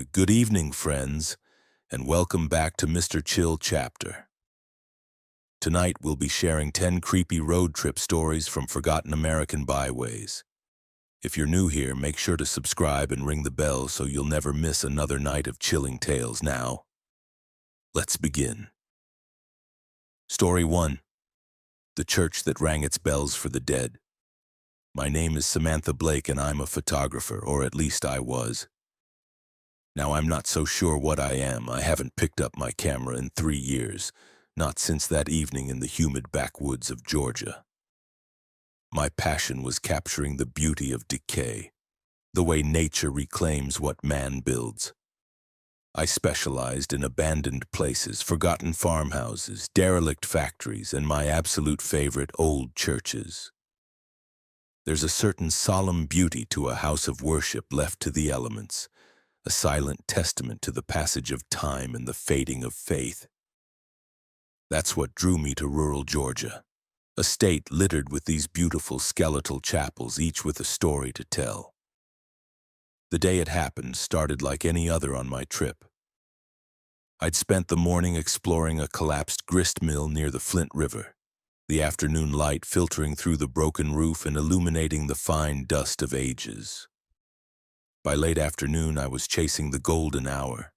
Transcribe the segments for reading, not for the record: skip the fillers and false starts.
Good evening, friends, and welcome back to Mr. Chill Chapter. Tonight we'll be sharing 10 creepy road trip stories from forgotten American byways. If you're new here, make sure to subscribe and ring the bell so you'll never miss another night of chilling tales. Now, let's begin. Story 1. The Church That Rang Its Bells for the Dead. My name is Samantha Blake and I'm a photographer, or at least I was. Now, I'm not so sure what I am. I haven't picked up my camera in 3 years, not since that evening in the humid backwoods of Georgia. My passion was capturing the beauty of decay, the way nature reclaims what man builds. I specialized in abandoned places, forgotten farmhouses, derelict factories, and my absolute favorite, old churches. There's a certain solemn beauty to a house of worship left to the elements, a silent testament to the passage of time and the fading of faith. That's what drew me to rural Georgia, a state littered with these beautiful skeletal chapels, each with a story to tell. The day it happened started like any other on my trip. I'd spent the morning exploring a collapsed grist mill near the Flint River, the afternoon light filtering through the broken roof and illuminating the fine dust of ages. By late afternoon, I was chasing the golden hour,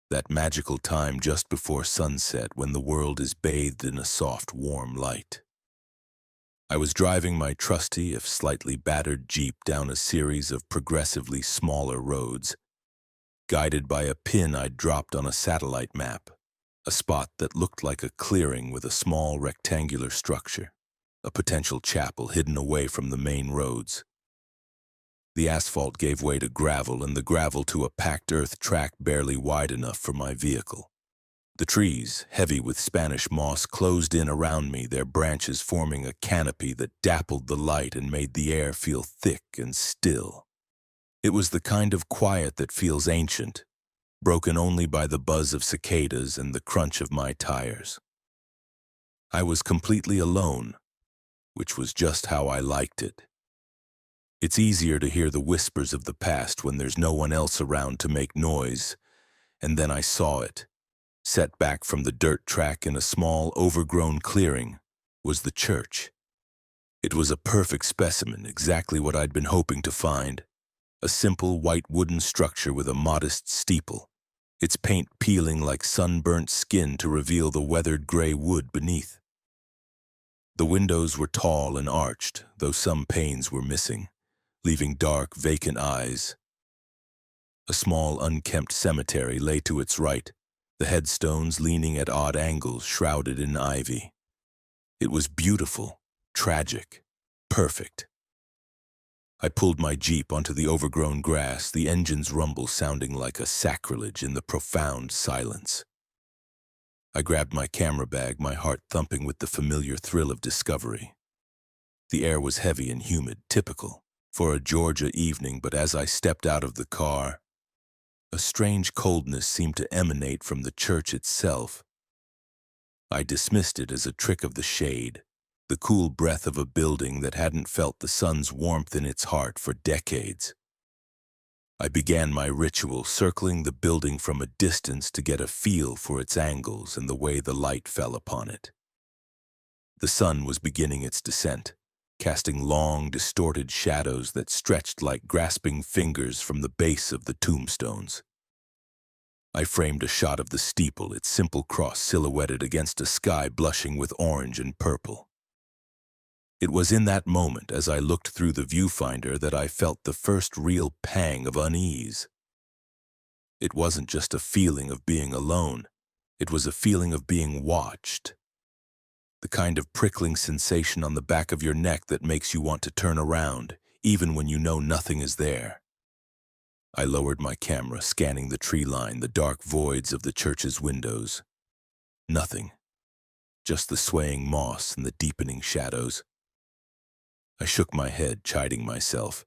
that magical time just before sunset when the world is bathed in a soft, warm light. I was driving my trusty, if slightly battered Jeep down a series of progressively smaller roads, guided by a pin I'd dropped on a satellite map, a spot that looked like a clearing with a small rectangular structure, a potential chapel hidden away from the main roads. The asphalt gave way to gravel, and the gravel to a packed earth track barely wide enough for my vehicle. The trees, heavy with Spanish moss, closed in around me, their branches forming a canopy that dappled the light and made the air feel thick and still. It was the kind of quiet that feels ancient, broken only by the buzz of cicadas and the crunch of my tires. I was completely alone, which was just how I liked it. It's easier to hear the whispers of the past when there's no one else around to make noise, and then I saw it. Set back from the dirt track in a small, overgrown clearing was the church. It was a perfect specimen, exactly what I'd been hoping to find. A simple white wooden structure with a modest steeple, its paint peeling like sunburnt skin to reveal the weathered gray wood beneath. The windows were tall and arched, though some panes were missing, leaving dark, vacant eyes. A small, unkempt cemetery lay to its right, the headstones leaning at odd angles, shrouded in ivy. It was beautiful, tragic, perfect. I pulled my Jeep onto the overgrown grass, the engine's rumble sounding like a sacrilege in the profound silence. I grabbed my camera bag, my heart thumping with the familiar thrill of discovery. The air was heavy and humid, typical for a Georgia evening, but as I stepped out of the car, a strange coldness seemed to emanate from the church itself. I dismissed it as a trick of the shade, the cool breath of a building that hadn't felt the sun's warmth in its heart for decades. I began my ritual, circling the building from a distance to get a feel for its angles and the way the light fell upon it. The sun was beginning its descent, casting long, distorted shadows that stretched like grasping fingers from the base of the tombstones. I framed a shot of the steeple, its simple cross silhouetted against a sky blushing with orange and purple. It was in that moment, as I looked through the viewfinder, that I felt the first real pang of unease. It wasn't just a feeling of being alone, it was a feeling of being watched. The kind of prickling sensation on the back of your neck that makes you want to turn around, even when you know nothing is there. I lowered my camera, scanning the tree line, the dark voids of the church's windows. Nothing. Just the swaying moss and the deepening shadows. I shook my head, chiding myself.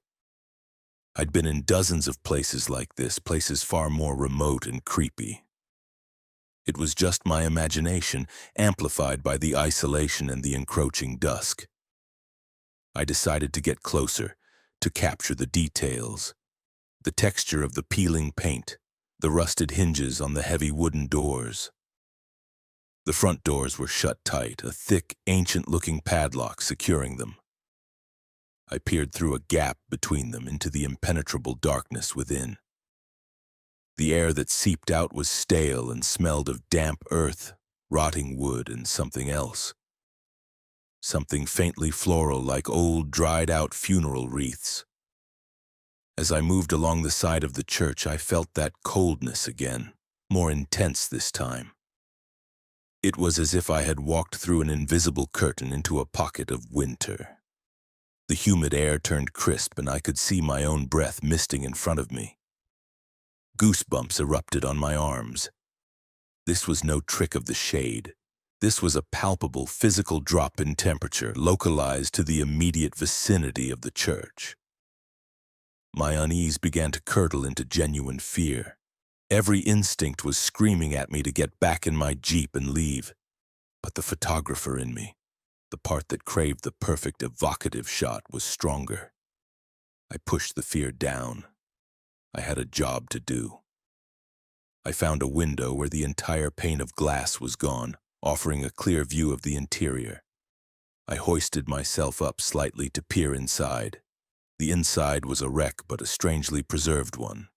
I'd been in dozens of places like this, places far more remote and creepy. It was just my imagination, amplified by the isolation and the encroaching dusk. I decided to get closer, to capture the details. The texture of the peeling paint, the rusted hinges on the heavy wooden doors. The front doors were shut tight, a thick, ancient-looking padlock securing them. I peered through a gap between them into the impenetrable darkness within. The air that seeped out was stale and smelled of damp earth, rotting wood, and something else. Something faintly floral like old, dried-out funeral wreaths. As I moved along the side of the church, I felt that coldness again, more intense this time. It was as if I had walked through an invisible curtain into a pocket of winter. The humid air turned crisp, and I could see my own breath misting in front of me. Goosebumps erupted on my arms. This was no trick of the shade. This was a palpable physical drop in temperature, localized to the immediate vicinity of the church. My unease began to curdle into genuine fear. Every instinct was screaming at me to get back in my Jeep and leave. But the photographer in me, the part that craved the perfect evocative shot, was stronger. I pushed the fear down. I had a job to do. I found a window where the entire pane of glass was gone, offering a clear view of the interior. I hoisted myself up slightly to peer inside. The inside was a wreck, but a strangely preserved one.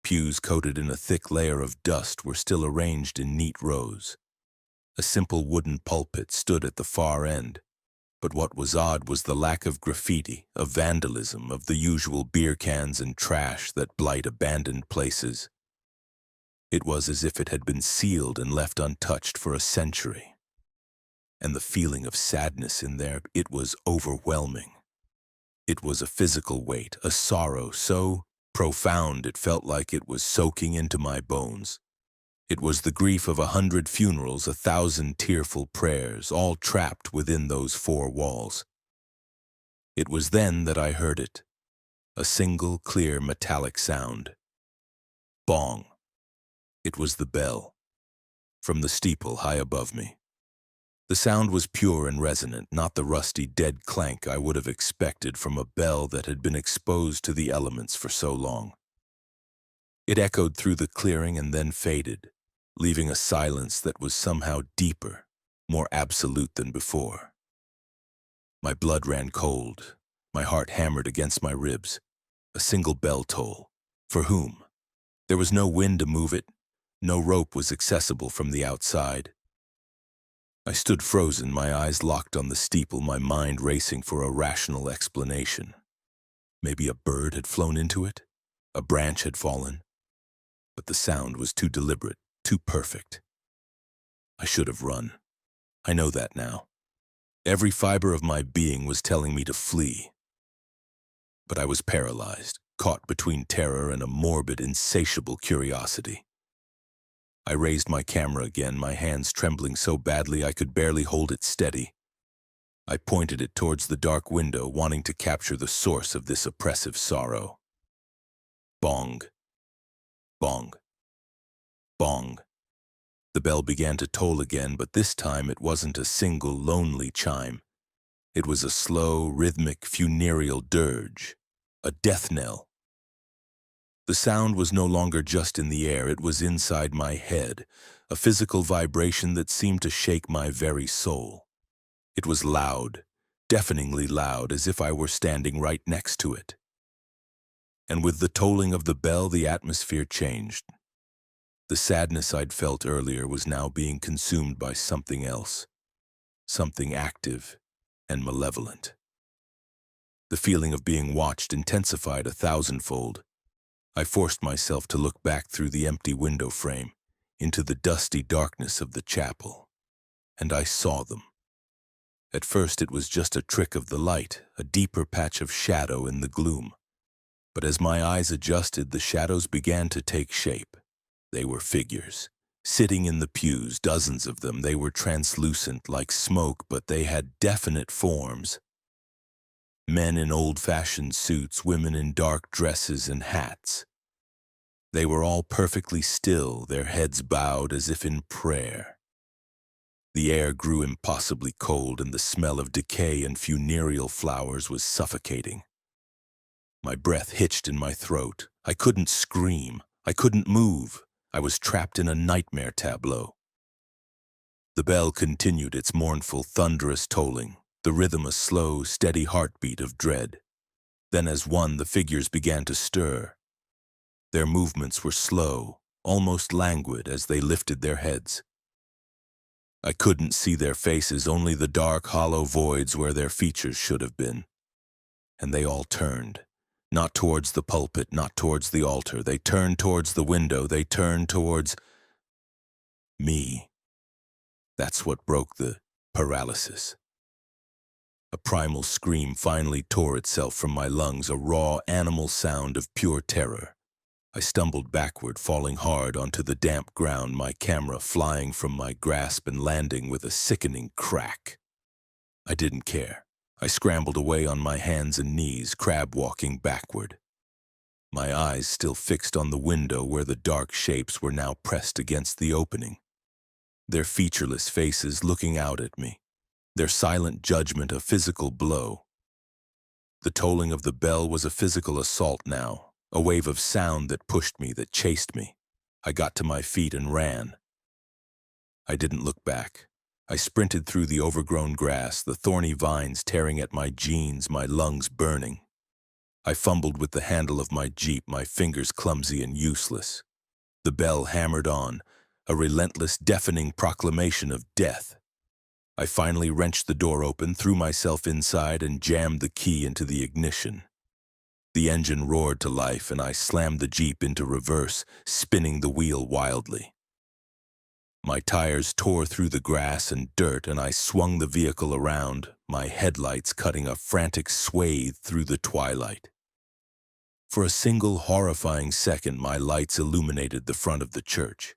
Pews coated in a thick layer of dust were still arranged in neat rows. A simple wooden pulpit stood at the far end, but what was odd was the lack of graffiti, of vandalism, of the usual beer cans and trash that blight abandoned places. It was as if it had been sealed and left untouched for a century. And the feeling of sadness in there, it was overwhelming. It was a physical weight, a sorrow so profound it felt like it was soaking into my bones. It was the grief of 100 funerals, 1,000 tearful prayers, all trapped within those four walls. It was then that I heard it, a single clear metallic sound. Bong. It was the bell, from the steeple high above me. The sound was pure and resonant, not the rusty, dead clank I would have expected from a bell that had been exposed to the elements for so long. It echoed through the clearing and then faded, leaving a silence that was somehow deeper, more absolute than before. My blood ran cold, my heart hammered against my ribs. A single bell toll. For whom? There was no wind to move it. No rope was accessible from the outside. I stood frozen, my eyes locked on the steeple, my mind racing for a rational explanation. Maybe a bird had flown into it, a branch had fallen, but the sound was too deliberate, too perfect. I should have run. I know that now. Every fiber of my being was telling me to flee. But I was paralyzed, caught between terror and a morbid, insatiable curiosity. I raised my camera again, my hands trembling so badly I could barely hold it steady. I pointed it towards the dark window, wanting to capture the source of this oppressive sorrow. Bong. Bong. Bong. The bell began to toll again, but this time it wasn't a single lonely chime. It was a slow, rhythmic, funereal dirge, a death knell. The sound was no longer just in the air, it was inside my head, a physical vibration that seemed to shake my very soul. It was loud, deafeningly loud, as if I were standing right next to it. And with the tolling of the bell, the atmosphere changed. The sadness I'd felt earlier was now being consumed by something else, something active and malevolent. The feeling of being watched intensified 1,000-fold. I forced myself to look back through the empty window frame into the dusty darkness of the chapel, and I saw them. At first it was just a trick of the light, a deeper patch of shadow in the gloom. But as my eyes adjusted, the shadows began to take shape. They were figures, sitting in the pews, dozens of them. They were translucent like smoke, but they had definite forms. Men in old-fashioned suits, women in dark dresses and hats. They were all perfectly still, their heads bowed as if in prayer. The air grew impossibly cold, and the smell of decay and funereal flowers was suffocating. My breath hitched in my throat. I couldn't scream. I couldn't move. I was trapped in a nightmare tableau. The bell continued its mournful, thunderous tolling, the rhythm a slow, steady heartbeat of dread. Then as one, the figures began to stir. Their movements were slow, almost languid as they lifted their heads. I couldn't see their faces, only the dark, hollow voids where their features should have been. And they all turned. Not towards the pulpit, not towards the altar. They turned towards the window. They turned towards me. That's what broke the paralysis. A primal scream finally tore itself from my lungs, a raw animal sound of pure terror. I stumbled backward, falling hard onto the damp ground, my camera flying from my grasp and landing with a sickening crack. I didn't care. I scrambled away on my hands and knees, crab-walking backward. My eyes still fixed on the window where the dark shapes were now pressed against the opening. Their featureless faces looking out at me. Their silent judgment a physical blow. The tolling of the bell was a physical assault now, a wave of sound that pushed me, that chased me. I got to my feet and ran. I didn't look back. I sprinted through the overgrown grass, the thorny vines tearing at my jeans, my lungs burning. I fumbled with the handle of my Jeep, my fingers clumsy and useless. The bell hammered on, a relentless, deafening proclamation of death. I finally wrenched the door open, threw myself inside, and jammed the key into the ignition. The engine roared to life, and I slammed the Jeep into reverse, spinning the wheel wildly. My tires tore through the grass and dirt, and I swung the vehicle around, my headlights cutting a frantic swathe through the twilight. For a single horrifying second, my lights illuminated the front of the church.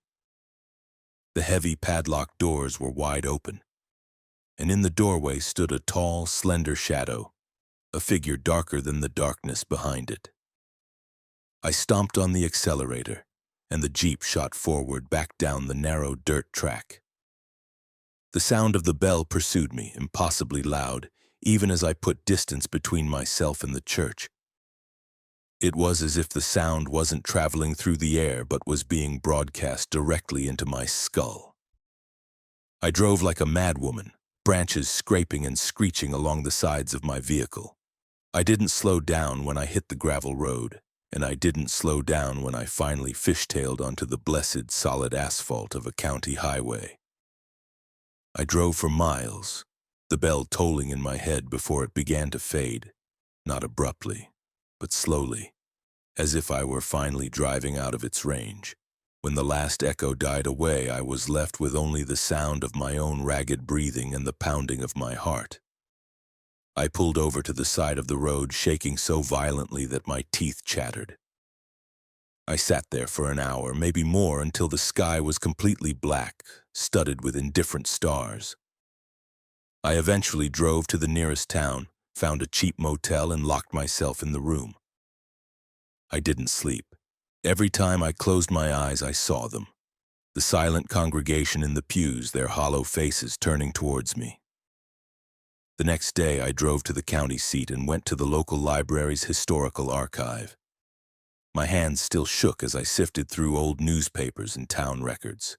The heavy padlocked doors were wide open, and in the doorway stood a tall, slender shadow, a figure darker than the darkness behind it. I stomped on the accelerator, and the Jeep shot forward back down the narrow dirt track. The sound of the bell pursued me, impossibly loud, even as I put distance between myself and the church. It was as if the sound wasn't traveling through the air but was being broadcast directly into my skull. I drove like a madwoman, branches scraping and screeching along the sides of my vehicle. I didn't slow down when I hit the gravel road, and I didn't slow down when I finally fishtailed onto the blessed solid asphalt of a county highway. I drove for miles, the bell tolling in my head before it began to fade, not abruptly, but slowly, as if I were finally driving out of its range. When the last echo died away, I was left with only the sound of my own ragged breathing and the pounding of my heart. I pulled over to the side of the road, shaking so violently that my teeth chattered. I sat there for an hour, maybe more, until the sky was completely black, studded with indifferent stars. I eventually drove to the nearest town, found a cheap motel, and locked myself in the room. I didn't sleep. Every time I closed my eyes, I saw them. The silent congregation in the pews, their hollow faces turning towards me. The next day, I drove to the county seat and went to the local library's historical archive. My hands still shook as I sifted through old newspapers and town records.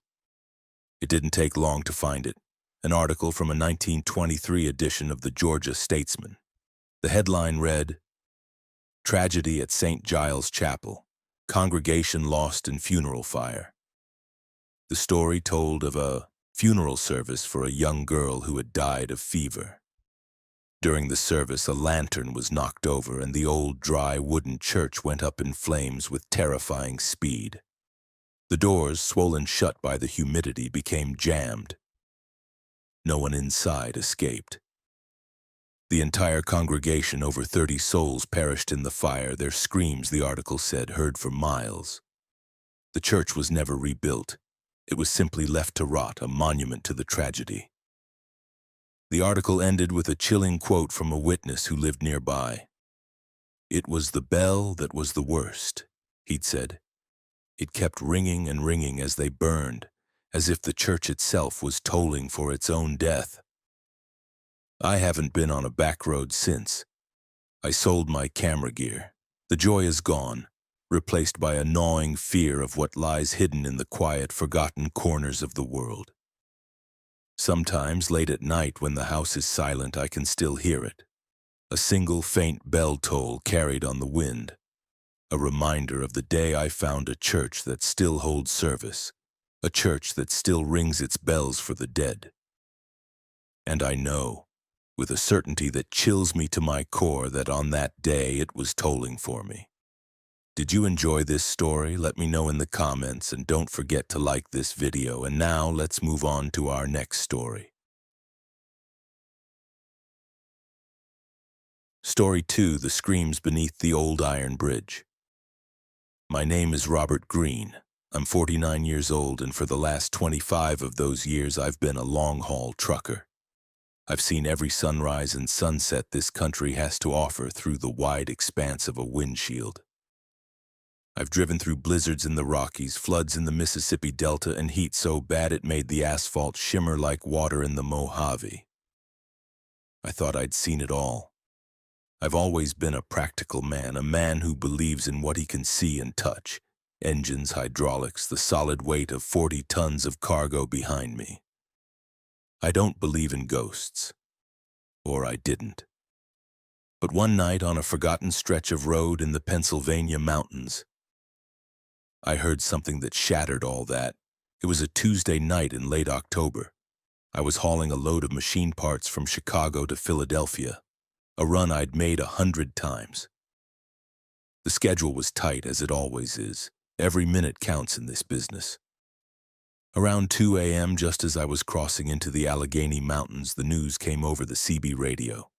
It didn't take long to find it, an article from a 1923 edition of the Georgia Statesman. The headline read, "Tragedy at St. Giles Chapel. Congregation lost in funeral fire." The story told of a funeral service for a young girl who had died of fever. During the service, a lantern was knocked over and the old, dry wooden church went up in flames with terrifying speed. The doors, swollen shut by the humidity, became jammed. No one inside escaped. The entire congregation, over 30 souls, perished in the fire, their screams, the article said, heard for miles. The church was never rebuilt. It was simply left to rot, a monument to the tragedy. The article ended with a chilling quote from a witness who lived nearby. "It was the bell that was the worst," he'd said. "It kept ringing and ringing as they burned, as if the church itself was tolling for its own death." I haven't been on a back road since. I sold my camera gear. The joy is gone. replaced by a gnawing fear of what lies hidden in the quiet, forgotten corners of the world. Sometimes, late at night when the house is silent, I can still hear it. A single faint bell toll carried on the wind. A reminder of the day I found a church that still holds service. A church that still rings its bells for the dead. And I know, with a certainty that chills me to my core, that on that day it was tolling for me. Did you enjoy this story? Let me know in the comments, and don't forget to like this video. And now let's move on to our next story. Story 2, The Screams Beneath the Old Iron Bridge. My name is Robert Green. I'm 49 years old, and for the last 25 of those years I've been a long-haul trucker. I've seen every sunrise and sunset this country has to offer through the wide expanse of a windshield. I've driven through blizzards in the Rockies, floods in the Mississippi Delta, and heat so bad it made the asphalt shimmer like water in the Mojave. I thought I'd seen it all. I've always been a practical man, a man who believes in what he can see and touch. Engines, hydraulics, the solid weight of 40 tons of cargo behind me. I don't believe in ghosts. Or I didn't. But one night on a forgotten stretch of road in the Pennsylvania mountains, I heard something that shattered all that. It was a Tuesday night in late October. I was hauling a load of machine parts from Chicago to Philadelphia, a run I'd made 100 times. The schedule was tight, as it always is. Every minute counts in this business. Around 2 a.m., just as I was crossing into the Allegheny Mountains, the news came over the CB radio.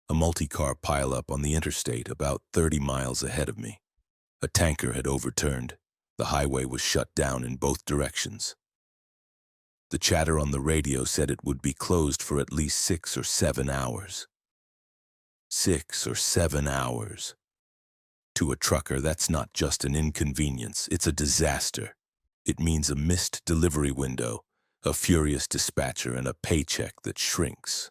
A multi-car pileup on the interstate about 30 miles ahead of me. A tanker had overturned. The highway was shut down in both directions. The chatter on the radio said it would be closed for at least 6 or 7 hours. 6 or 7 hours. To a trucker, that's not just an inconvenience, it's a disaster. It means a missed delivery window, a furious dispatcher, and a paycheck that shrinks.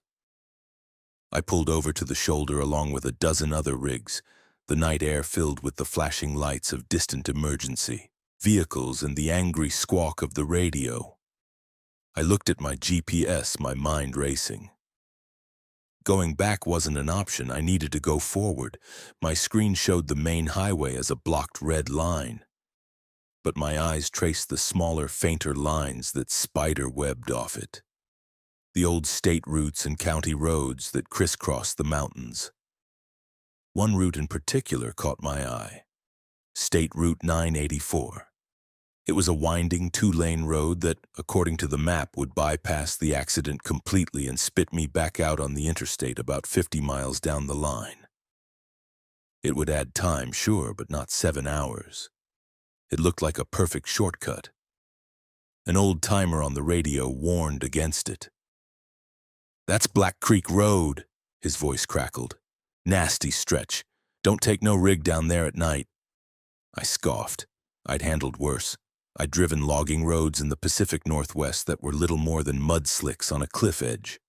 I pulled over to the shoulder along with a dozen other rigs, the night air filled with the flashing lights of distant emergency vehicles and the angry squawk of the radio. I looked at my GPS, my mind racing. Going back wasn't an option. I needed to go forward. My screen showed the main highway as a blocked red line. But my eyes traced the smaller, fainter lines that spider-webbed off it. The old state routes and county roads that crisscrossed the mountains. One route in particular caught my eye. State Route 984. It was a winding 2-lane road that, according to the map, would bypass the accident completely and spit me back out on the interstate about 50 miles down the line. It would add time, sure, but not 7 hours. It looked like a perfect shortcut. An old timer on the radio warned against it. "That's Black Creek Road," his voice crackled. "Nasty stretch. Don't take no rig down there at night." I scoffed. I'd handled worse. I'd driven logging roads in the Pacific Northwest that were little more than mud slicks on a cliff edge.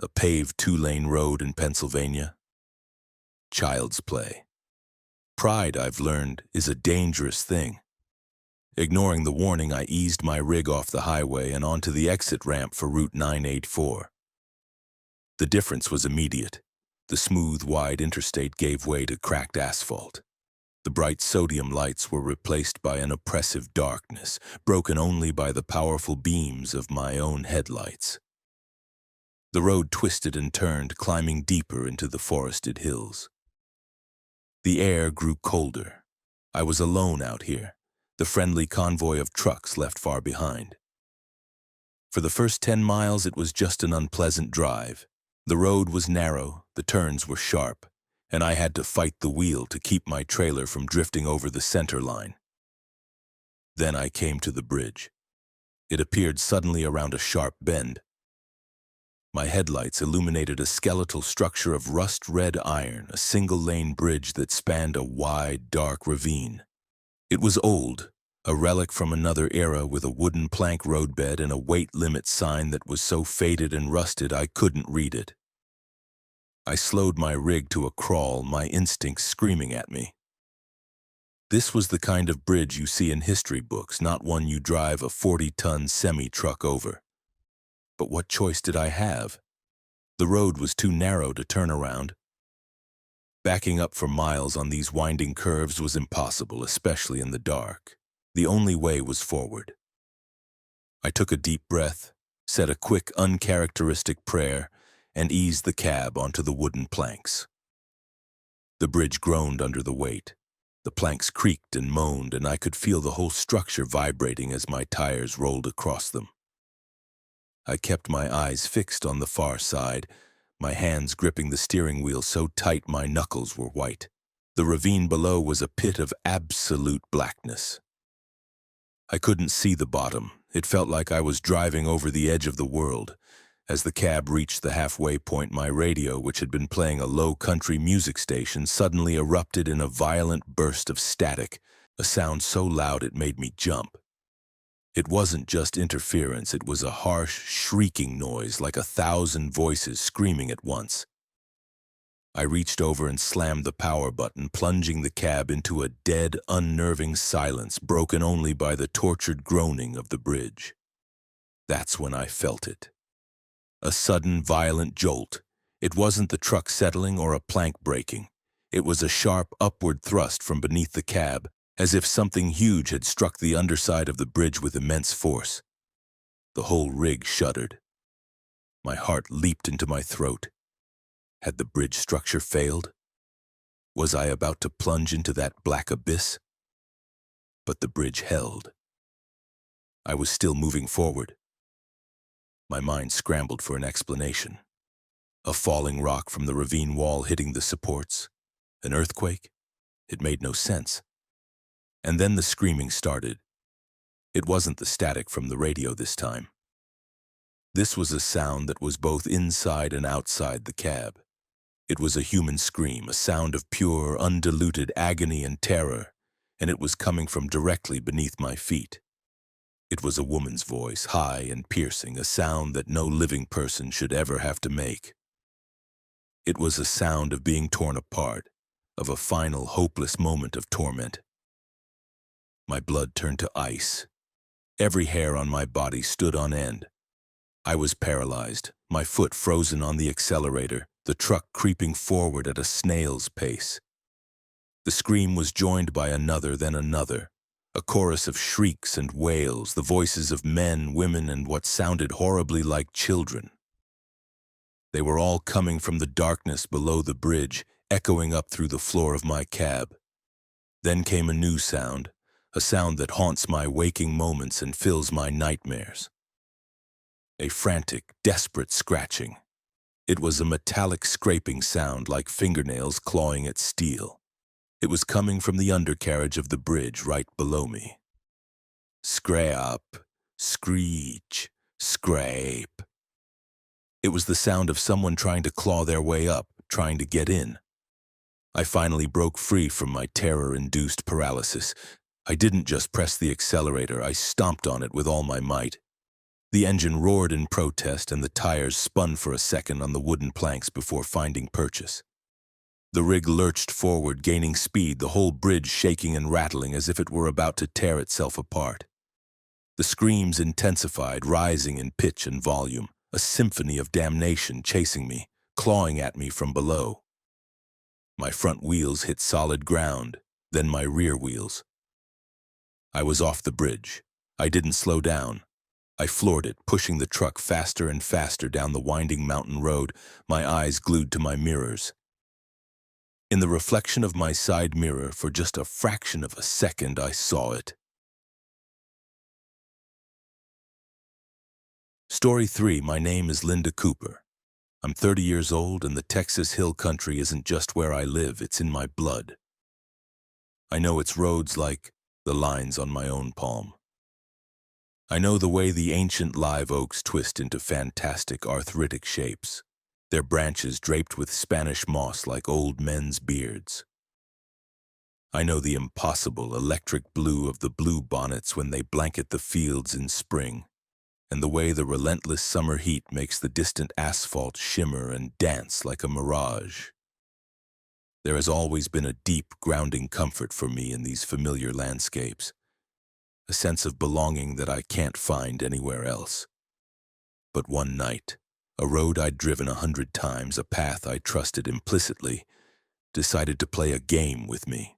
A paved 2-lane road in Pennsylvania. Child's play. Pride, I've learned, is a dangerous thing. Ignoring the warning, I eased my rig off the highway and onto the exit ramp for Route 984. The difference was immediate. The smooth, wide interstate gave way to cracked asphalt. The bright sodium lights were replaced by an oppressive darkness, broken only by the powerful beams of my own headlights. The road twisted and turned, climbing deeper into the forested hills. The air grew colder. I was alone out here, the friendly convoy of trucks left far behind. For the first 10 miles, it was just an unpleasant drive. The road was narrow, the turns were sharp, and I had to fight the wheel to keep my trailer from drifting over the center line. Then I came to the bridge. It appeared suddenly around a sharp bend. My headlights illuminated a skeletal structure of rust-red iron, a single-lane bridge that spanned a wide, dark ravine. It was old, a relic from another era, with a wooden plank roadbed and a weight limit sign that was so faded and rusted I couldn't read it. I slowed my rig to a crawl, my instincts screaming at me. This was the kind of bridge you see in history books, not one you drive a 40-ton semi-truck over. But what choice did I have? The road was too narrow to turn around. Backing up for miles on these winding curves was impossible, especially in the dark. The only way was forward. I took a deep breath, said a quick, uncharacteristic prayer, and eased the cab onto the wooden planks. The bridge groaned under the weight. The planks creaked and moaned, and I could feel the whole structure vibrating as my tires rolled across them. I kept my eyes fixed on the far side, my hands gripping the steering wheel so tight my knuckles were white. The ravine below was a pit of absolute blackness. I couldn't see the bottom. It felt like I was driving over the edge of the world. As the cab reached the halfway point, my radio, which had been playing a low country music station, suddenly erupted in a violent burst of static, a sound so loud it made me jump. It wasn't just interference, it was a harsh, shrieking noise like 1,000 voices screaming at once. I reached over and slammed the power button, plunging the cab into a dead, unnerving silence broken only by the tortured groaning of the bridge. That's when I felt it. A sudden, violent jolt. It wasn't the truck settling or a plank breaking. It was a sharp, upward thrust from beneath the cab, as if something huge had struck the underside of the bridge with immense force. The whole rig shuddered. My heart leaped into my throat. Had the bridge structure failed? Was I about to plunge into that black abyss? But the bridge held. I was still moving forward. My mind scrambled for an explanation. A falling rock from the ravine wall hitting the supports? An earthquake? It made no sense. And then the screaming started. It wasn't the static from the radio this time. This was a sound that was both inside and outside the cab. It was a human scream, a sound of pure, undiluted agony and terror, and it was coming from directly beneath my feet. It was a woman's voice, high and piercing, a sound that no living person should ever have to make. It was a sound of being torn apart, of a final, hopeless moment of torment. My blood turned to ice. Every hair on my body stood on end. I was paralyzed, my foot frozen on the accelerator, the truck creeping forward at a snail's pace. The scream was joined by another, then another, a chorus of shrieks and wails, the voices of men, women, and what sounded horribly like children. They were all coming from the darkness below the bridge, echoing up through the floor of my cab. Then came a new sound, a sound that haunts my waking moments and fills my nightmares. A frantic, desperate scratching. It was a metallic scraping sound like fingernails clawing at steel. It was coming from the undercarriage of the bridge right below me. Scrap, screech, scrape. It was the sound of someone trying to claw their way up, trying to get in. I finally broke free from my terror-induced paralysis. I didn't just press the accelerator, I stomped on it with all my might. The engine roared in protest and the tires spun for a second on the wooden planks before finding purchase. The rig lurched forward, gaining speed, the whole bridge shaking and rattling as if it were about to tear itself apart. The screams intensified, rising in pitch and volume, a symphony of damnation chasing me, clawing at me from below. My front wheels hit solid ground, then my rear wheels. I was off the bridge. I didn't slow down. I floored it, pushing the truck faster and faster down the winding mountain road, my eyes glued to my mirrors. In the reflection of my side mirror, for just a fraction of a second, I saw it. Story 3, my name is Linda Cooper. I'm 30 years old, and the Texas Hill Country isn't just where I live, it's in my blood. I know its roads like the lines on my own palm. I know the way the ancient live oaks twist into fantastic arthritic shapes, their branches draped with Spanish moss like old men's beards. I know the impossible electric blue of the blue bonnets when they blanket the fields in spring, and the way the relentless summer heat makes the distant asphalt shimmer and dance like a mirage. There has always been a deep, grounding comfort for me in these familiar landscapes, a sense of belonging that I can't find anywhere else. But one night, a road I'd driven 100 times, a path I trusted implicitly, decided to play a game with me.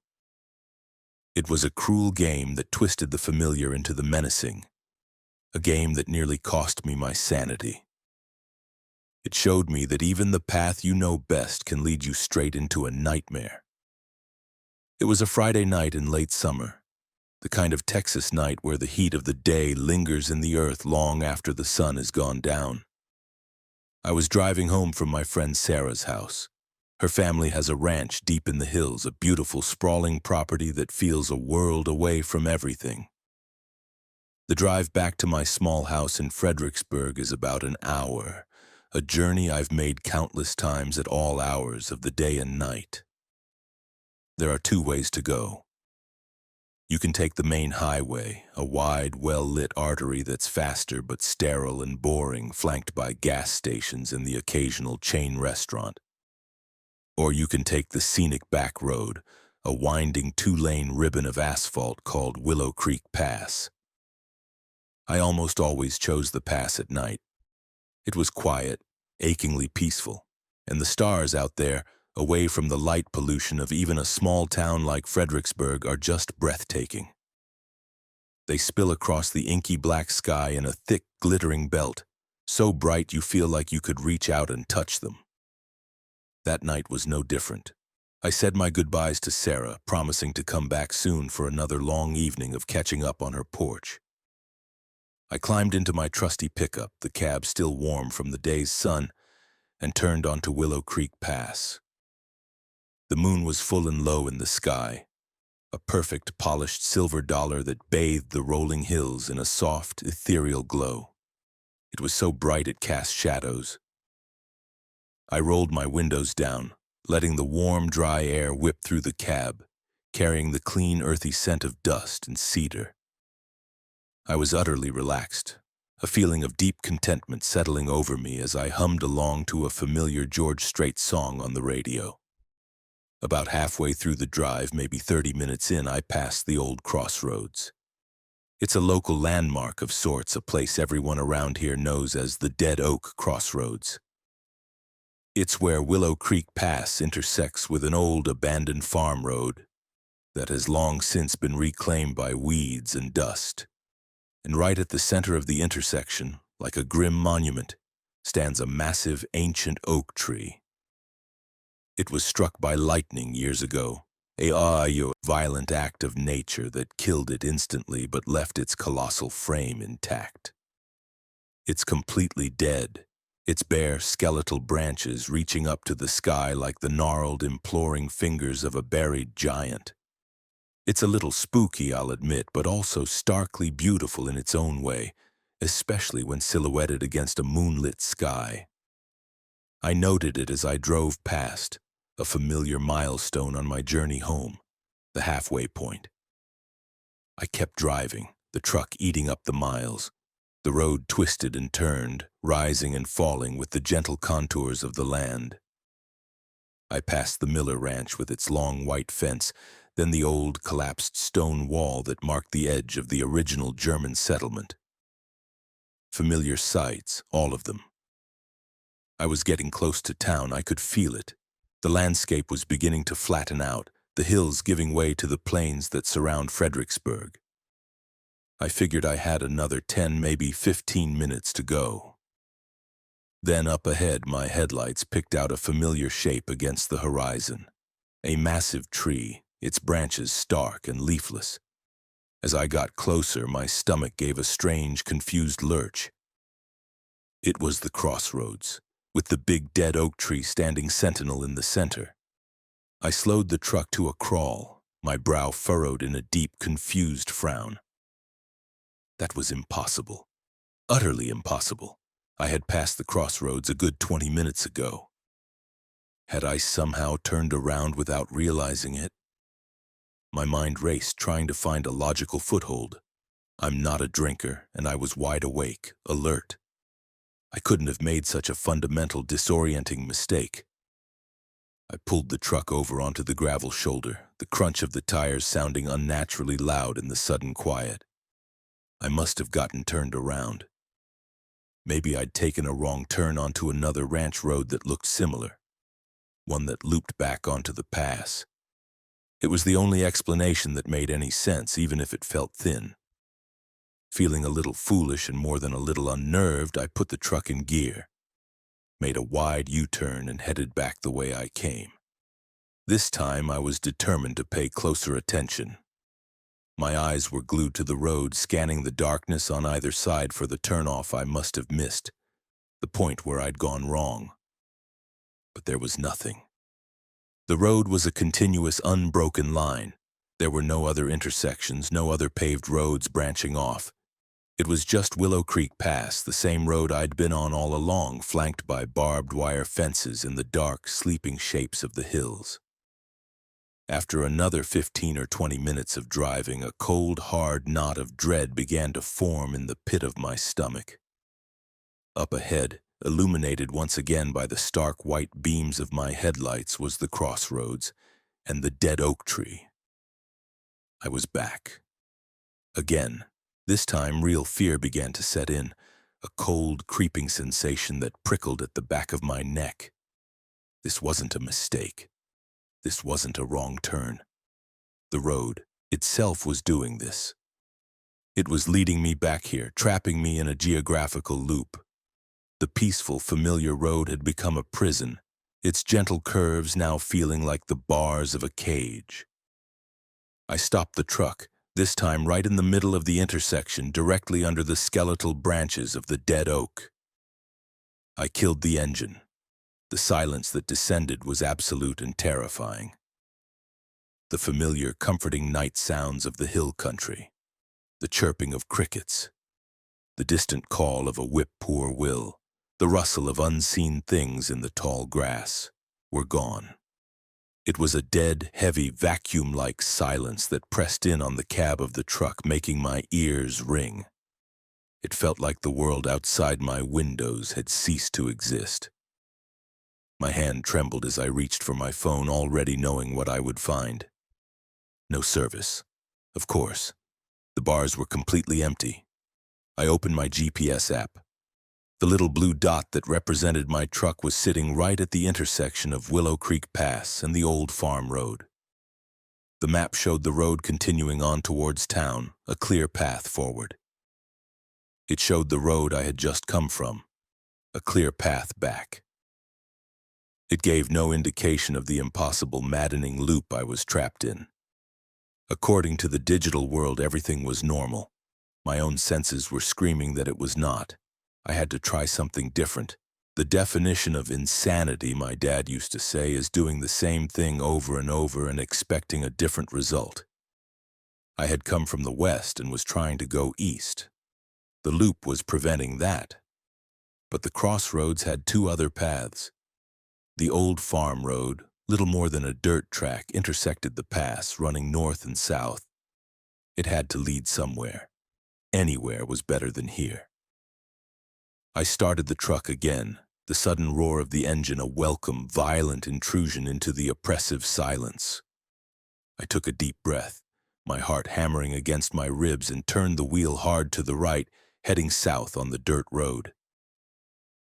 It was a cruel game that twisted the familiar into the menacing, a game that nearly cost me my sanity. It showed me that even the path you know best can lead you straight into a nightmare. It was a Friday night in late summer, the kind of Texas night where the heat of the day lingers in the earth long after the sun has gone down. I was driving home from my friend Sarah's house. Her family has a ranch deep in the hills, a beautiful, sprawling property that feels a world away from everything. The drive back to my small house in Fredericksburg is about an hour, a journey I've made countless times at all hours of the day and night. There are two ways to go. You can take the main highway, a wide, well-lit artery that's faster but sterile and boring, flanked by gas stations and the occasional chain restaurant. Or you can take the scenic back road, a winding 2-lane ribbon of asphalt called Willow Creek Pass. I almost always chose the pass at night. It was quiet, achingly peaceful, and the stars out there, away from the light pollution of even a small town like Fredericksburg, are just breathtaking. They spill across the inky black sky in a thick, glittering belt, so bright you feel like you could reach out and touch them. That night was no different. I said my goodbyes to Sarah, promising to come back soon for another long evening of catching up on her porch. I climbed into my trusty pickup, the cab still warm from the day's sun, and turned onto Willow Creek Pass. The moon was full and low in the sky, a perfect polished silver dollar that bathed the rolling hills in a soft, ethereal glow. It was so bright it cast shadows. I rolled my windows down, letting the warm, dry air whip through the cab, carrying the clean, earthy scent of dust and cedar. I was utterly relaxed, a feeling of deep contentment settling over me as I hummed along to a familiar George Strait song on the radio. About halfway through the drive, maybe 30 minutes in, I passed the old crossroads. It's a local landmark of sorts, a place everyone around here knows as the Dead Oak Crossroads. It's where Willow Creek Pass intersects with an old abandoned farm road that has long since been reclaimed by weeds and dust. And right at the center of the intersection, like a grim monument, stands a massive ancient oak tree. It was struck by lightning years ago, a violent act of nature that killed it instantly but left its colossal frame intact. It's completely dead, its bare skeletal branches reaching up to the sky like the gnarled, imploring fingers of a buried giant. It's a little spooky, I'll admit, but also starkly beautiful in its own way, especially when silhouetted against a moonlit sky. I noted it as I drove past, a familiar milestone on my journey home, the halfway point. I kept driving, the truck eating up the miles. The road twisted and turned, rising and falling with the gentle contours of the land. I passed the Miller Ranch with its long white fence, then the old collapsed stone wall that marked the edge of the original German settlement. Familiar sights, all of them. I was getting close to town. I could feel it. The landscape was beginning to flatten out, the hills giving way to the plains that surround Fredericksburg. I figured I had another 10, maybe 15 minutes to go. Then up ahead, my headlights picked out a familiar shape against the horizon. A massive tree, its branches stark and leafless. As I got closer, my stomach gave a strange, confused lurch. It was the crossroads, with the big dead oak tree standing sentinel in the center. I slowed the truck to a crawl, my brow furrowed in a deep, confused frown. That was impossible. Utterly impossible. I had passed the crossroads a good 20 minutes ago. Had I somehow turned around without realizing it? My mind raced, trying to find a logical foothold. I'm not a drinker, and I was wide awake, alert. I couldn't have made such a fundamental, disorienting mistake. I pulled the truck over onto the gravel shoulder, the crunch of the tires sounding unnaturally loud in the sudden quiet. I must have gotten turned around. Maybe I'd taken a wrong turn onto another ranch road that looked similar, one that looped back onto the pass. It was the only explanation that made any sense, even if it felt thin. Feeling a little foolish and more than a little unnerved, I put the truck in gear, made a wide U-turn, and headed back the way I came. This time I was determined to pay closer attention. My eyes were glued to the road, scanning the darkness on either side for the turnoff I must have missed, the point where I'd gone wrong. But there was nothing. The road was a continuous, unbroken line. There were no other intersections, no other paved roads branching off. It was just Willow Creek Pass, the same road I'd been on all along, flanked by barbed wire fences and the dark, sleeping shapes of the hills. After another 15 or 20 minutes of driving, a cold, hard knot of dread began to form in the pit of my stomach. Up ahead, illuminated once again by the stark white beams of my headlights, was the crossroads and the dead oak tree. I was back. Again. This time, real fear began to set in, a cold, creeping sensation that prickled at the back of my neck. This wasn't a mistake. This wasn't a wrong turn. The road itself was doing this. It was leading me back here, trapping me in a geographical loop. The peaceful, familiar road had become a prison, its gentle curves now feeling like the bars of a cage. I stopped the truck, this time right in the middle of the intersection, directly under the skeletal branches of the dead oak. I killed the engine. The silence that descended was absolute and terrifying. The familiar, comforting night sounds of the hill country, the chirping of crickets, the distant call of a whip-poor-will, the rustle of unseen things in the tall grass, were gone. It was a dead, heavy, vacuum-like silence that pressed in on the cab of the truck, making my ears ring. It felt like the world outside my windows had ceased to exist. My hand trembled as I reached for my phone, already knowing what I would find. No service. Of course. The bars were completely empty. I opened my GPS app. The little blue dot that represented my truck was sitting right at the intersection of Willow Creek Pass and the old farm road. The map showed the road continuing on towards town, a clear path forward. It showed the road I had just come from, a clear path back. It gave no indication of the impossible, maddening loop I was trapped in. According to the digital world, everything was normal. My own senses were screaming that it was not. I had to try something different. The definition of insanity, my dad used to say, is doing the same thing over and over and expecting a different result. I had come from the west and was trying to go east. The loop was preventing that. But the crossroads had two other paths. The old farm road, little more than a dirt track, intersected the pass, running north and south. It had to lead somewhere. Anywhere was better than here. I started the truck again, the sudden roar of the engine a welcome, violent intrusion into the oppressive silence. I took a deep breath, my heart hammering against my ribs, and turned the wheel hard to the right, heading south on the dirt road.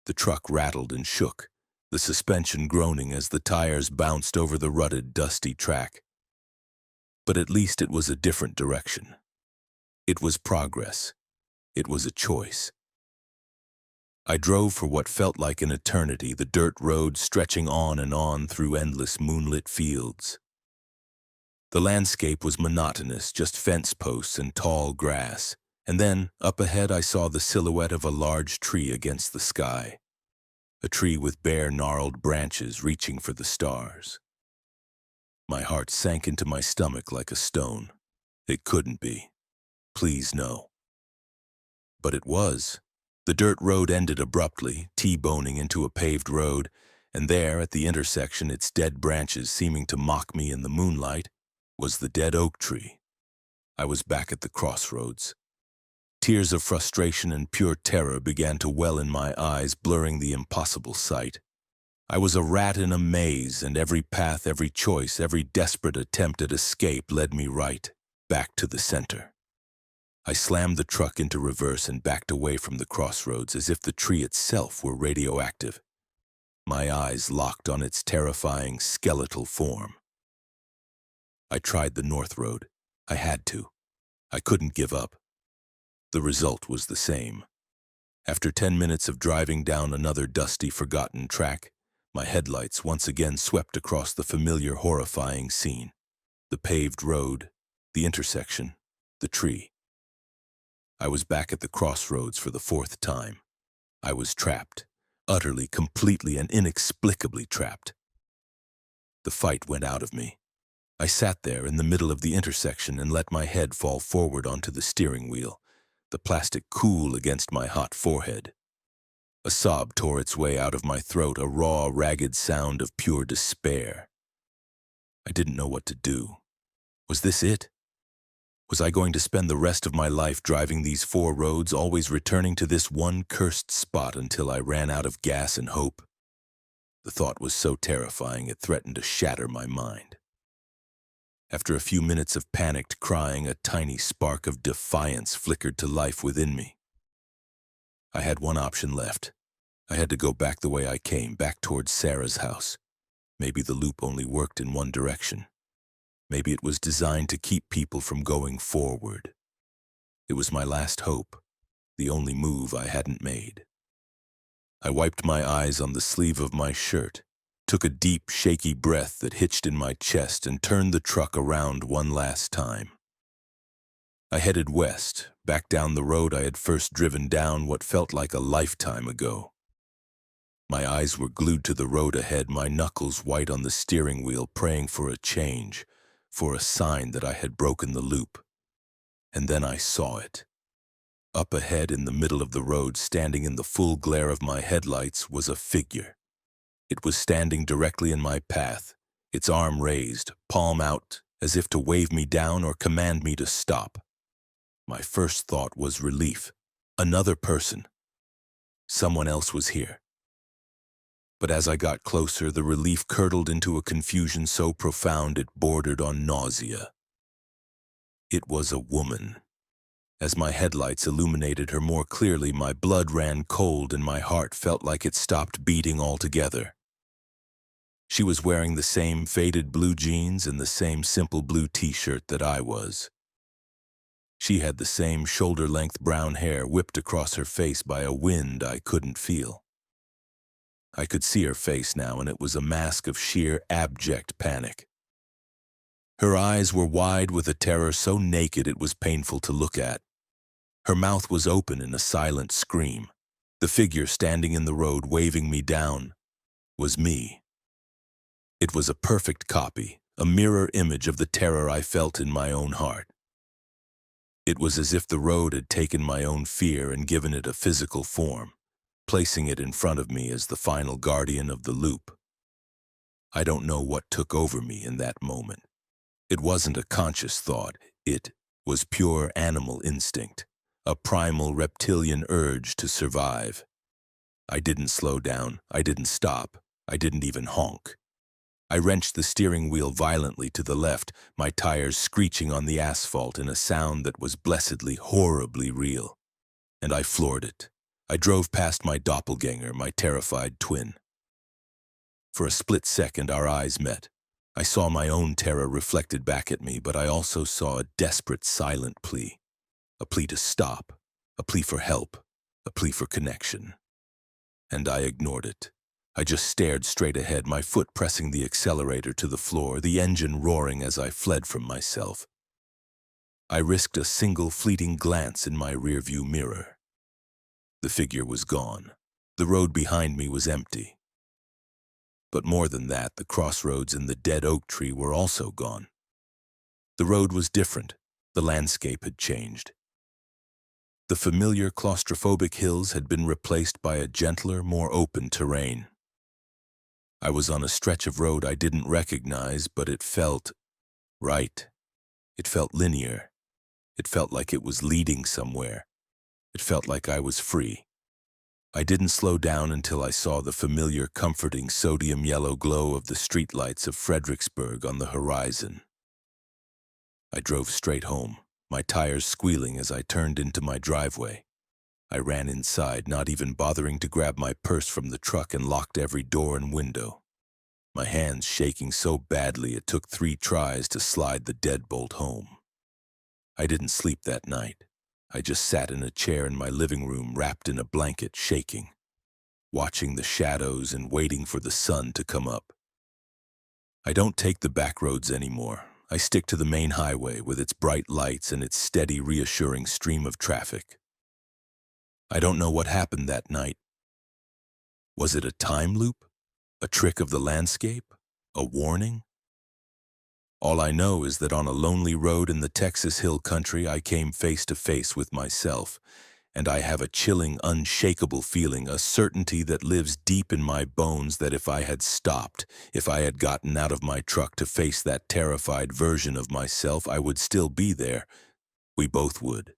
The truck rattled and shook, the suspension groaning as the tires bounced over the rutted, dusty track. But at least it was a different direction. It was progress. It was a choice. I drove for what felt like an eternity, the dirt road stretching on and on through endless moonlit fields. The landscape was monotonous, just fence posts and tall grass, and then, up ahead, I saw the silhouette of a large tree against the sky. A tree with bare, gnarled branches reaching for the stars. My heart sank into my stomach like a stone. It couldn't be. Please, no. But it was. The dirt road ended abruptly, T-boning into a paved road, and there, at the intersection, its dead branches seeming to mock me in the moonlight, was the dead oak tree. I was back at the crossroads. Tears of frustration and pure terror began to well in my eyes, blurring the impossible sight. I was a rat in a maze, and every path, every choice, every desperate attempt at escape led me right back to the center. I slammed the truck into reverse and backed away from the crossroads as if the tree itself were radioactive. My eyes locked on its terrifying skeletal form. I tried the north road. I had to. I couldn't give up. The result was the same. After 10 minutes of driving down another dusty, forgotten track, my headlights once again swept across the familiar, horrifying scene. The paved road, the intersection, the tree. I was back at the crossroads for the fourth time. I was trapped, utterly, completely, and inexplicably trapped. The fight went out of me. I sat there in the middle of the intersection and let my head fall forward onto the steering wheel, the plastic cool against my hot forehead. A sob tore its way out of my throat, a raw, ragged sound of pure despair. I didn't know what to do. Was this it? Was I going to spend the rest of my life driving these 4 roads, always returning to this one cursed spot until I ran out of gas and hope? The thought was so terrifying it threatened to shatter my mind. After a few minutes of panicked crying, a tiny spark of defiance flickered to life within me. I had one option left. I had to go back the way I came, back towards Sarah's house. Maybe the loop only worked in one direction. Maybe it was designed to keep people from going forward. It was my last hope, the only move I hadn't made. I wiped my eyes on the sleeve of my shirt, took a deep, shaky breath that hitched in my chest, and turned the truck around one last time. I headed west, back down the road I had first driven down what felt like a lifetime ago. My eyes were glued to the road ahead, my knuckles white on the steering wheel, praying for a change, for a sign that I had broken the loop. And then I saw it. Up ahead in the middle of the road, standing in the full glare of my headlights, was a figure. It was standing directly in my path, its arm raised, palm out, as if to wave me down or command me to stop. My first thought was relief. Another person. Someone else was here. But as I got closer, the relief curdled into a confusion so profound it bordered on nausea. It was a woman. As my headlights illuminated her more clearly, my blood ran cold and my heart felt like it stopped beating altogether. She was wearing the same faded blue jeans and the same simple blue t-shirt that I was. She had the same shoulder-length brown hair whipped across her face by a wind I couldn't feel. I could see her face now, and it was a mask of sheer, abject panic. Her eyes were wide with a terror so naked it was painful to look at. Her mouth was open in a silent scream. The figure standing in the road, waving me down, was me. It was a perfect copy, a mirror image of the terror I felt in my own heart. It was as if the road had taken my own fear and given it a physical form, placing it in front of me as the final guardian of the loop. I don't know what took over me in that moment. It wasn't a conscious thought. It was pure animal instinct, a primal reptilian urge to survive. I didn't slow down. I didn't stop. I didn't even honk. I wrenched the steering wheel violently to the left, my tires screeching on the asphalt in a sound that was blessedly, horribly real. And I floored it. I drove past my doppelganger, my terrified twin. For a split second, our eyes met. I saw my own terror reflected back at me, but I also saw a desperate, silent plea. A plea to stop, a plea for help, a plea for connection. And I ignored it. I just stared straight ahead, my foot pressing the accelerator to the floor, the engine roaring as I fled from myself. I risked a single fleeting glance in my rearview mirror. The figure was gone. The road behind me was empty. But more than that, the crossroads and the dead oak tree were also gone. The road was different. The landscape had changed. The familiar claustrophobic hills had been replaced by a gentler, more open terrain. I was on a stretch of road I didn't recognize, but it felt right. It felt linear. It felt like it was leading somewhere. It felt like I was free. I didn't slow down until I saw the familiar, comforting sodium yellow glow of the streetlights of Fredericksburg on the horizon. I drove straight home, my tires squealing as I turned into my driveway. I ran inside, not even bothering to grab my purse from the truck, and locked every door and window. My hands shaking so badly it took 3 tries to slide the deadbolt home. I didn't sleep that night. I just sat in a chair in my living room, wrapped in a blanket, shaking, watching the shadows and waiting for the sun to come up. I don't take the back roads anymore. I stick to the main highway with its bright lights and its steady, reassuring stream of traffic. I don't know what happened that night. Was it a time loop? A trick of the landscape? A warning? All I know is that on a lonely road in the Texas Hill Country, I came face to face with myself, and I have a chilling, unshakable feeling, a certainty that lives deep in my bones, that if I had stopped, if I had gotten out of my truck to face that terrified version of myself, I would still be there. We both would.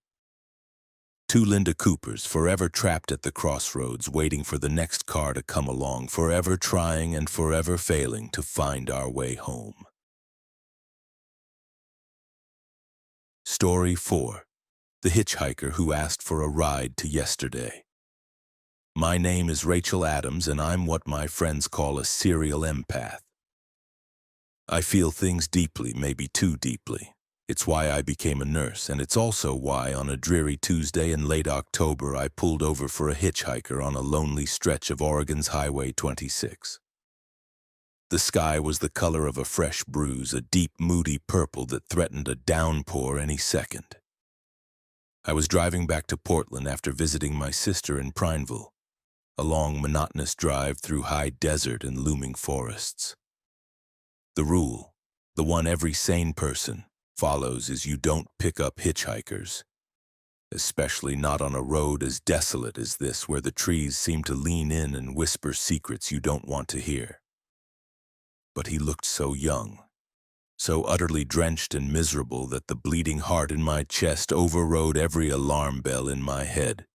2 Linda Coopers, forever trapped at the crossroads, waiting for the next car to come along, forever trying and forever failing to find our way home. Story 4. The Hitchhiker Who Asked for a Ride to Yesterday. My name is Rachel Adams, and I'm what my friends call a serial empath. I feel things deeply, maybe too deeply. It's why I became a nurse, and it's also why on a dreary Tuesday in late October I pulled over for a hitchhiker on a lonely stretch of Oregon's Highway 26. The sky was the color of a fresh bruise, a deep, moody purple that threatened a downpour any second. I was driving back to Portland after visiting my sister in Prineville, a long, monotonous drive through high desert and looming forests. The rule, the one every sane person follows, is you don't pick up hitchhikers, especially not on a road as desolate as this, where the trees seem to lean in and whisper secrets you don't want to hear. But he looked so young, so utterly drenched and miserable that the bleeding heart in my chest overrode every alarm bell in my head.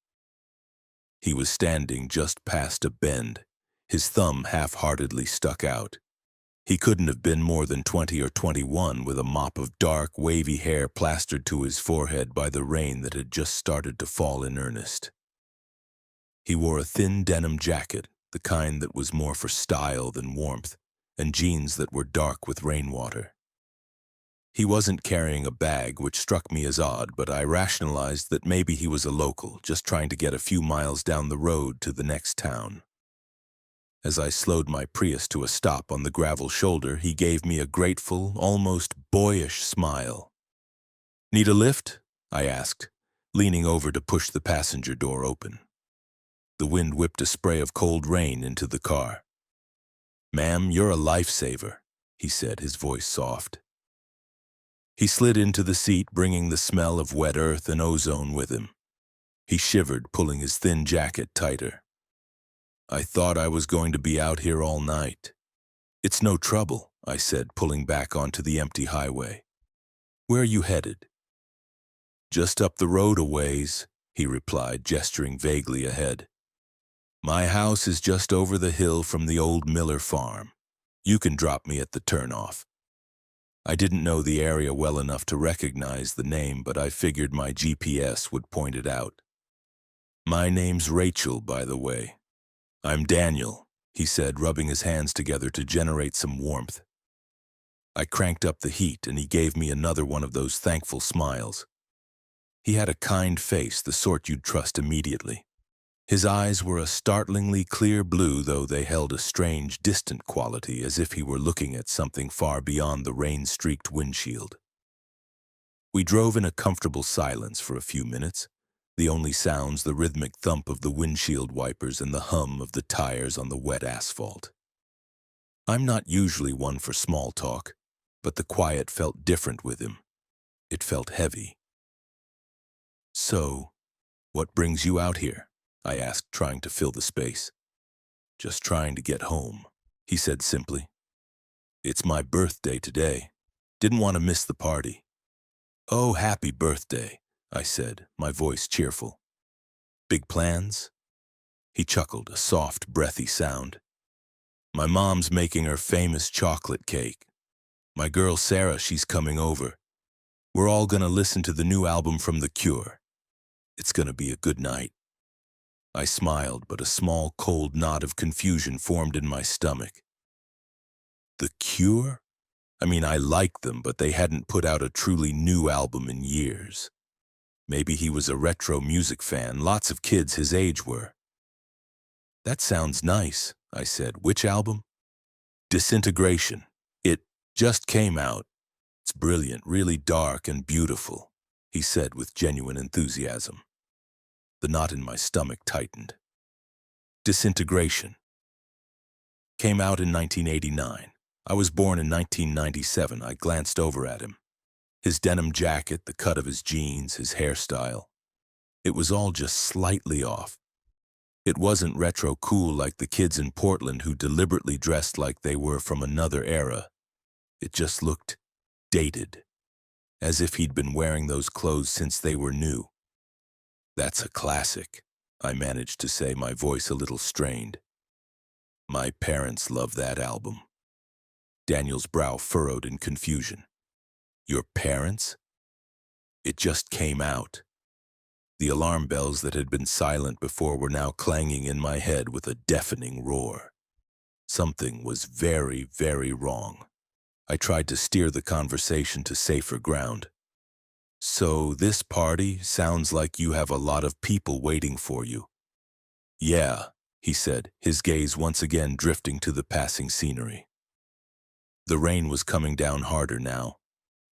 He was standing just past a bend, his thumb half-heartedly stuck out. He couldn't have been more than 20 or 21, with a mop of dark, wavy hair plastered to his forehead by the rain that had just started to fall in earnest. He wore a thin denim jacket, the kind that was more for style than warmth, and jeans that were dark with rainwater. He wasn't carrying a bag, which struck me as odd, but I rationalized that maybe he was a local, just trying to get a few miles down the road to the next town. As I slowed my Prius to a stop on the gravel shoulder, he gave me a grateful, almost boyish smile. "Need a lift?" I asked, leaning over to push the passenger door open. The wind whipped a spray of cold rain into the car. "Ma'am, you're a lifesaver," he said, his voice soft. He slid into the seat, bringing the smell of wet earth and ozone with him. He shivered, pulling his thin jacket tighter. "I thought I was going to be out here all night." "It's no trouble," I said, pulling back onto the empty highway. "Where are you headed?" "Just up the road a ways," he replied, gesturing vaguely ahead. "My house is just over the hill from the old Miller farm. You can drop me at the turnoff." I didn't know the area well enough to recognize the name, but I figured my GPS would point it out. "My name's Rachel, by the way." "I'm Daniel," he said, rubbing his hands together to generate some warmth. I cranked up the heat, and he gave me another one of those thankful smiles. He had a kind face, the sort you'd trust immediately. His eyes were a startlingly clear blue, though they held a strange, distant quality, as if he were looking at something far beyond the rain-streaked windshield. We drove in a comfortable silence for a few minutes, the only sounds the rhythmic thump of the windshield wipers and the hum of the tires on the wet asphalt. I'm not usually one for small talk, but the quiet felt different with him. It felt heavy. "So, what brings you out here?" I asked, trying to fill the space. "Just trying to get home," he said simply. "It's my birthday today. Didn't want to miss the party." "Oh, happy birthday," I said, my voice cheerful. "Big plans?" He chuckled, a soft, breathy sound. My mom's making her famous chocolate cake. My girl Sarah, she's coming over. We're all gonna listen to the new album from The Cure. It's gonna be a good night. I smiled, but a small, cold knot of confusion formed in my stomach. The Cure? I mean, I liked them, but they hadn't put out a truly new album in years. Maybe he was a retro music fan. Lots of kids his age were. That sounds nice, I said. Which album? Disintegration. It just came out. It's brilliant, really dark and beautiful, he said with genuine enthusiasm. The knot in my stomach tightened. Disintegration. Came out in 1989. I was born in 1997. I glanced over at him. His denim jacket, the cut of his jeans, his hairstyle. It was all just slightly off. It wasn't retro cool like the kids in Portland who deliberately dressed like they were from another era. It just looked dated, as if he'd been wearing those clothes since they were new. That's a classic, I managed to say, my voice a little strained. My parents love that album. Daniel's brow furrowed in confusion. Your parents? It just came out. The alarm bells that had been silent before were now clanging in my head with a deafening roar. Something was very, very wrong. I tried to steer the conversation to safer ground. So this party sounds like you have a lot of people waiting for you. Yeah, he said, his gaze once again drifting to the passing scenery. The rain was coming down harder now,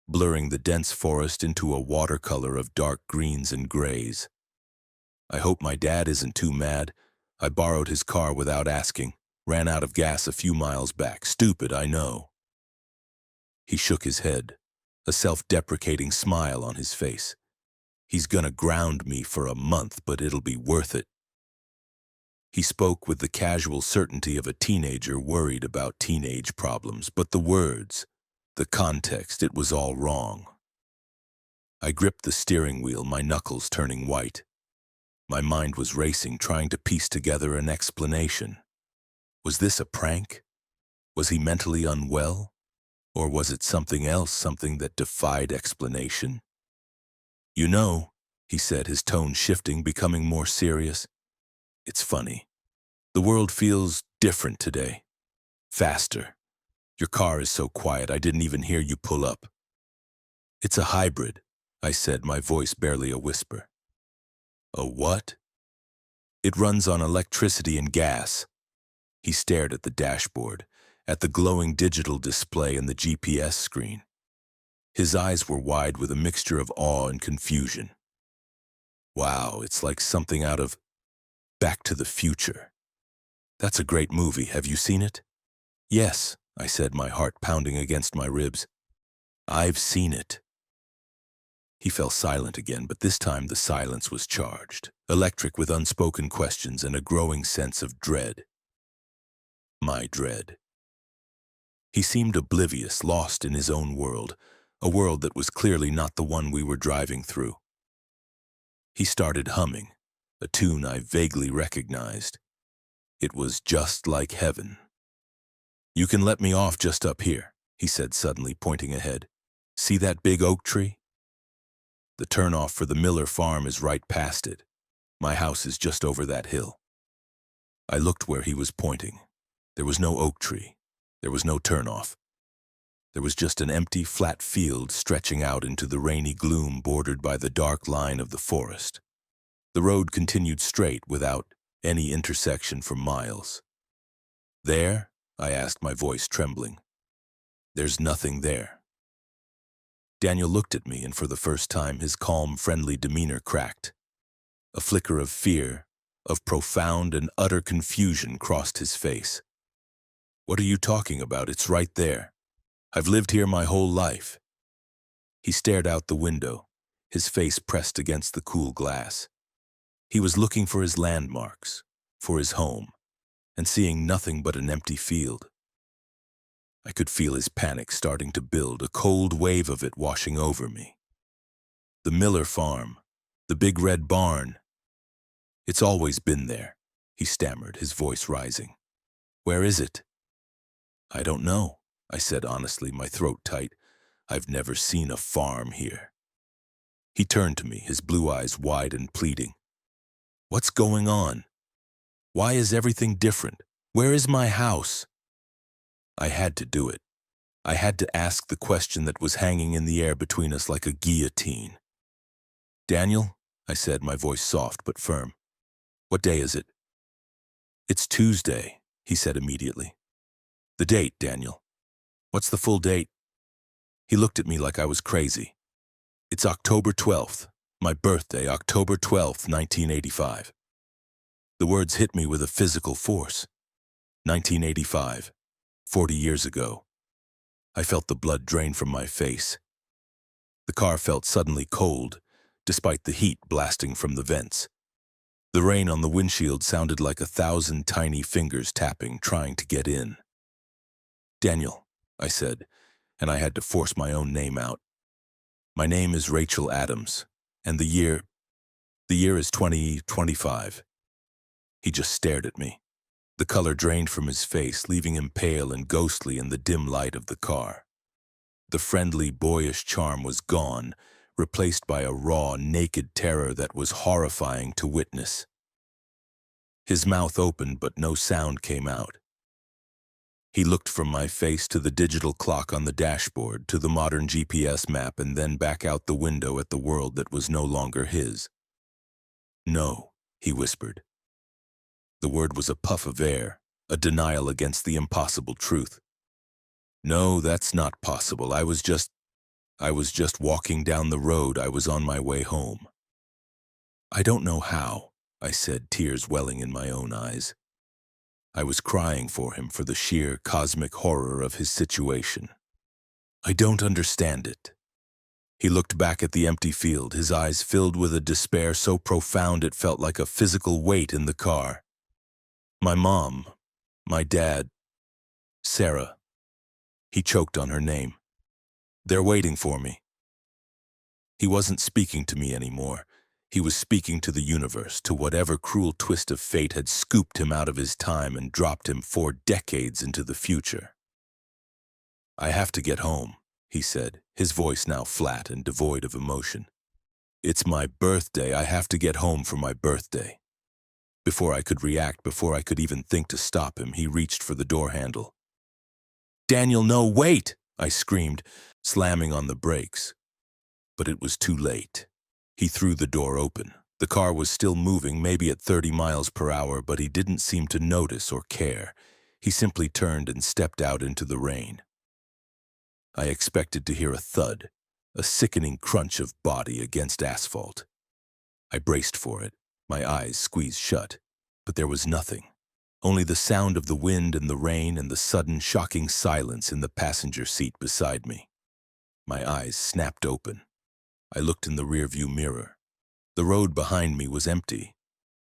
blurring the dense forest into a watercolor of dark greens and grays. I hope my dad isn't too mad. I borrowed his car without asking, ran out of gas a few miles back. Stupid, I know. He shook his head, a self-deprecating smile on his face. He's gonna ground me for a month, but it'll be worth it. He spoke with the casual certainty of a teenager worried about teenage problems, but the words, the context, it was all wrong. I gripped the steering wheel, my knuckles turning white. My mind was racing, trying to piece together an explanation. Was this a prank? Was he mentally unwell? Or was it something else, something that defied explanation? You know, he said, his tone shifting, becoming more serious. It's funny. The world feels different today. Faster. Your car is so quiet, I didn't even hear you pull up. It's a hybrid, I said, my voice barely a whisper. A what? It runs on electricity and gas. He stared at the dashboard, at the glowing digital display and the GPS screen. His eyes were wide with a mixture of awe and confusion. Wow, it's like something out of Back to the Future. That's a great movie. Have you seen it? Yes, I said, my heart pounding against my ribs. I've seen it. He fell silent again, but this time the silence was charged, electric with unspoken questions and a growing sense of dread. My dread. He seemed oblivious, lost in his own world, a world that was clearly not the one we were driving through. He started humming, a tune I vaguely recognized. It was Just Like Heaven. You can let me off just up here, he said suddenly, pointing ahead. See that big oak tree? The turnoff for the Miller farm is right past it. My house is just over that hill. I looked where he was pointing. There was no oak tree. There was no turnoff. There was just an empty, flat field stretching out into the rainy gloom bordered by the dark line of the forest. The road continued straight without any intersection for miles. There? I asked, my voice trembling. There's nothing there. Daniel looked at me, and for the first time his calm, friendly demeanor cracked. A flicker of fear, of profound and utter confusion crossed his face. What are you talking about? It's right there. I've lived here my whole life. He stared out the window, his face pressed against the cool glass. He was looking for his landmarks, for his home, and seeing nothing but an empty field. I could feel his panic starting to build, a cold wave of it washing over me. The Miller farm, the big red barn. It's always been there, he stammered, his voice rising. "Where is it?" "I don't know," I said honestly, my throat tight. "I've never seen a farm here." He turned to me, his blue eyes wide and pleading. "What's going on? Why is everything different? Where is my house?" I had to do it. I had to ask the question that was hanging in the air between us like a guillotine. "Daniel," I said, my voice soft but firm. "What day is it?" "It's Tuesday," he said immediately. "The date, Daniel. What's the full date?" He looked at me like I was crazy. "It's October 12th, my birthday, October 12th, 1985. The words hit me with a physical force. 1985, 40 years ago. I felt the blood drain from my face. The car felt suddenly cold, despite the heat blasting from the vents. The rain on the windshield sounded like 1,000 tiny fingers tapping, trying to get in. "Daniel," I said, and I had to force my own name out. "My name is Rachel Adams, and the year is 2025. He just stared at me. The color drained from his face, leaving him pale and ghostly in the dim light of the car. The friendly, boyish charm was gone, replaced by a raw, naked terror that was horrifying to witness. His mouth opened, but no sound came out. He looked from my face to the digital clock on the dashboard, to the modern GPS map, and then back out the window at the world that was no longer his. "No," he whispered. The word was a puff of air, a denial against the impossible truth. "No, that's not possible. I was just walking down the road. I was on my way home." "I don't know how," I said, tears welling in my own eyes. I was crying for him, for the sheer cosmic horror of his situation. "I don't understand it." He looked back at the empty field, his eyes filled with a despair so profound it felt like a physical weight in the car. "My mom, my dad, Sarah." He choked on her name. "They're waiting for me." He wasn't speaking to me anymore. He was speaking to the universe, to whatever cruel twist of fate had scooped him out of his time and dropped him 4 decades into the future. "I have to get home," he said, his voice now flat and devoid of emotion. "It's my birthday. I have to get home for my birthday." Before I could react, before I could even think to stop him, he reached for the door handle. "Daniel, no, wait!" I screamed, slamming on the brakes. But it was too late. He threw the door open. The car was still moving, maybe at 30 miles per hour, but he didn't seem to notice or care. He simply turned and stepped out into the rain. I expected to hear a thud, a sickening crunch of body against asphalt. I braced for it, my eyes squeezed shut, but there was nothing. Only the sound of the wind and the rain and the sudden, shocking silence in the passenger seat beside me. My eyes snapped open. I looked in the rearview mirror. The road behind me was empty.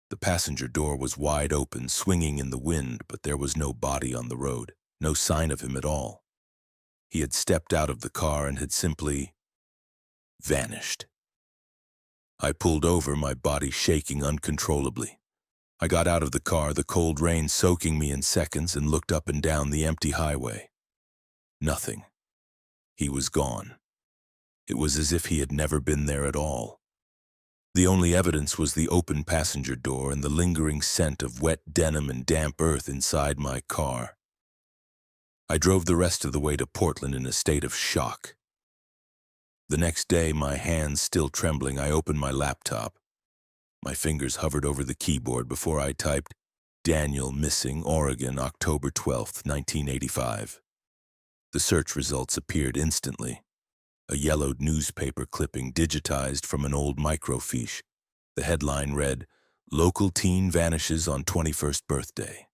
The passenger door was wide open, swinging in the wind, but there was no body on the road, no sign of him at all. He had stepped out of the car and had simply vanished. I pulled over, my body shaking uncontrollably. I got out of the car, the cold rain soaking me in seconds, and looked up and down the empty highway. Nothing. He was gone. It was as if he had never been there at all. The only evidence was the open passenger door and the lingering scent of wet denim and damp earth inside my car. I drove the rest of the way to Portland in a state of shock. The next day, my hands still trembling, I opened my laptop. My fingers hovered over the keyboard before I typed, "Daniel missing, Oregon, October 12th, 1985. The search results appeared instantly. A yellowed newspaper clipping digitized from an old microfiche. The headline read, "Local teen vanishes on 21st birthday."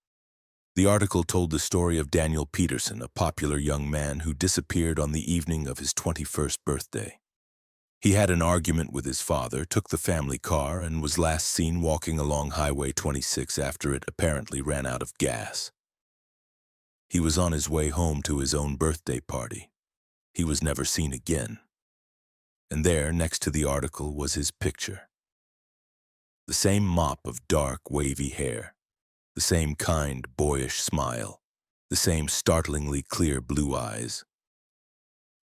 The article told the story of Daniel Peterson, a popular young man who disappeared on the evening of his 21st birthday. He had an argument with his father, took the family car, and was last seen walking along Highway 26 after it apparently ran out of gas. He was on his way home to his own birthday party. He was never seen again. And there, next to the article, was his picture. The same mop of dark, wavy hair, the same kind, boyish smile, the same startlingly clear blue eyes.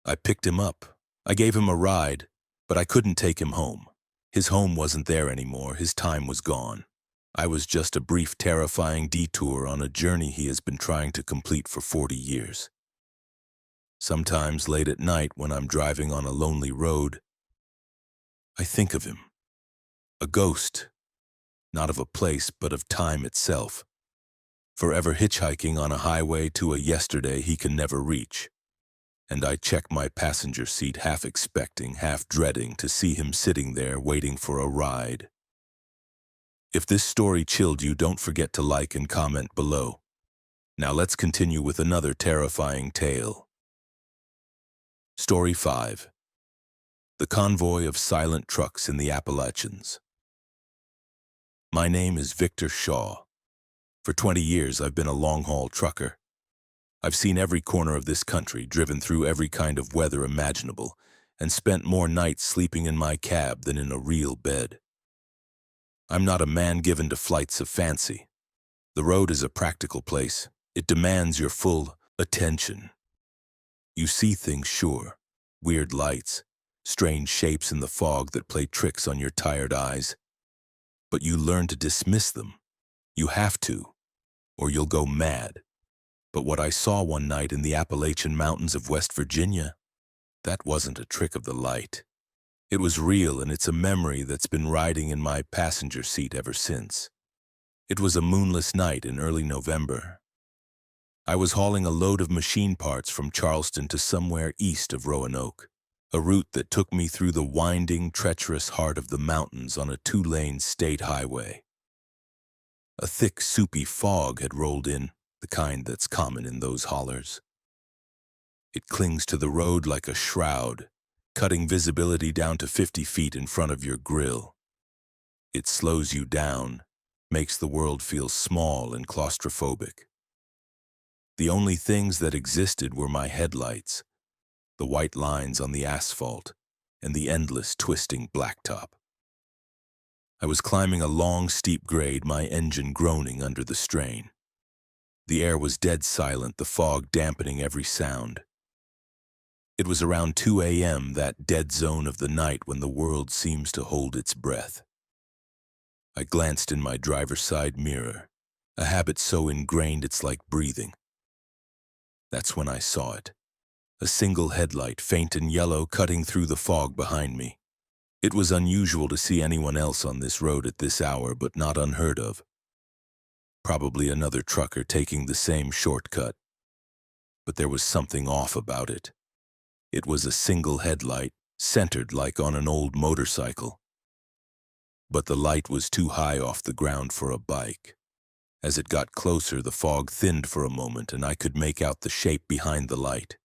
I picked him up. I gave him a ride, but I couldn't take him home. His home wasn't there anymore. His time was gone. I was just a brief, terrifying detour on a journey he has been trying to complete for 40 years. Sometimes late at night when I'm driving on a lonely road, I think of him. A ghost, not of a place, but of time itself. Forever hitchhiking on a highway to a yesterday he can never reach. And I check my passenger seat, half expecting, half dreading to see him sitting there waiting for a ride. If this story chilled you, don't forget to like and comment below. Now let's continue with another terrifying tale. Story 5. The Convoy of Silent Trucks in the Appalachians. My name is Victor Shaw. For 20 years I've been a long-haul trucker. I've seen every corner of this country, driven through every kind of weather imaginable, and spent more nights sleeping in my cab than in a real bed. I'm not a man given to flights of fancy. The road is a practical place. It demands your full attention. You see things, sure. Weird lights, strange shapes in the fog that play tricks on your tired eyes. But you learn to dismiss them. You have to, or you'll go mad. But what I saw one night in the Appalachian Mountains of West Virginia, that wasn't a trick of the light. It was real, and it's a memory that's been riding in my passenger seat ever since. It was a moonless night in early November. I was hauling a load of machine parts from Charleston to somewhere east of Roanoke, a route that took me through the winding, treacherous heart of the mountains on a 2-lane state highway. A thick, soupy fog had rolled in, the kind that's common in those hollers. It clings to the road like a shroud, cutting visibility down to 50 feet in front of your grill. It slows you down, makes the world feel small and claustrophobic. The only things that existed were my headlights, the white lines on the asphalt, and the endless twisting blacktop. I was climbing a long, steep grade, my engine groaning under the strain. The air was dead silent, the fog dampening every sound. It was around 2 a.m., that dead zone of the night when the world seems to hold its breath. I glanced in my driver's side mirror, a habit so ingrained it's like breathing. That's when I saw it. A single headlight, faint and yellow, cutting through the fog behind me. It was unusual to see anyone else on this road at this hour, but not unheard of. Probably another trucker taking the same shortcut. But there was something off about it. It was a single headlight, centered like on an old motorcycle. But the light was too high off the ground for a bike. As it got closer, the fog thinned for a moment, and I could make out the shape behind the light.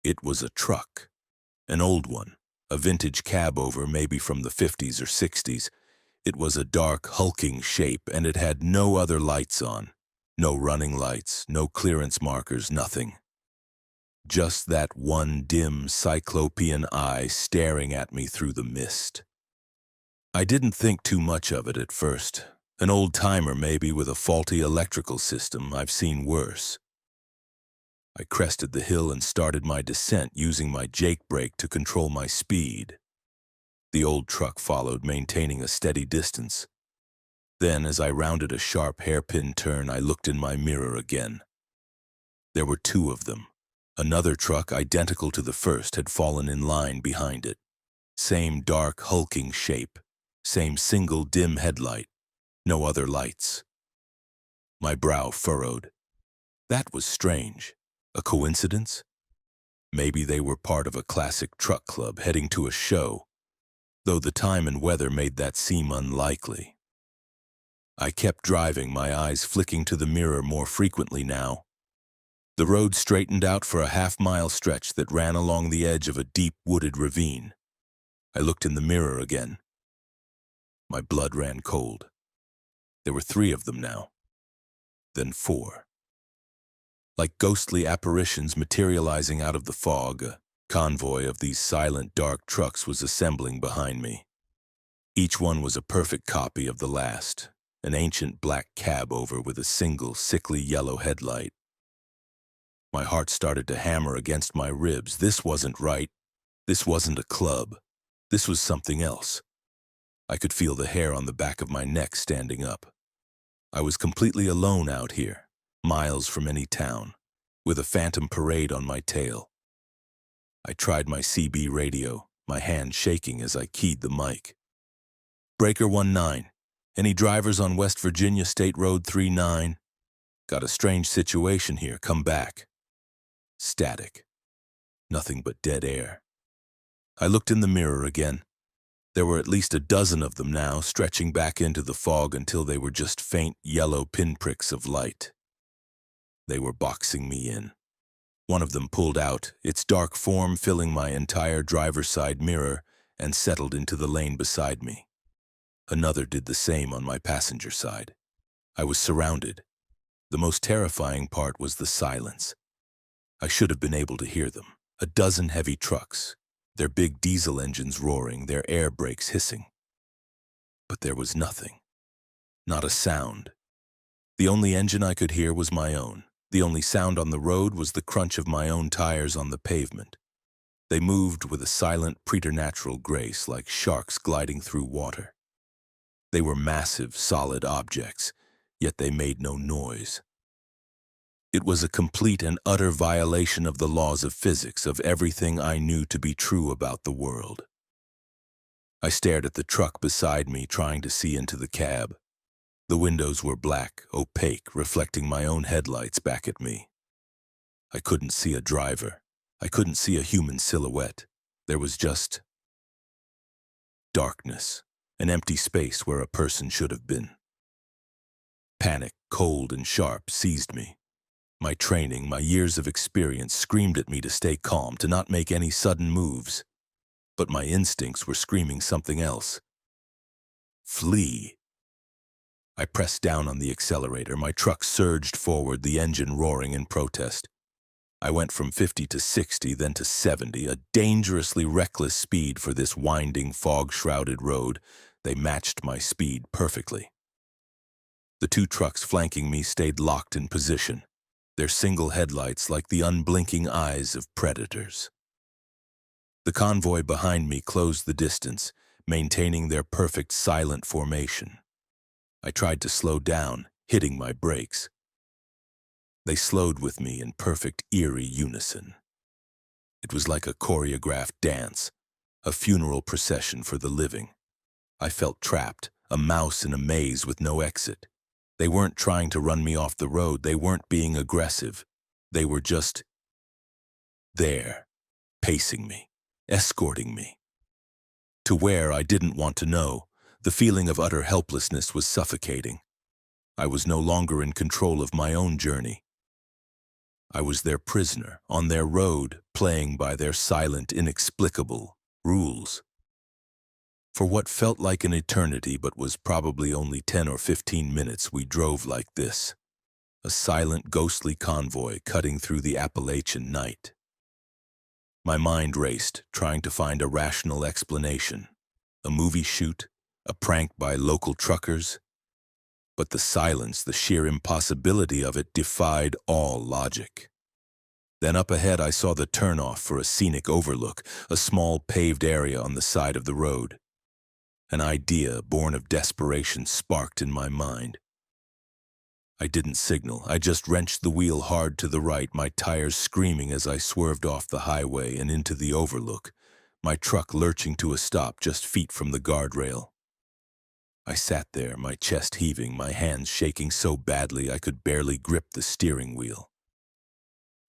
It was a truck, an old one, a vintage cab over, maybe from the 50s or 60s. It was a dark, hulking shape, and it had no other lights on. No running lights, no clearance markers, nothing. Just that one dim, cyclopean eye staring at me through the mist. I didn't think too much of it at first. An old-timer maybe with a faulty electrical system. I've seen worse. I crested the hill and started my descent using my Jake brake to control my speed. The old truck followed, maintaining a steady distance. Then, as I rounded a sharp hairpin turn, I looked in my mirror again. There were 2 of them. Another truck, identical to the first, had fallen in line behind it. Same dark, hulking shape. Same single dim headlight. No other lights. My brow furrowed. That was strange. A coincidence? Maybe they were part of a classic truck club heading to a show, though the time and weather made that seem unlikely. I kept driving, my eyes flicking to the mirror more frequently now. The road straightened out for a half-mile stretch that ran along the edge of a deep wooded ravine. I looked in the mirror again. My blood ran cold. There were 3 of them now. Then 4. Like ghostly apparitions materializing out of the fog, a convoy of these silent, dark trucks was assembling behind me. Each one was a perfect copy of the last. an ancient black cab over with a single, sickly yellow headlight. My heart started to hammer against my ribs. This wasn't right. This wasn't a club. This was something else. I could feel the hair on the back of my neck standing up. I was completely alone out here, miles from any town, with a phantom parade on my tail. I tried my CB radio, my hand shaking as I keyed the mic. Breaker 19. Any drivers on West Virginia State Road 39? Got a strange situation here. Come back. Static. Nothing but dead air. I looked in the mirror again. There were at least a dozen of them now, stretching back into the fog until they were just faint yellow pinpricks of light. They were boxing me in. One of them pulled out, its dark form filling my entire driver's side mirror, and settled into the lane beside me. Another did the same on my passenger side. I was surrounded. The most terrifying part was the silence. I should have been able to hear them. A dozen heavy trucks, their big diesel engines roaring, their air brakes hissing. But there was nothing. Not a sound. The only engine I could hear was my own. The only sound on the road was the crunch of my own tires on the pavement. They moved with a silent, preternatural grace like sharks gliding through water. They were massive, solid objects, yet they made no noise. It was a complete and utter violation of the laws of physics, of everything I knew to be true about the world. I stared at the truck beside me, trying to see into the cab. The windows were black, opaque, reflecting my own headlights back at me. I couldn't see a driver. I couldn't see a human silhouette. There was just darkness, an empty space where a person should have been. Panic, cold and sharp, seized me. My training, my years of experience screamed at me to stay calm, to not make any sudden moves. But my instincts were screaming something else. Flee. I pressed down on the accelerator. My truck surged forward, the engine roaring in protest. I went from 50 to 60, then to 70, a dangerously reckless speed for this winding, fog-shrouded road. They matched my speed perfectly. The two trucks flanking me stayed locked in position, their single headlights like the unblinking eyes of predators. The convoy behind me closed the distance, maintaining their perfect silent formation. I tried to slow down, hitting my brakes. They slowed with me in perfect, eerie unison. It was like a choreographed dance, a funeral procession for the living. I felt trapped, a mouse in a maze with no exit. They weren't trying to run me off the road. They weren't being aggressive. They were just there, pacing me, escorting me. To where I didn't want to know. The feeling of utter helplessness was suffocating. I was no longer in control of my own journey. I was their prisoner, on their road, playing by their silent, inexplicable rules. For what felt like an eternity but was probably only 10 or 15 minutes, we drove like this, a silent, ghostly convoy cutting through the Appalachian night. My mind raced, trying to find a rational explanation. A movie shoot, a prank by local truckers. But the silence, the sheer impossibility of it defied all logic. Then up ahead I saw the turnoff for a scenic overlook, a small paved area on the side of the road. An idea born of desperation sparked in my mind. I didn't signal. I just wrenched the wheel hard to the right, my tires screaming as I swerved off the highway and into the overlook, my truck lurching to a stop just feet from the guardrail. I sat there, my chest heaving, my hands shaking so badly I could barely grip the steering wheel.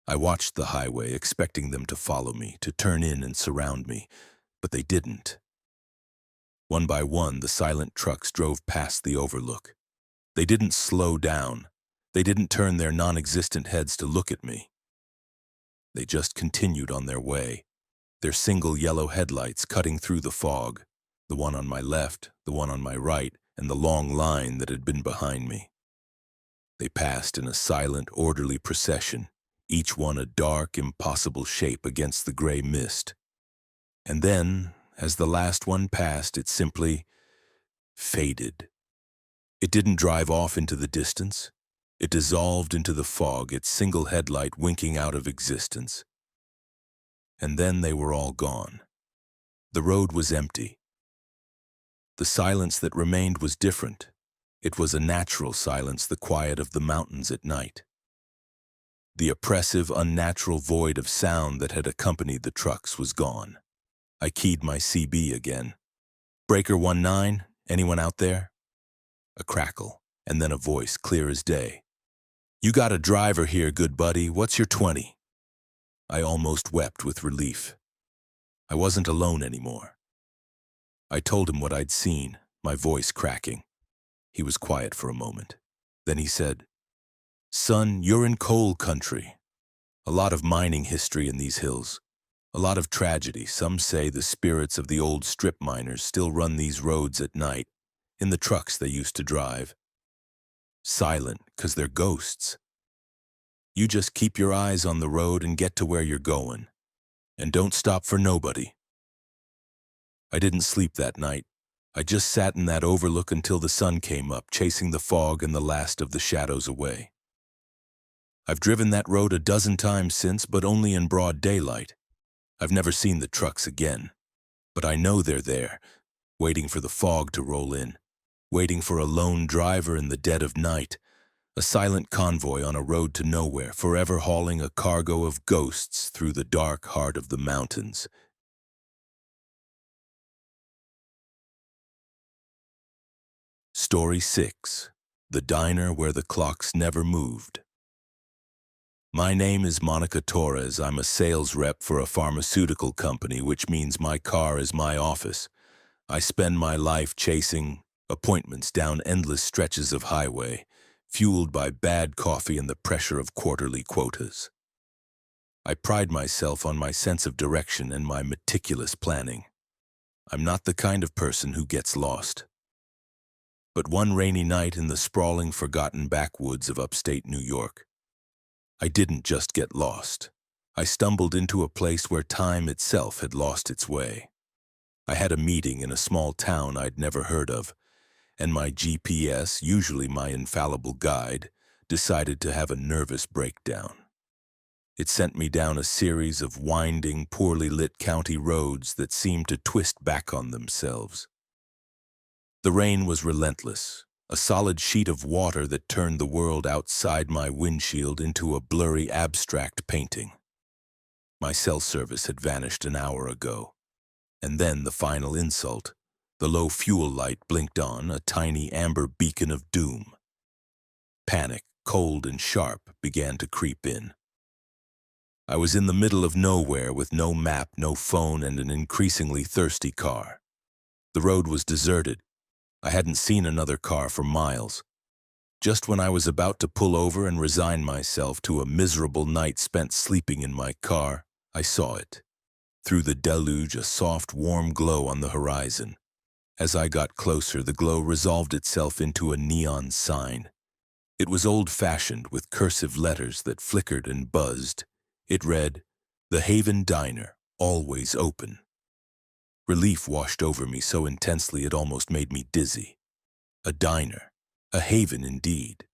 I watched the highway, expecting them to follow me, to turn in and surround me, but they didn't. One by one, the silent trucks drove past the overlook. They didn't slow down. They didn't turn their non-existent heads to look at me. They just continued on their way, their single yellow headlights cutting through the fog, the one on my left, the one on my right, and the long line that had been behind me. They passed in a silent, orderly procession, each one a dark, impossible shape against the gray mist. And then, as the last one passed, it simply faded. It didn't drive off into the distance. It dissolved into the fog, its single headlight winking out of existence. And then they were all gone. The road was empty. The silence that remained was different. It was a natural silence, the quiet of the mountains at night. The oppressive, unnatural void of sound that had accompanied the trucks was gone. I keyed my CB again. "Breaker 19, anyone out there?" A crackle, and then a voice clear as day. "You got a driver here, good buddy. What's your 20? I almost wept with relief. I wasn't alone anymore. I told him what I'd seen, my voice cracking. He was quiet for a moment. Then he said, "Son, you're in coal country. A lot of mining history in these hills. A lot of tragedy. Some say the spirits of the old strip miners still run these roads at night, in the trucks they used to drive. Silent, 'cause they're ghosts. You just keep your eyes on the road and get to where you're going. And don't stop for nobody." I didn't sleep that night. I just sat in that overlook until the sun came up, chasing the fog and the last of the shadows away. I've driven that road a dozen times since, but only in broad daylight. I've never seen the trucks again. But I know they're there, waiting for the fog to roll in, waiting for a lone driver in the dead of night, a silent convoy on a road to nowhere, forever hauling a cargo of ghosts through the dark heart of the mountains. Story 6. The Diner Where the Clocks Never Moved. My name is Monica Torres. I'm a sales rep for a pharmaceutical company, which means my car is my office. I spend my life chasing appointments down endless stretches of highway, fueled by bad coffee and the pressure of quarterly quotas. I pride myself on my sense of direction and my meticulous planning. I'm not the kind of person who gets lost. But one rainy night in the sprawling, forgotten backwoods of upstate New York, I didn't just get lost. I stumbled into a place where time itself had lost its way. I had a meeting in a small town I'd never heard of, and my GPS, usually my infallible guide, decided to have a nervous breakdown. It sent me down a series of winding, poorly lit county roads that seemed to twist back on themselves. The rain was relentless, a solid sheet of water that turned the world outside my windshield into a blurry, abstract painting. My cell service had vanished an hour ago. And then the final insult. The low fuel light blinked on, a tiny amber beacon of doom. Panic, cold and sharp, began to creep in. I was in the middle of nowhere with no map, no phone, and an increasingly thirsty car. The road was deserted. I hadn't seen another car for miles. Just when I was about to pull over and resign myself to a miserable night spent sleeping in my car, I saw it. Through the deluge, a soft, warm glow on the horizon. As I got closer, the glow resolved itself into a neon sign. It was old-fashioned, with cursive letters that flickered and buzzed. It read, "The Haven Diner, always open." Relief washed over me so intensely it almost made me dizzy. A diner, a haven indeed.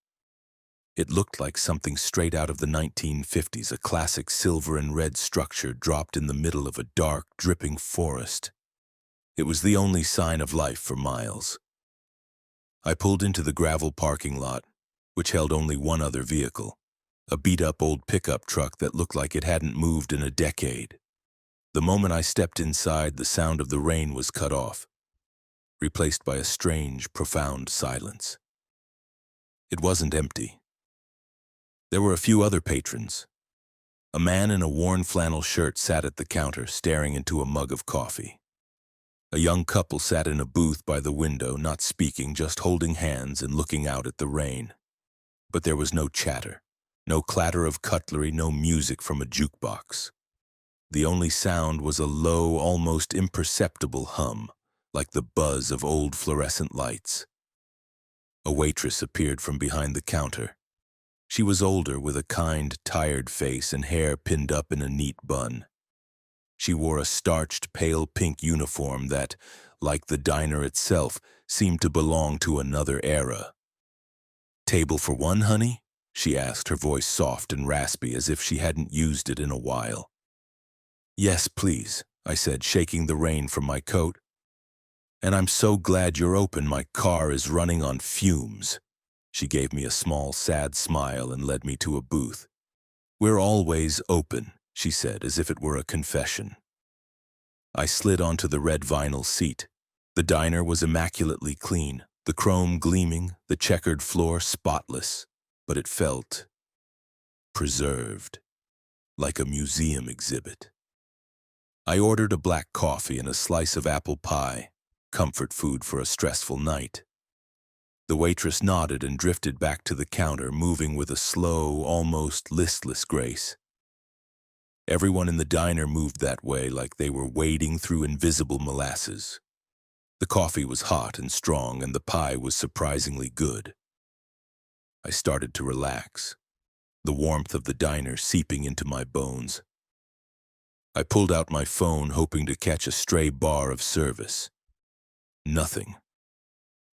It looked like something straight out of the 1950s, a classic silver and red structure dropped in the middle of a dark, dripping forest. It was the only sign of life for miles. I pulled into the gravel parking lot, which held only one other vehicle, a beat-up old pickup truck that looked like it hadn't moved in a decade. The moment I stepped inside, the sound of the rain was cut off, replaced by a strange, profound silence. It wasn't empty. There were a few other patrons. A man in a worn flannel shirt sat at the counter, staring into a mug of coffee. A young couple sat in a booth by the window, not speaking, just holding hands and looking out at the rain. But there was no chatter, no clatter of cutlery, no music from a jukebox. The only sound was a low, almost imperceptible hum, like the buzz of old fluorescent lights. A waitress appeared from behind the counter. She was older, with a kind, tired face and hair pinned up in a neat bun. She wore a starched, pale pink uniform that, like the diner itself, seemed to belong to another era. Table for one, honey? She asked, her voice soft and raspy as if she hadn't used it in a while. Yes, please, I said, shaking the rain from my coat. And I'm so glad you're open. My car is running on fumes. She gave me a small, sad smile and led me to a booth. We're always open, she said, as if it were a confession. I slid onto the red vinyl seat. The diner was immaculately clean, the chrome gleaming, the checkered floor spotless, but it felt preserved, like a museum exhibit. I ordered a black coffee and a slice of apple pie, comfort food for a stressful night. The waitress nodded and drifted back to the counter, moving with a slow, almost listless grace. Everyone in the diner moved that way like they were wading through invisible molasses. The coffee was hot and strong, and the pie was surprisingly good. I started to relax, the warmth of the diner seeping into my bones. I pulled out my phone, hoping to catch a stray bar of service. Nothing.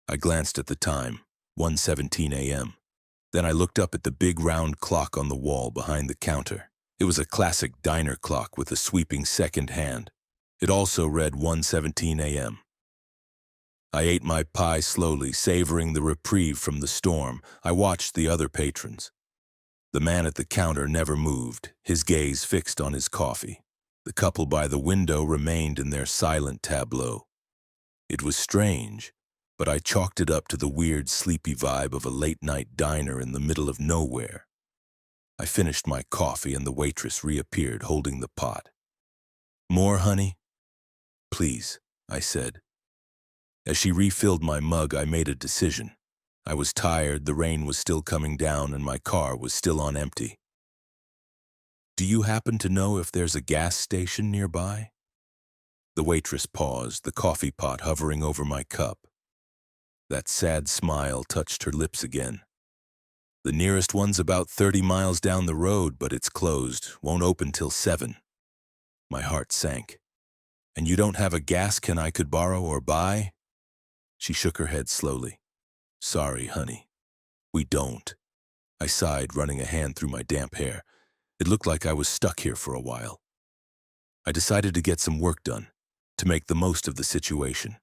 I glanced at the time, 1:17 a.m. Then I looked up at the big round clock on the wall behind the counter. It was a classic diner clock with a sweeping second hand. It also read 1:17 a.m. I ate my pie slowly, savoring the reprieve from the storm. I watched the other patrons. The man at the counter never moved, his gaze fixed on his coffee. The couple by the window remained in their silent tableau. It was strange, but I chalked it up to the weird, sleepy vibe of a late-night diner in the middle of nowhere. I finished my coffee and the waitress reappeared, holding the pot. More, honey? Please, I said. As she refilled my mug, I made a decision. I was tired, the rain was still coming down, and my car was still on empty. Do you happen to know if there's a gas station nearby? The waitress paused, the coffee pot hovering over my cup. That sad smile touched her lips again. The nearest one's about 30 miles down the road, but it's closed, won't open till 7. My heart sank. And you don't have a gas can I could borrow or buy? She shook her head slowly. Sorry, honey. We don't. I sighed, running a hand through my damp hair. It looked like I was stuck here for a while. I decided to get some work done, to make the most of the situation.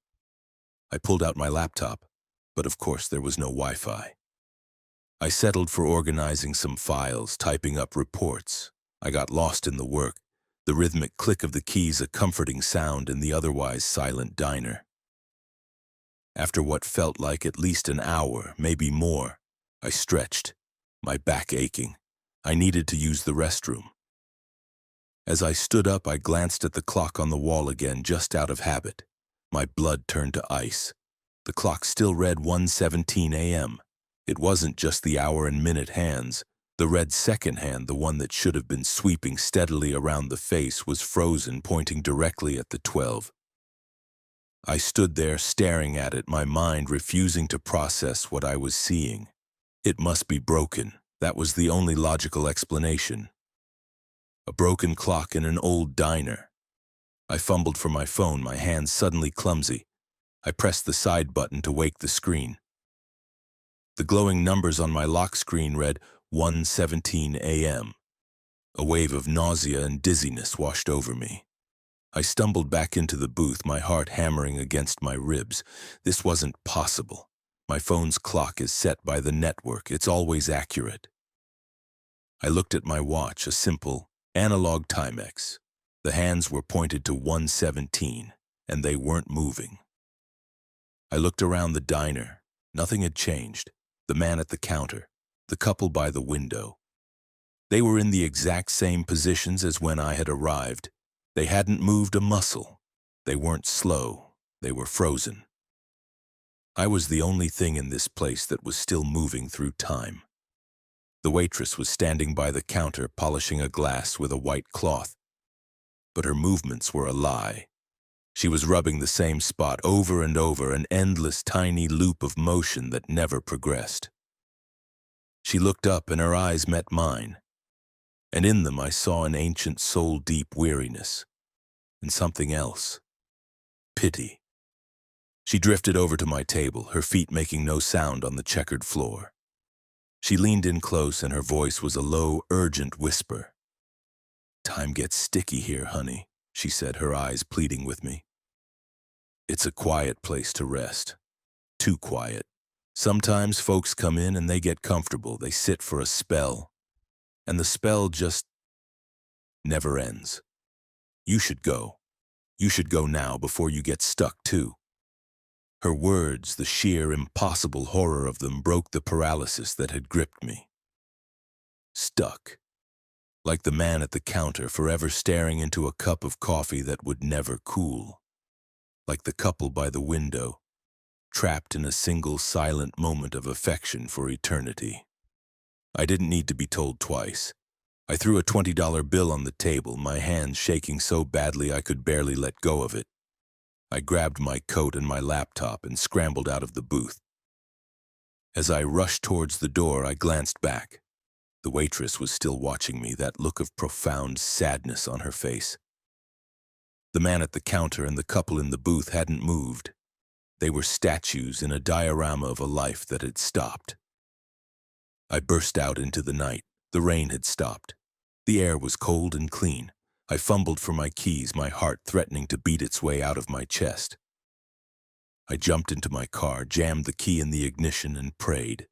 I pulled out my laptop, but of course there was no Wi-Fi. I settled for organizing some files, typing up reports. I got lost in the work, the rhythmic click of the keys a comforting sound in the otherwise silent diner. After what felt like at least an hour, maybe more, I stretched, my back aching. I needed to use the restroom. As I stood up, I glanced at the clock on the wall again, just out of habit. My blood turned to ice. The clock still read 1:17 a.m. It wasn't just the hour and minute hands. The red second hand, the one that should have been sweeping steadily around the face, was frozen, pointing directly at the 12. I stood there staring at it, my mind refusing to process what I was seeing. It must be broken. That was the only logical explanation. A broken clock in an old diner. I fumbled for my phone, my hands suddenly clumsy. I pressed the side button to wake the screen. The glowing numbers on my lock screen read 1:17 a.m. A wave of nausea and dizziness washed over me. I stumbled back into the booth, my heart hammering against my ribs. This wasn't possible. My phone's clock is set by the network. It's always accurate. I looked at my watch, a simple, analog Timex. The hands were pointed to 1:17, and they weren't moving. I looked around the diner. Nothing had changed. The man at the counter, the couple by the window. They were in the exact same positions as when I had arrived. They hadn't moved a muscle. They weren't slow. They were frozen. I was the only thing in this place that was still moving through time. The waitress was standing by the counter, polishing a glass with a white cloth. But her movements were a lie. She was rubbing the same spot over and over, an endless tiny loop of motion that never progressed. She looked up and her eyes met mine, and in them I saw an ancient soul-deep weariness, and something else, pity. She drifted over to my table, her feet making no sound on the checkered floor. She leaned in close and her voice was a low, urgent whisper. "Time gets sticky here, honey," she said, her eyes pleading with me. "It's a quiet place to rest. Too quiet. Sometimes folks come in and they get comfortable. They sit for a spell. And the spell just never ends. You should go. You should go now before you get stuck too." Her words, the sheer, impossible horror of them, broke the paralysis that had gripped me. Stuck. Like the man at the counter, forever staring into a cup of coffee that would never cool. Like the couple by the window, trapped in a single silent moment of affection for eternity. I didn't need to be told twice. I threw a $20 bill on the table, my hands shaking so badly I could barely let go of it. I grabbed my coat and my laptop and scrambled out of the booth. As I rushed towards the door, I glanced back. The waitress was still watching me, that look of profound sadness on her face. The man at the counter and the couple in the booth hadn't moved. They were statues in a diorama of a life that had stopped. I burst out into the night. The rain had stopped. The air was cold and clean. I fumbled for my keys, my heart threatening to beat its way out of my chest. I jumped into my car, jammed the key in the ignition, and prayed.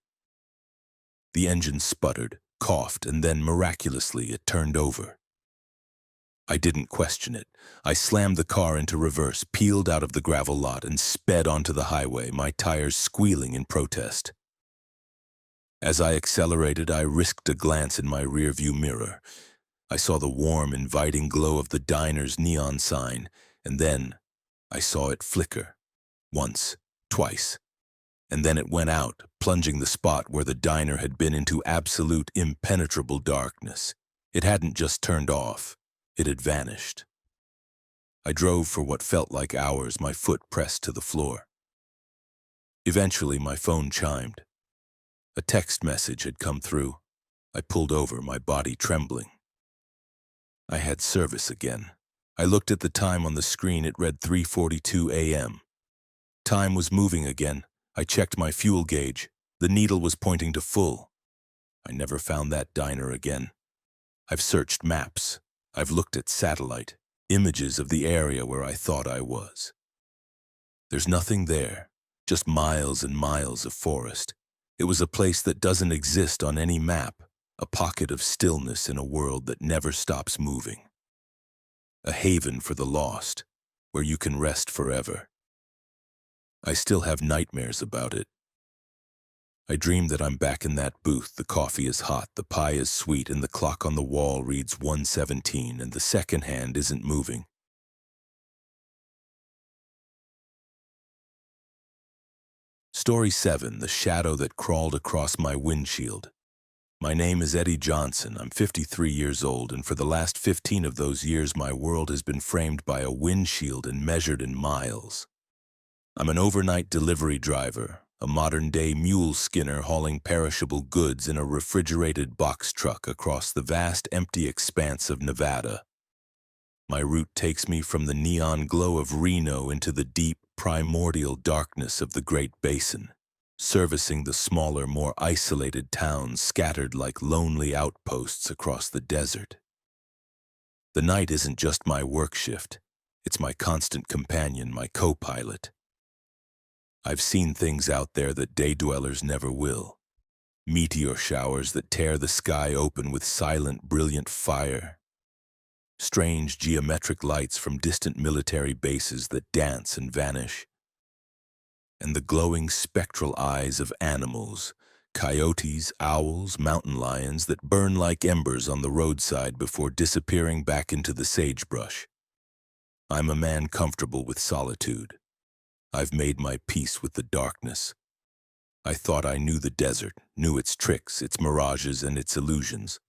The engine sputtered, coughed, and then, miraculously, it turned over. I didn't question it. I slammed the car into reverse, peeled out of the gravel lot, and sped onto the highway, my tires squealing in protest. As I accelerated, I risked a glance in my rearview mirror. I saw the warm, inviting glow of the diner's neon sign, and then I saw it flicker. Once, twice, and then it went out, plunging the spot where the diner had been into absolute, impenetrable darkness. It hadn't just turned off, it had vanished. I drove for what felt like hours, my foot pressed to the floor. Eventually, my phone chimed. A text message had come through. I pulled over, my body trembling. I had service again. I looked at the time on the screen. It read 3:42 a.m. Time was moving again. I checked my fuel gauge. The needle was pointing to full. I never found that diner again. I've searched maps. I've looked at satellite, images of the area where I thought I was. There's nothing there, just miles and miles of forest. It was a place that doesn't exist on any map. A pocket of stillness in a world that never stops moving. A haven for the lost, where you can rest forever. I still have nightmares about it. I dream that I'm back in that booth. The coffee is hot, the pie is sweet, and the clock on the wall reads 1:17, and the second hand isn't moving. Story 7, The Shadow That Crawled Across My Windshield. My name is Eddie Johnson. I'm 53 years old, and for the last 15 of those years, my world has been framed by a windshield and measured in miles. I'm an overnight delivery driver, a modern-day mule skinner hauling perishable goods in a refrigerated box truck across the vast, empty expanse of Nevada. My route takes me from the neon glow of Reno into the deep, primordial darkness of the Great Basin, servicing the smaller, more isolated towns scattered like lonely outposts across the desert. The night isn't just my work shift. It's my constant companion, my co-pilot. I've seen things out there that day dwellers never will. Meteor showers that tear the sky open with silent, brilliant fire. Strange geometric lights from distant military bases that dance and vanish. And the glowing spectral eyes of animals, coyotes, owls, mountain lions that burn like embers on the roadside before disappearing back into the sagebrush. I'm a man comfortable with solitude. I've made my peace with the darkness. I thought I knew the desert, knew its tricks, its mirages, and its illusions.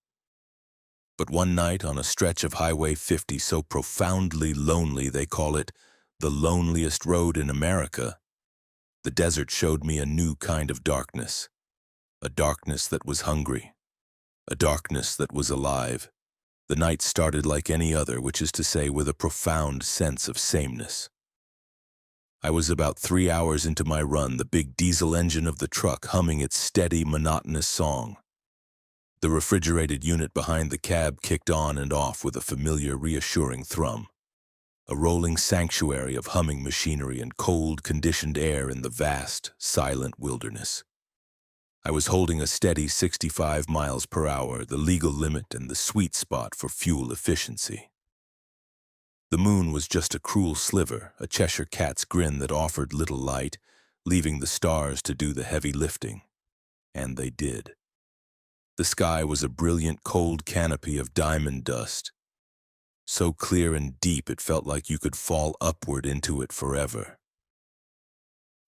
But one night on a stretch of Highway 50 so profoundly lonely they call it the loneliest road in America, the desert showed me a new kind of darkness. A darkness that was hungry. A darkness that was alive. The night started like any other, which is to say with a profound sense of sameness. I was about 3 hours into my run, the big diesel engine of the truck humming its steady, monotonous song. The refrigerated unit behind the cab kicked on and off with a familiar, reassuring thrum. A rolling sanctuary of humming machinery and cold, conditioned air in the vast, silent wilderness. I was holding a steady 65 miles per hour, the legal limit and the sweet spot for fuel efficiency. The moon was just a cruel sliver, a Cheshire cat's grin that offered little light, leaving the stars to do the heavy lifting. And they did. The sky was a brilliant, cold canopy of diamond dust, so clear and deep it felt like you could fall upward into it forever.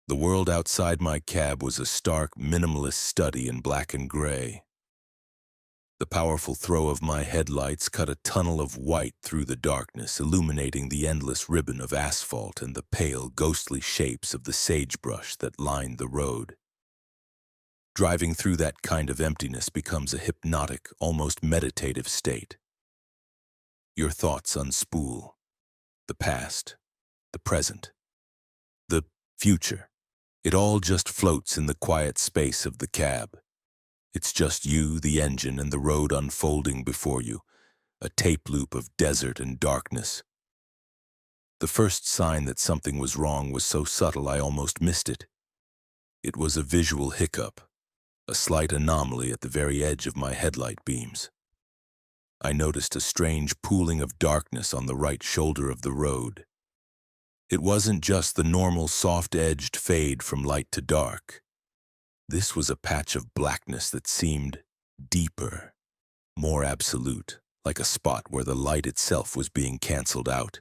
The world outside my cab was a stark, minimalist study in black and gray. The powerful throw of my headlights cut a tunnel of white through the darkness, illuminating the endless ribbon of asphalt and the pale, ghostly shapes of the sagebrush that lined the road. Driving through that kind of emptiness becomes a hypnotic, almost meditative state. Your thoughts unspool. The past, the present, the future. It all just floats in the quiet space of the cab. It's just you, the engine, and the road unfolding before you, a tape loop of desert and darkness. The first sign that something was wrong was so subtle I almost missed it. It was a visual hiccup, a slight anomaly at the very edge of my headlight beams. I noticed a strange pooling of darkness on the right shoulder of the road. It wasn't just the normal soft-edged fade from light to dark. This was a patch of blackness that seemed deeper, more absolute, like a spot where the light itself was being canceled out.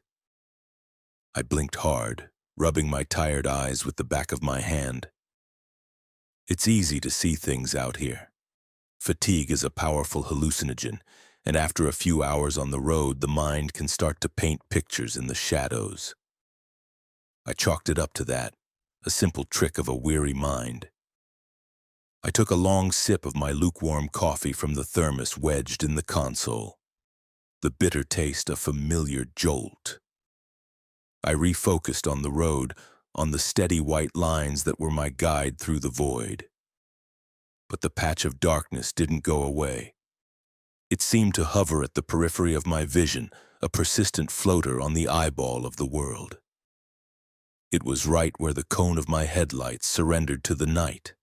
I blinked hard, rubbing my tired eyes with the back of my hand. It's easy to see things out here. Fatigue is a powerful hallucinogen, and after a few hours on the road, the mind can start to paint pictures in the shadows. I chalked it up to that, a simple trick of a weary mind. I took a long sip of my lukewarm coffee from the thermos wedged in the console. The bitter taste a familiar jolt. I refocused on the road, on the steady white lines that were my guide through the void. But the patch of darkness didn't go away. It seemed to hover at the periphery of my vision, a persistent floater on the eyeball of the world. It was right where the cone of my headlights surrendered to the night,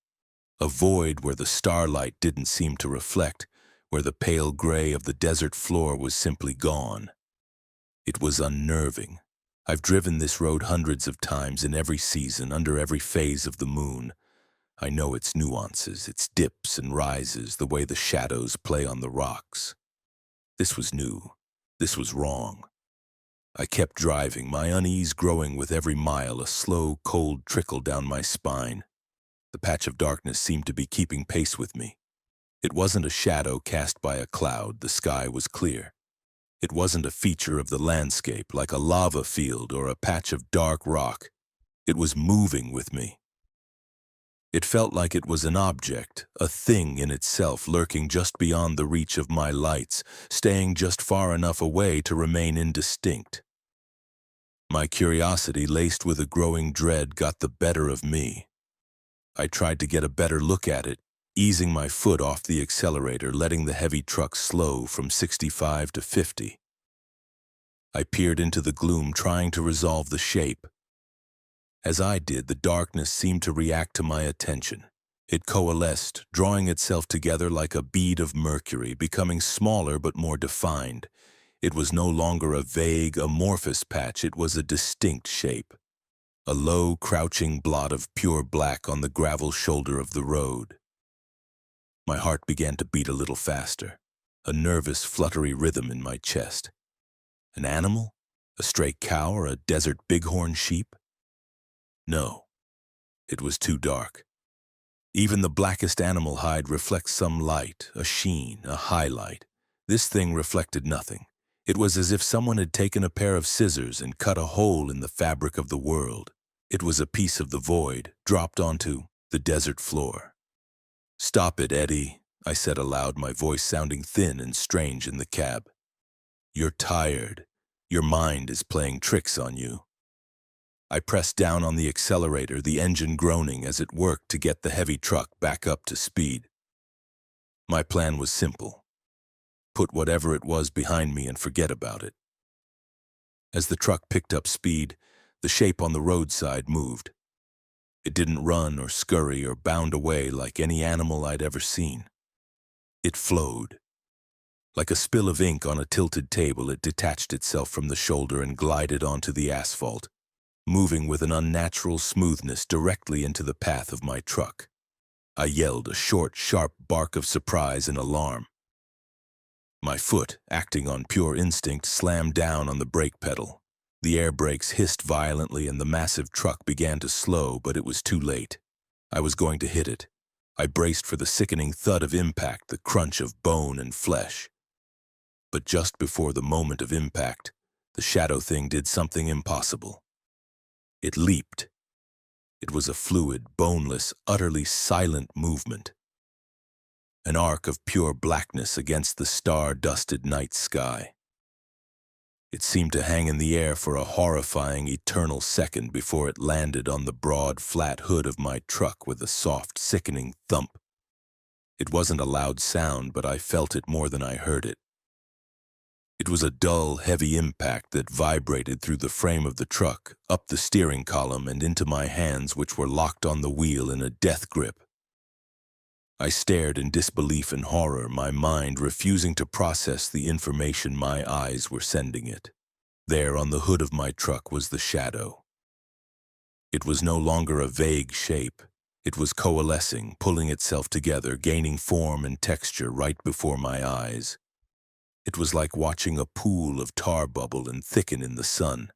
a void where the starlight didn't seem to reflect, where the pale gray of the desert floor was simply gone. It was unnerving. I've driven this road hundreds of times in every season, under every phase of the moon. I know its nuances, its dips and rises, the way the shadows play on the rocks. This was new. This was wrong. I kept driving, my unease growing with every mile, a slow, cold trickle down my spine. The patch of darkness seemed to be keeping pace with me. It wasn't a shadow cast by a cloud, the sky was clear. It wasn't a feature of the landscape, like a lava field or a patch of dark rock. It was moving with me. It felt like it was an object, a thing in itself, lurking just beyond the reach of my lights, staying just far enough away to remain indistinct. My curiosity, laced with a growing dread, got the better of me. I tried to get a better look at it, easing my foot off the accelerator, letting the heavy truck slow from 65 to 50. I peered into the gloom, trying to resolve the shape. As I did, the darkness seemed to react to my attention. It coalesced, drawing itself together like a bead of mercury, becoming smaller but more defined. It was no longer a vague, amorphous patch, it was a distinct shape. A low, crouching blot of pure black on the gravel shoulder of the road. My heart began to beat a little faster, a nervous, fluttery rhythm in my chest. An animal? A stray cow or a desert bighorn sheep? No, it was too dark. Even the blackest animal hide reflects some light, a sheen, a highlight. This thing reflected nothing. It was as if someone had taken a pair of scissors and cut a hole in the fabric of the world. It was a piece of the void, dropped onto the desert floor. "Stop it, Eddie," I said aloud, my voice sounding thin and strange in the cab. "You're tired. Your mind is playing tricks on you." I pressed down on the accelerator, the engine groaning as it worked to get the heavy truck back up to speed. My plan was simple. Put whatever it was behind me and forget about it. As the truck picked up speed, the shape on the roadside moved. It didn't run or scurry or bound away like any animal I'd ever seen. It flowed. Like a spill of ink on a tilted table, it detached itself from the shoulder and glided onto the asphalt, moving with an unnatural smoothness directly into the path of my truck. I yelled a short, sharp bark of surprise and alarm. My foot, acting on pure instinct, slammed down on the brake pedal. The air brakes hissed violently and the massive truck began to slow, but it was too late. I was going to hit it. I braced for the sickening thud of impact, the crunch of bone and flesh. But just before the moment of impact, the shadow thing did something impossible. It leaped. It was a fluid, boneless, utterly silent movement. An arc of pure blackness against the star-dusted night sky. It seemed to hang in the air for a horrifying, eternal second before it landed on the broad, flat hood of my truck with a soft, sickening thump. It wasn't a loud sound, but I felt it more than I heard it. It was a dull, heavy impact that vibrated through the frame of the truck, up the steering column and into my hands, which were locked on the wheel in a death grip. I stared in disbelief and horror, my mind refusing to process the information my eyes were sending it. There on the hood of my truck was the shadow. It was no longer a vague shape. It was coalescing, pulling itself together, gaining form and texture right before my eyes. It was like watching a pool of tar bubble and thicken in the sun.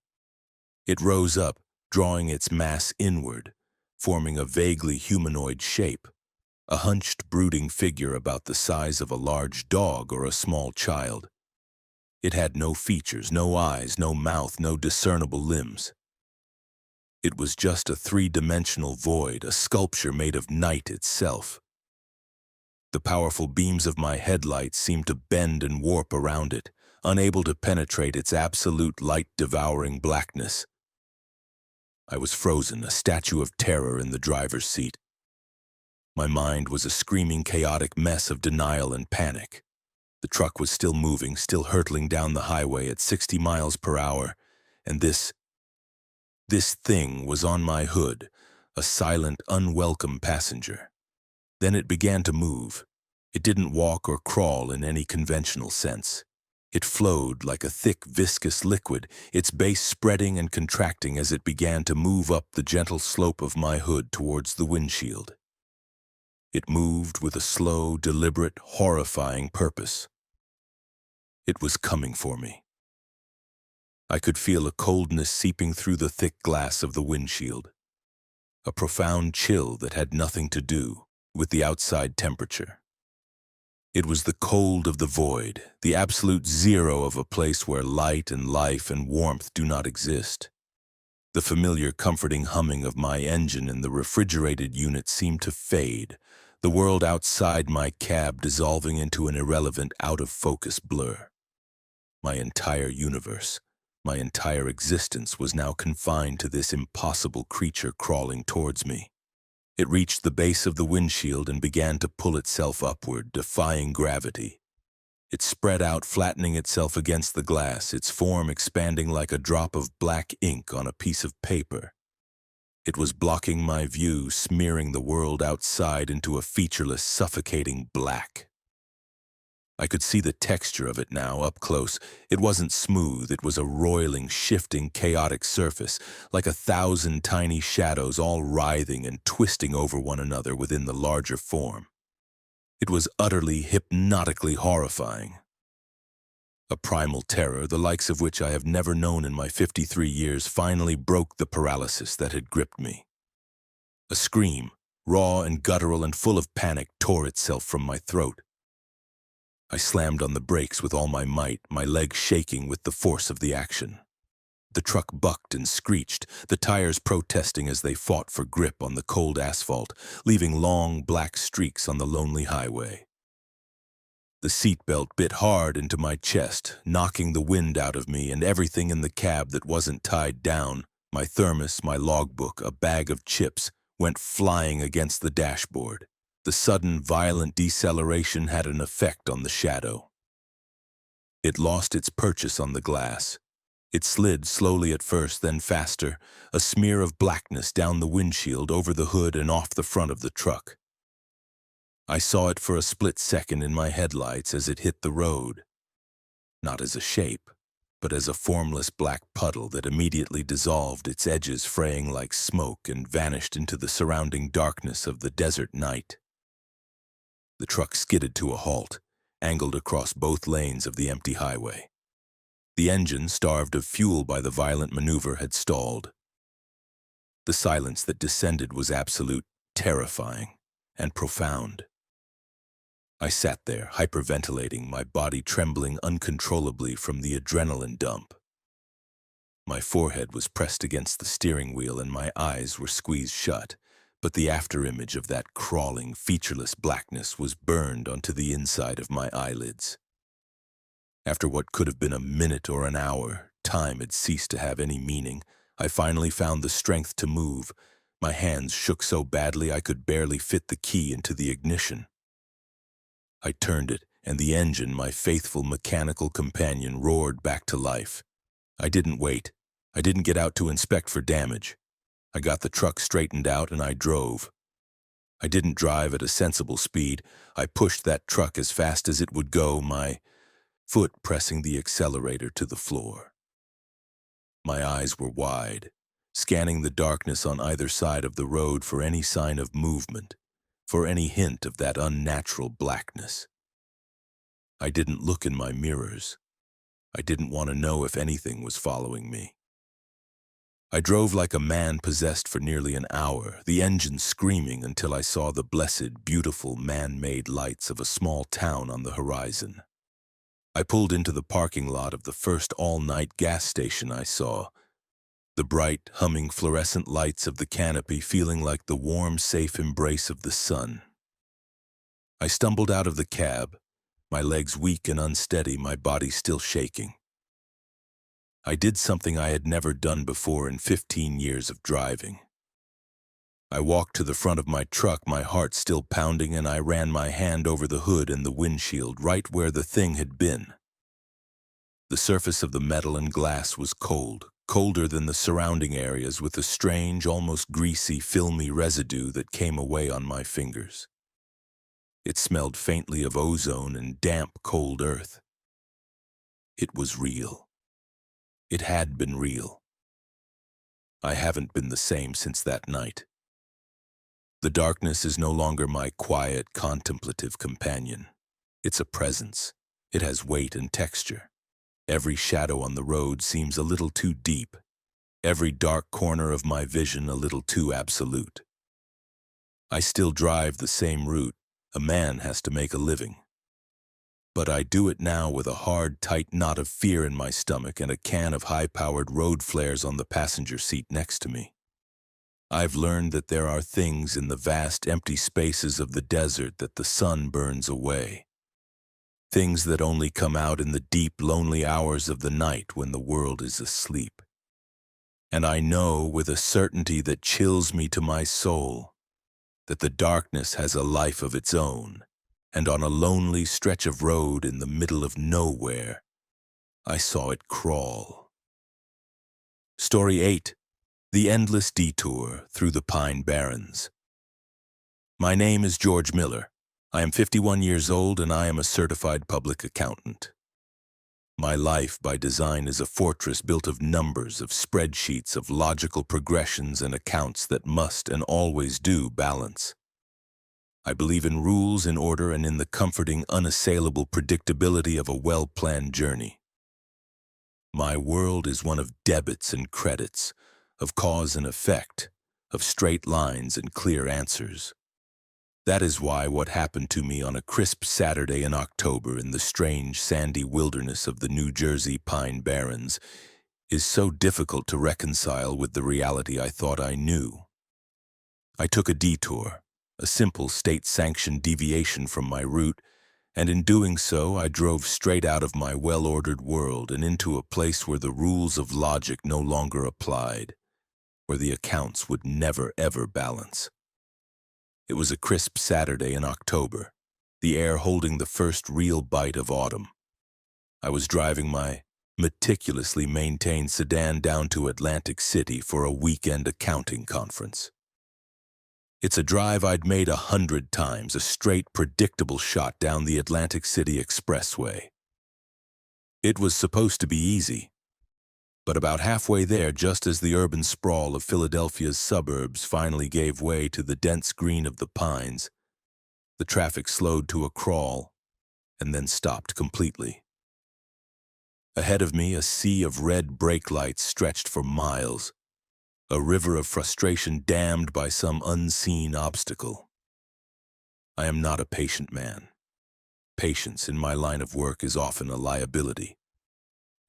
It rose up, drawing its mass inward, forming a vaguely humanoid shape. A hunched, brooding figure about the size of a large dog or a small child. It had no features, no eyes, no mouth, no discernible limbs. It was just a three-dimensional void, a sculpture made of night itself. The powerful beams of my headlights seemed to bend and warp around it, unable to penetrate its absolute light-devouring blackness. I was frozen, a statue of terror in the driver's seat. My mind was a screaming, chaotic mess of denial and panic. The truck was still moving, still hurtling down the highway at 60 miles per hour, and this thing was on my hood, a silent, unwelcome passenger. Then it began to move. It didn't walk or crawl in any conventional sense. It flowed like a thick, viscous liquid, its base spreading and contracting as it began to move up the gentle slope of my hood towards the windshield. It moved with a slow, deliberate, horrifying purpose. It was coming for me. I could feel a coldness seeping through the thick glass of the windshield. A profound chill that had nothing to do with the outside temperature. It was the cold of the void, the absolute zero of a place where light and life and warmth do not exist. The familiar, comforting humming of my engine in the refrigerated unit seemed to fade, the world outside my cab dissolving into an irrelevant, out-of-focus blur. My entire universe, my entire existence was now confined to this impossible creature crawling towards me. It reached the base of the windshield and began to pull itself upward, defying gravity. It spread out, flattening itself against the glass, its form expanding like a drop of black ink on a piece of paper. It was blocking my view, smearing the world outside into a featureless, suffocating black. I could see the texture of it now, up close. It wasn't smooth, it was a roiling, shifting, chaotic surface, like 1,000 tiny shadows all writhing and twisting over one another within the larger form. It was utterly, hypnotically horrifying. A primal terror, the likes of which I have never known in my 53 years, finally broke the paralysis that had gripped me. A scream, raw and guttural and full of panic, tore itself from my throat. I slammed on the brakes with all my might, my legs shaking with the force of the action. The truck bucked and screeched, the tires protesting as they fought for grip on the cold asphalt, leaving long black streaks on the lonely highway. The seatbelt bit hard into my chest, knocking the wind out of me and everything in the cab that wasn't tied down, My thermos, my logbook, a bag of chips went flying against the dashboard. The sudden, violent deceleration had an effect on the shadow. It lost its purchase on the glass. It slid slowly at first, then faster, a smear of blackness down the windshield, over the hood and off the front of the truck. I saw it for a split second in my headlights as it hit the road. Not as a shape, but as a formless black puddle that immediately dissolved, its edges fraying like smoke, and vanished into the surrounding darkness of the desert night. The truck skidded to a halt, angled across both lanes of the empty highway. The engine, starved of fuel by the violent maneuver, had stalled. The silence that descended was absolute, terrifying, and profound. I sat there, hyperventilating, my body trembling uncontrollably from the adrenaline dump. My forehead was pressed against the steering wheel and my eyes were squeezed shut, but the afterimage of that crawling, featureless blackness was burned onto the inside of my eyelids. After what could have been a minute or an hour, time had ceased to have any meaning. I finally found the strength to move. My hands shook so badly I could barely fit the key into the ignition. I turned it, and the engine, my faithful mechanical companion, roared back to life. I didn't wait. I didn't get out to inspect for damage. I got the truck straightened out and I drove. I didn't drive at a sensible speed. I pushed that truck as fast as it would go, my foot pressing the accelerator to the floor. My eyes were wide, scanning the darkness on either side of the road for any sign of movement, for any hint of that unnatural blackness. I didn't look in my mirrors. I didn't want to know if anything was following me. I drove like a man possessed for nearly an hour, the engine screaming, until I saw the blessed, beautiful, man-made lights of a small town on the horizon. I pulled into the parking lot of the first all-night gas station I saw, the bright, humming fluorescent lights of the canopy feeling like the warm, safe embrace of the sun. I stumbled out of the cab, my legs weak and unsteady, my body still shaking. I did something I had never done before in 15 years of driving. I walked to the front of my truck, my heart still pounding, and I ran my hand over the hood and the windshield, right where the thing had been. The surface of the metal and glass was cold, colder than the surrounding areas, with a strange, almost greasy, filmy residue that came away on my fingers. It smelled faintly of ozone and damp, cold earth. It was real. It had been real. I haven't been the same since that night. The darkness is no longer my quiet, contemplative companion. It's a presence. It has weight and texture. Every shadow on the road seems a little too deep. Every dark corner of my vision a little too absolute. I still drive the same route. A man has to make a living. But I do it now with a hard, tight knot of fear in my stomach and a can of high-powered road flares on the passenger seat next to me. I've learned that there are things in the vast, empty spaces of the desert that the sun burns away. Things that only come out in the deep, lonely hours of the night when the world is asleep. And I know with a certainty that chills me to my soul that the darkness has a life of its own, and on a lonely stretch of road in the middle of nowhere, I saw it crawl. Story 8. The Endless Detour Through the Pine Barrens. My name is George Miller. I am 51 years old and I am a certified public accountant. My life by design is a fortress built of numbers, of spreadsheets, of logical progressions and accounts that must and always do balance. I believe in rules, in order, and in the comforting, unassailable predictability of a well-planned journey. My world is one of debits and credits, of cause and effect, of straight lines and clear answers. That is why what happened to me on a crisp Saturday in October in the strange, sandy wilderness of the New Jersey Pine Barrens is so difficult to reconcile with the reality I thought I knew. I took a detour, a simple state-sanctioned deviation from my route, and in doing so I drove straight out of my well-ordered world and into a place where the rules of logic no longer applied. where the accounts would never ever balance. It was a crisp Saturday in October, the air holding the first real bite of autumn. I was driving my meticulously maintained sedan down to Atlantic City for a weekend accounting conference. It's a drive I'd made 100 times, a straight, predictable shot down the Atlantic City Expressway. It was supposed to be easy, but about halfway there, just as the urban sprawl of Philadelphia's suburbs finally gave way to the dense green of the pines, the traffic slowed to a crawl and then stopped completely. Ahead of me, a sea of red brake lights stretched for miles, a river of frustration dammed by some unseen obstacle. I am not a patient man. Patience in my line of work is often a liability.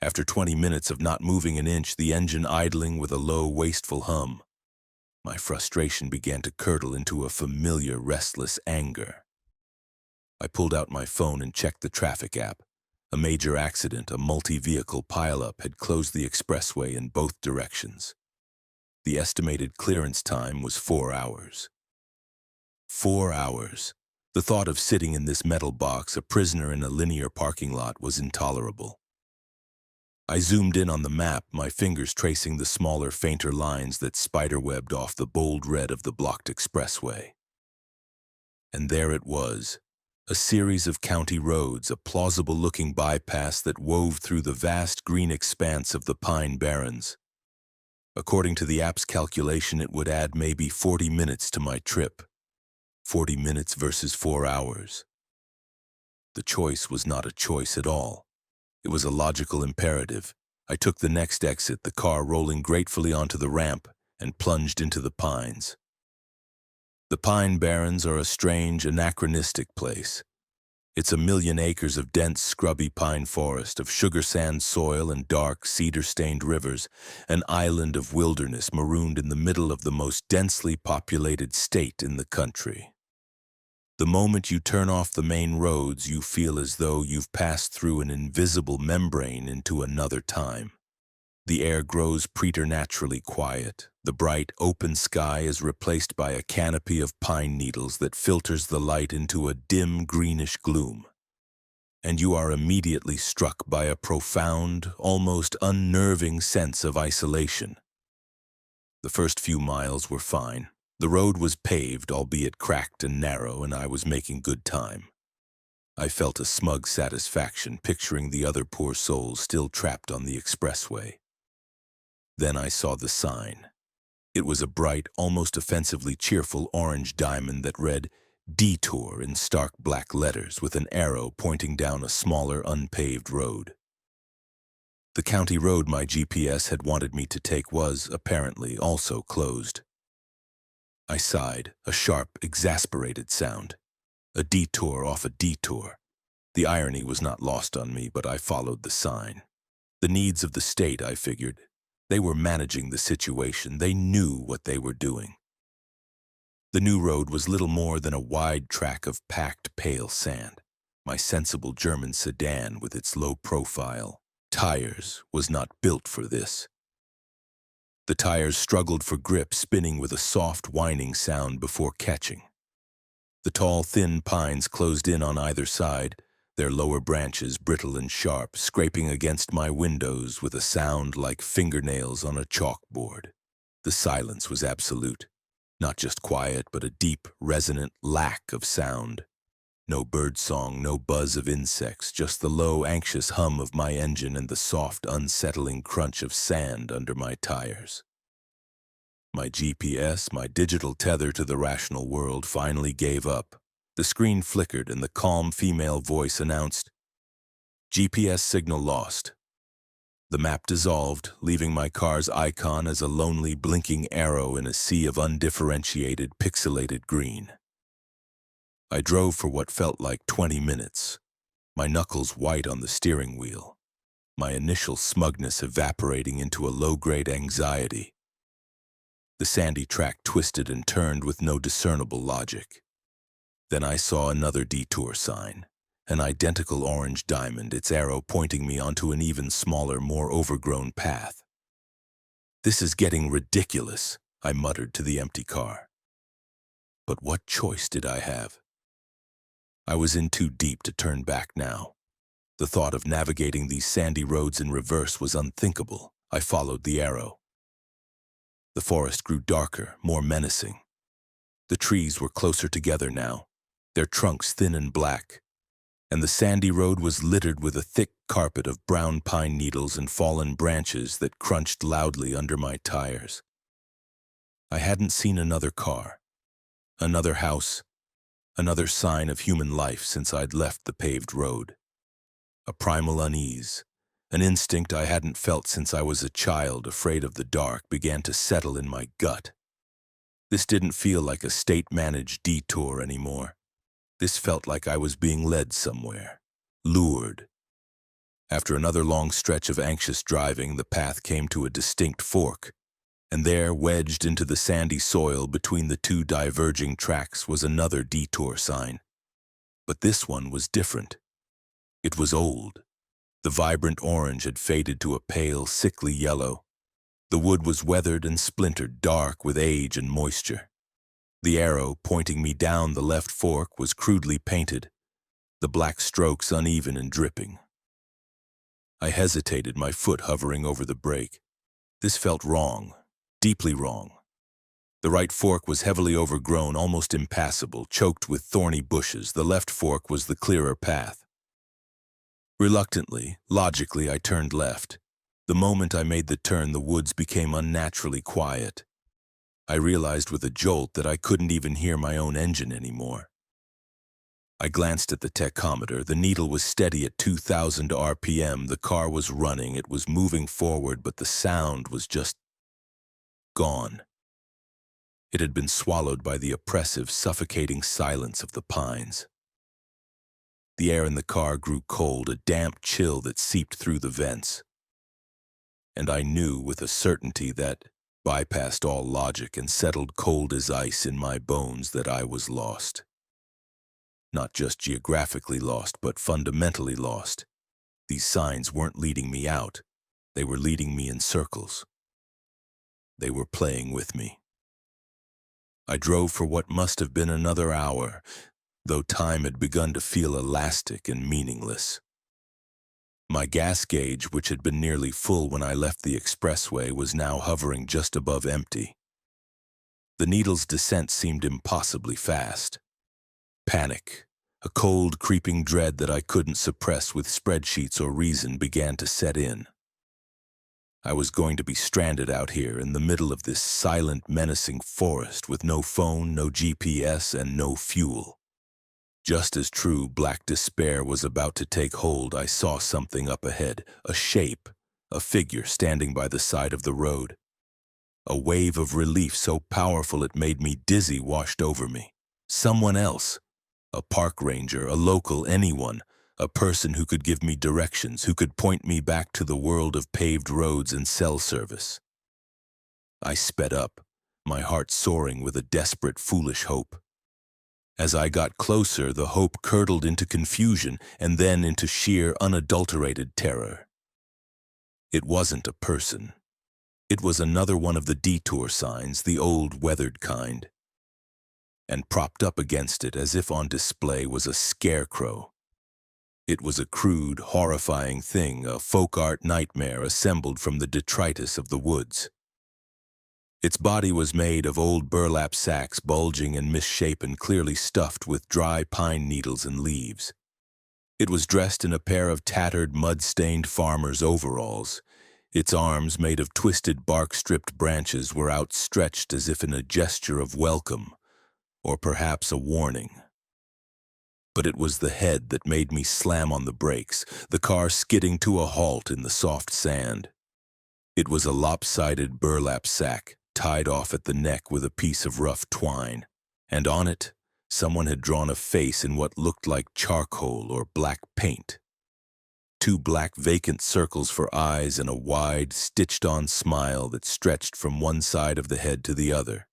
After 20 minutes of not moving an inch, the engine idling with a low, wasteful hum, my frustration began to curdle into a familiar, restless anger. I pulled out my phone and checked the traffic app. A major accident, a multi-vehicle pileup, had closed the expressway in both directions. The estimated clearance time was 4 hours. 4 hours. The thought of sitting in this metal box, a prisoner in a linear parking lot, was intolerable. I zoomed in on the map, my fingers tracing the smaller, fainter lines that spiderwebbed off the bold red of the blocked expressway. And there it was, a series of county roads, a plausible-looking bypass that wove through the vast green expanse of the Pine Barrens. According to the app's calculation, it would add maybe 40 minutes to my trip. 40 minutes versus 4 hours. The choice was not a choice at all. It was a logical imperative. I took the next exit, the car rolling gratefully onto the ramp, and plunged into the pines. The Pine Barrens are a strange, anachronistic place. It's a million acres of dense, scrubby pine forest, of sugar sand soil and dark, cedar-stained rivers, an island of wilderness marooned in the middle of the most densely populated state in the country. The moment you turn off the main roads, you feel as though you've passed through an invisible membrane into another time. The air grows preternaturally quiet. The bright, open sky is replaced by a canopy of pine needles that filters the light into a dim, greenish gloom. And you are immediately struck by a profound, almost unnerving sense of isolation. The first few miles were fine. The road was paved, albeit cracked and narrow, and I was making good time. I felt a smug satisfaction picturing the other poor souls still trapped on the expressway. Then I saw the sign. It was a bright, almost offensively cheerful orange diamond that read "Detour" in stark black letters with an arrow pointing down a smaller, unpaved road. The county road my GPS had wanted me to take was, apparently, also closed. I sighed, a sharp, exasperated sound. A detour off a detour. The irony was not lost on me, but I followed the sign. The needs of the state, I figured. They were managing the situation. They knew what they were doing. The new road was little more than a wide track of packed, pale sand. My sensible German sedan, with its low-profile tires, was not built for this. The tires struggled for grip, spinning with a soft, whining sound before catching. The tall, thin pines closed in on either side, their lower branches brittle and sharp, scraping against my windows with a sound like fingernails on a chalkboard. The silence was absolute. Not just quiet, but a deep, resonant lack of sound. No birdsong, no buzz of insects, just the low, anxious hum of my engine and the soft, unsettling crunch of sand under my tires. My GPS, my digital tether to the rational world, finally gave up. The screen flickered and the calm female voice announced, "GPS signal lost." The map dissolved, leaving my car's icon as a lonely, blinking arrow in a sea of undifferentiated, pixelated green. I drove for what felt like 20 minutes, my knuckles white on the steering wheel, my initial smugness evaporating into a low-grade anxiety. The sandy track twisted and turned with no discernible logic. Then I saw another detour sign, an identical orange diamond, its arrow pointing me onto an even smaller, more overgrown path. "This is getting ridiculous," I muttered to the empty car. But what choice did I have? I was in too deep to turn back now. The thought of navigating these sandy roads in reverse was unthinkable. I followed the arrow. The forest grew darker, more menacing. The trees were closer together now, their trunks thin and black, and the sandy road was littered with a thick carpet of brown pine needles and fallen branches that crunched loudly under my tires. I hadn't seen another car, another house, another sign of human life since I'd left the paved road. A primal unease, an instinct I hadn't felt since I was a child afraid of the dark, began to settle in my gut. This didn't feel like a state-managed detour anymore. This felt like I was being led somewhere, lured. After another long stretch of anxious driving, the path came to a distinct fork, and there, wedged into the sandy soil between the two diverging tracks, was another detour sign. But this one was different. It was old. The vibrant orange had faded to a pale, sickly yellow. The wood was weathered and splintered, dark with age and moisture. The arrow pointing me down the left fork was crudely painted, the black strokes uneven and dripping. I hesitated, my foot hovering over the brake. This felt wrong, deeply wrong. The right fork was heavily overgrown, almost impassable, choked with thorny bushes. The left fork was the clearer path. Reluctantly, logically, I turned left. The moment I made the turn, the woods became unnaturally quiet. I realized with a jolt that I couldn't even hear my own engine anymore. I glanced at the tachometer. The needle was steady at 2,000 RPM. The car was running. It was moving forward, but the sound was just gone. It had been swallowed by the oppressive, suffocating silence of the pines. The air in the car grew cold, a damp chill that seeped through the vents. And I knew with a certainty that bypassed all logic and settled cold as ice in my bones that I was lost. Not just geographically lost, but fundamentally lost. These signs weren't leading me out. They were leading me in circles. They were playing with me. I drove for what must have been another hour, though time had begun to feel elastic and meaningless. My gas gauge, which had been nearly full when I left the expressway, was now hovering just above empty. The needle's descent seemed impossibly fast. Panic, a cold, creeping dread that I couldn't suppress with spreadsheets or reason, began to set in. I was going to be stranded out here in the middle of this silent, menacing forest with no phone, no GPS, and no fuel. Just as true black despair was about to take hold, I saw something up ahead, a shape, a figure standing by the side of the road. A wave of relief so powerful it made me dizzy washed over me. Someone else, a park ranger, a local, anyone, a person who could give me directions, who could point me back to the world of paved roads and cell service. I sped up, my heart soaring with a desperate, foolish hope. As I got closer, the hope curdled into confusion and then into sheer, unadulterated terror. It wasn't a person. It was another one of the detour signs, the old, weathered kind. And propped up against it, as if on display, was a scarecrow. It was a crude, horrifying thing, a folk art nightmare assembled from the detritus of the woods. Its body was made of old burlap sacks, bulging and misshapen, clearly stuffed with dry pine needles and leaves. It was dressed in a pair of tattered, mud-stained farmer's overalls. Its arms, made of twisted bark-stripped branches, were outstretched as if in a gesture of welcome, or perhaps a warning. But it was the head that made me slam on the brakes, the car skidding to a halt in the soft sand. It was a lopsided burlap sack, tied off at the neck with a piece of rough twine, and on it, someone had drawn a face in what looked like charcoal or black paint. 2 black vacant circles for eyes and a wide, stitched-on smile that stretched from one side of the head to the other.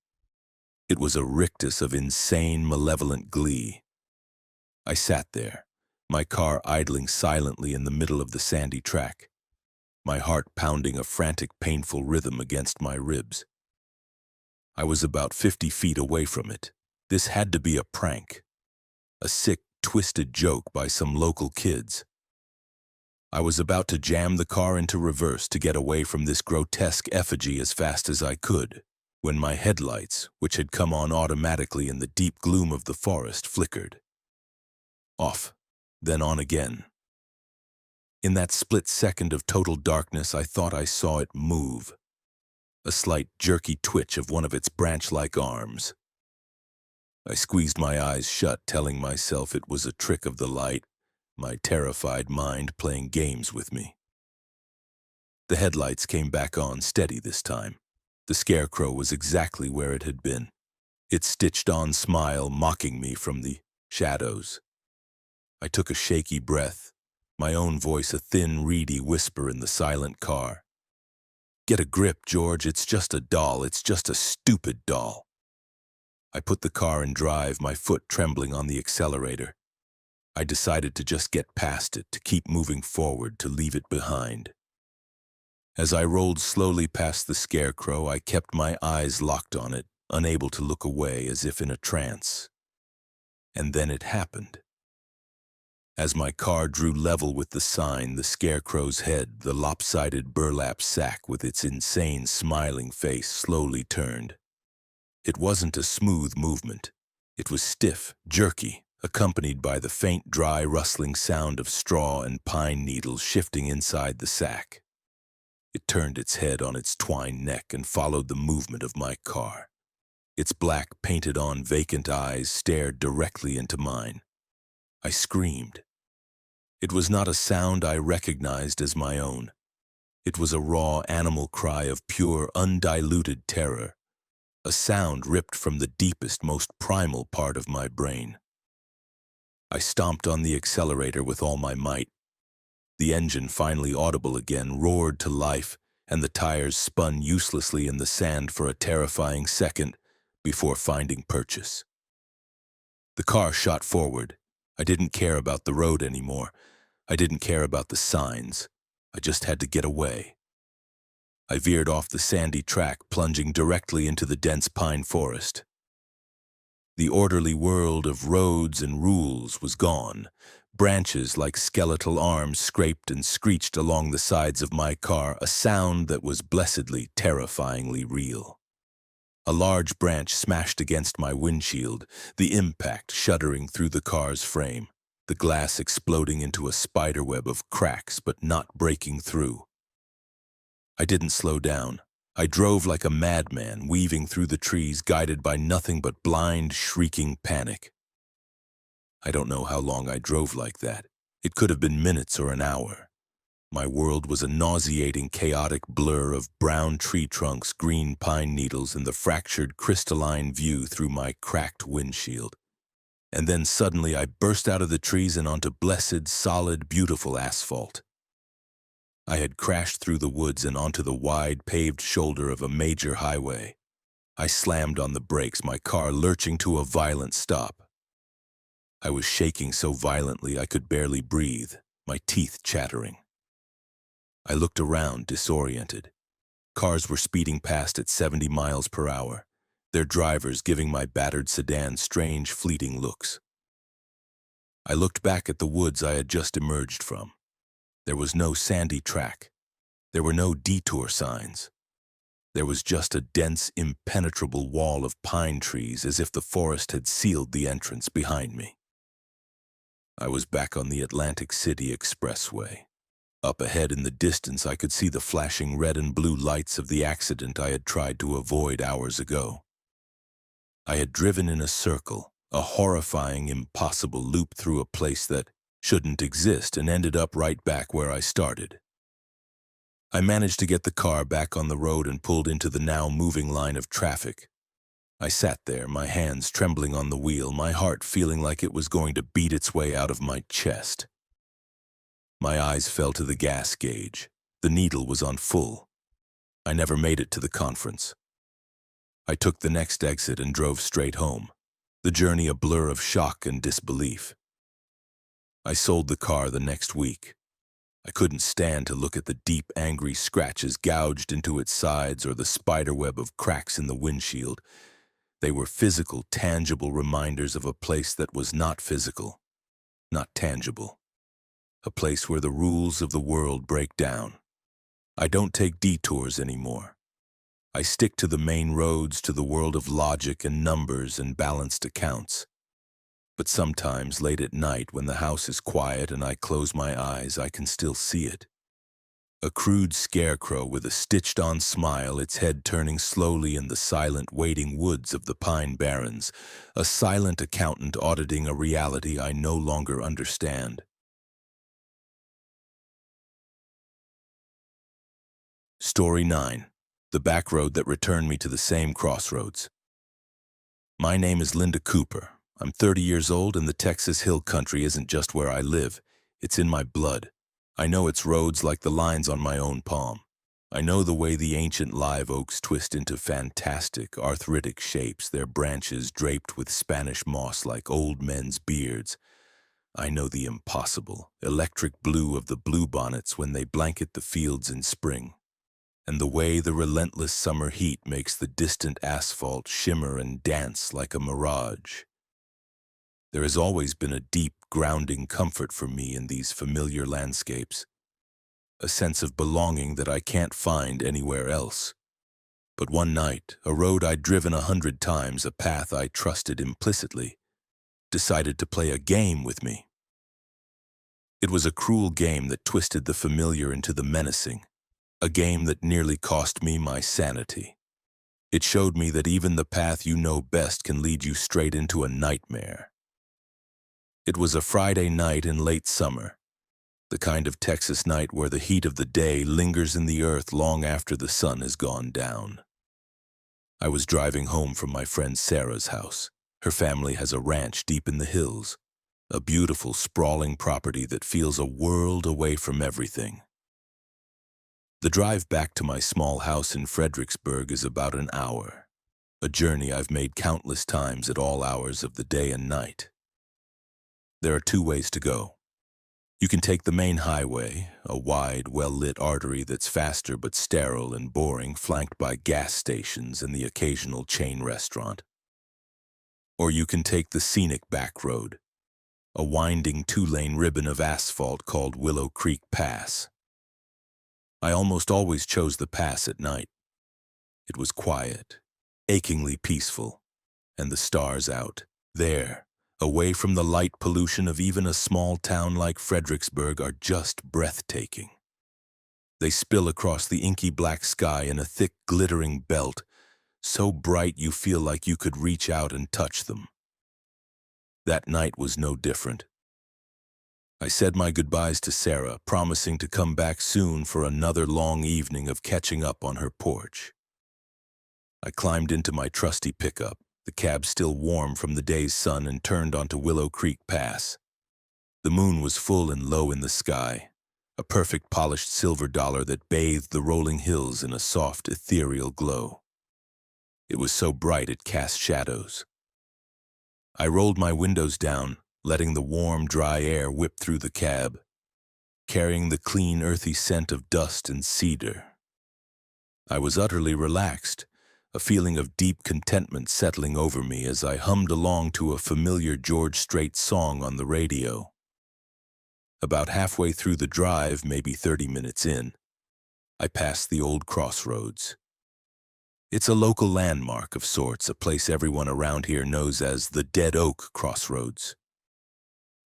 It was a rictus of insane, malevolent glee. I sat there, my car idling silently in the middle of the sandy track. my heart pounding a frantic, painful rhythm against my ribs. I was about 50 feet away from it. This had to be a prank, a sick, twisted joke by some local kids. I was about to jam the car into reverse to get away from this grotesque effigy as fast as I could, when my headlights, which had come on automatically in the deep gloom of the forest, flickered. Off, then on again. In that split second of total darkness, I thought I saw it move. A slight, jerky twitch of one of its branch-like arms. I squeezed my eyes shut, telling myself it was a trick of the light, my terrified mind playing games with me. The headlights came back on steady this time. The scarecrow was exactly where it had been, its stitched-on smile mocking me from the shadows. I took a shaky breath, my own voice a thin, reedy whisper in the silent car. "Get a grip, George, it's just a doll, it's just a stupid doll." I put the car in drive, my foot trembling on the accelerator. I decided to just get past it, to keep moving forward, to leave it behind. As I rolled slowly past the scarecrow, I kept my eyes locked on it, unable to look away, as if in a trance. And then it happened. As my car drew level with the sign, the scarecrow's head, the lopsided burlap sack with its insane smiling face, slowly turned. It wasn't a smooth movement. It was stiff, jerky, accompanied by the faint, dry, rustling sound of straw and pine needles shifting inside the sack. It turned its head on its twined neck and followed the movement of my car. Its black, painted-on, vacant eyes stared directly into mine. I screamed. It was not a sound I recognized as my own. It was a raw animal cry of pure, undiluted terror, a sound ripped from the deepest, most primal part of my brain. I stomped on the accelerator with all my might. The engine, finally audible again, roared to life, and the tires spun uselessly in the sand for a terrifying second before finding purchase. The car shot forward. I didn't care about the road anymore. I didn't care about the signs. I just had to get away. I veered off the sandy track, plunging directly into the dense pine forest. The orderly world of roads and rules was gone. Branches like skeletal arms scraped and screeched along the sides of my car, a sound that was blessedly, terrifyingly real. A large branch smashed against my windshield, the impact shuddering through the car's frame, the glass exploding into a spiderweb of cracks but not breaking through. I didn't slow down. I drove like a madman, weaving through the trees, guided by nothing but blind, shrieking panic. I don't know how long I drove like that. It could have been minutes or an hour. My world was a nauseating, chaotic blur of brown tree trunks, green pine needles, and the fractured, crystalline view through my cracked windshield. And then suddenly I burst out of the trees and onto blessed, solid, beautiful asphalt. I had crashed through the woods and onto the wide, paved shoulder of a major highway. I slammed on the brakes, my car lurching to a violent stop. I was shaking so violently I could barely breathe, my teeth chattering. I looked around, disoriented. Cars were speeding past at 70 miles per hour, their drivers giving my battered sedan strange, fleeting looks. I looked back at the woods I had just emerged from. There was no sandy track. There were no detour signs. There was just a dense, impenetrable wall of pine trees, as if the forest had sealed the entrance behind me. I was back on the Atlantic City Expressway. Up ahead in the distance, I could see the flashing red and blue lights of the accident I had tried to avoid hours ago. I had driven in a circle, a horrifying, impossible loop through a place that shouldn't exist, and ended up right back where I started. I managed to get the car back on the road and pulled into the now moving line of traffic. I sat there, my hands trembling on the wheel, my heart feeling like it was going to beat its way out of my chest. My eyes fell to the gas gauge. The needle was on full. I never made it to the conference. I took the next exit and drove straight home, the journey a blur of shock and disbelief. I sold the car the next week. I couldn't stand to look at the deep, angry scratches gouged into its sides or the spiderweb of cracks in the windshield. They were physical, tangible reminders of a place that was not physical, not tangible. A place where the rules of the world break down. I don't take detours anymore. I stick to the main roads, to the world of logic and numbers and balanced accounts. But sometimes, late at night, when the house is quiet and I close my eyes, I can still see it. A crude scarecrow with a stitched-on smile, its head turning slowly in the silent, waiting woods of the Pine Barrens, a silent accountant auditing a reality I no longer understand. Story 9. The back road that returned me to the same crossroads. My name is Linda Cooper. I'm 30 years old, and the Texas Hill Country isn't just where I live. It's in my blood. I know its roads like the lines on my own palm. I know the way the ancient live oaks twist into fantastic, arthritic shapes, their branches draped with Spanish moss like old men's beards. I know the impossible, electric blue of the bluebonnets when they blanket the fields in spring, and the way the relentless summer heat makes the distant asphalt shimmer and dance like a mirage. There has always been a deep, grounding comfort for me in these familiar landscapes, a sense of belonging that I can't find anywhere else. But one night, a road I'd driven 100 times, a path I trusted implicitly, decided to play a game with me. It was a cruel game that twisted the familiar into the menacing, a game that nearly cost me my sanity. It showed me that even the path you know best can lead you straight into a nightmare. It was a Friday night in late summer, the kind of Texas night where the heat of the day lingers in the earth long after the sun has gone down. I was driving home from my friend Sarah's house. Her family has a ranch deep in the hills, a beautiful, sprawling property that feels a world away from everything. The drive back to my small house in Fredericksburg is about an hour, a journey I've made countless times at all hours of the day and night. There are two ways to go. You can take the main highway, a wide, well-lit artery that's faster but sterile and boring, flanked by gas stations and the occasional chain restaurant. Or you can take the scenic back road, a winding 2-lane ribbon of asphalt called Willow Creek Pass. I almost always chose the pass at night. It was quiet, achingly peaceful, and the stars out, there, away from the light pollution of even a small town like Fredericksburg, are just breathtaking. They spill across the inky black sky in a thick, glittering belt, so bright you feel like you could reach out and touch them. That night was no different. I said my goodbyes to Sarah, promising to come back soon for another long evening of catching up on her porch. I climbed into my trusty pickup, the cab still warm from the day's sun, and turned onto Willow Creek Pass. The moon was full and low in the sky, a perfect polished silver dollar that bathed the rolling hills in a soft, ethereal glow. It was so bright it cast shadows. I rolled my windows down, letting the warm, dry air whip through the cab, carrying the clean, earthy scent of dust and cedar. I was utterly relaxed, a feeling of deep contentment settling over me as I hummed along to a familiar George Strait song on the radio. About halfway through the drive, maybe 30 minutes in, I passed the old crossroads. It's a local landmark of sorts, a place everyone around here knows as the Dead Oak Crossroads.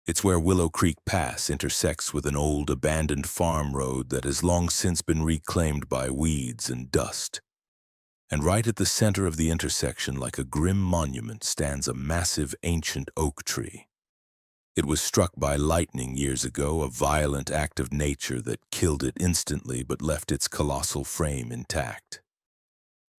It's where Willow Creek Pass intersects with an old, abandoned farm road that has long since been reclaimed by weeds and dust. And right at the center of the intersection, like a grim monument, stands a massive ancient oak tree. It was struck by lightning years ago, a violent act of nature that killed it instantly but left its colossal frame intact.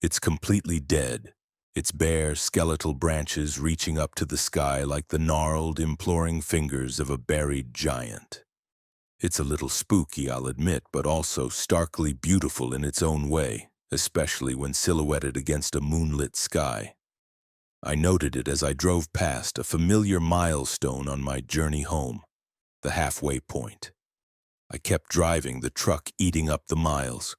It's completely dead, its bare, skeletal branches reaching up to the sky like the gnarled, imploring fingers of a buried giant. It's a little spooky, I'll admit, but also starkly beautiful in its own way, especially when silhouetted against a moonlit sky. I noted it as I drove past, a familiar milestone on my journey home, the halfway point. I kept driving, the truck eating up the miles.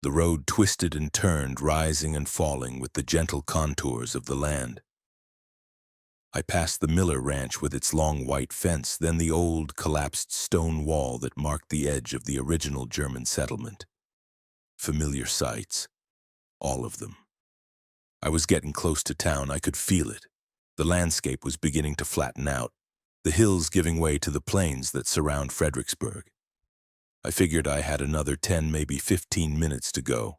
The road twisted and turned, rising and falling with the gentle contours of the land. I passed the Miller Ranch with its long white fence, then the old, collapsed stone wall that marked the edge of the original German settlement. Familiar sights, all of them. I was getting close to town. I could feel it. The landscape was beginning to flatten out, the hills giving way to the plains that surround Fredericksburg. I figured I had another 10, maybe 15 minutes to go.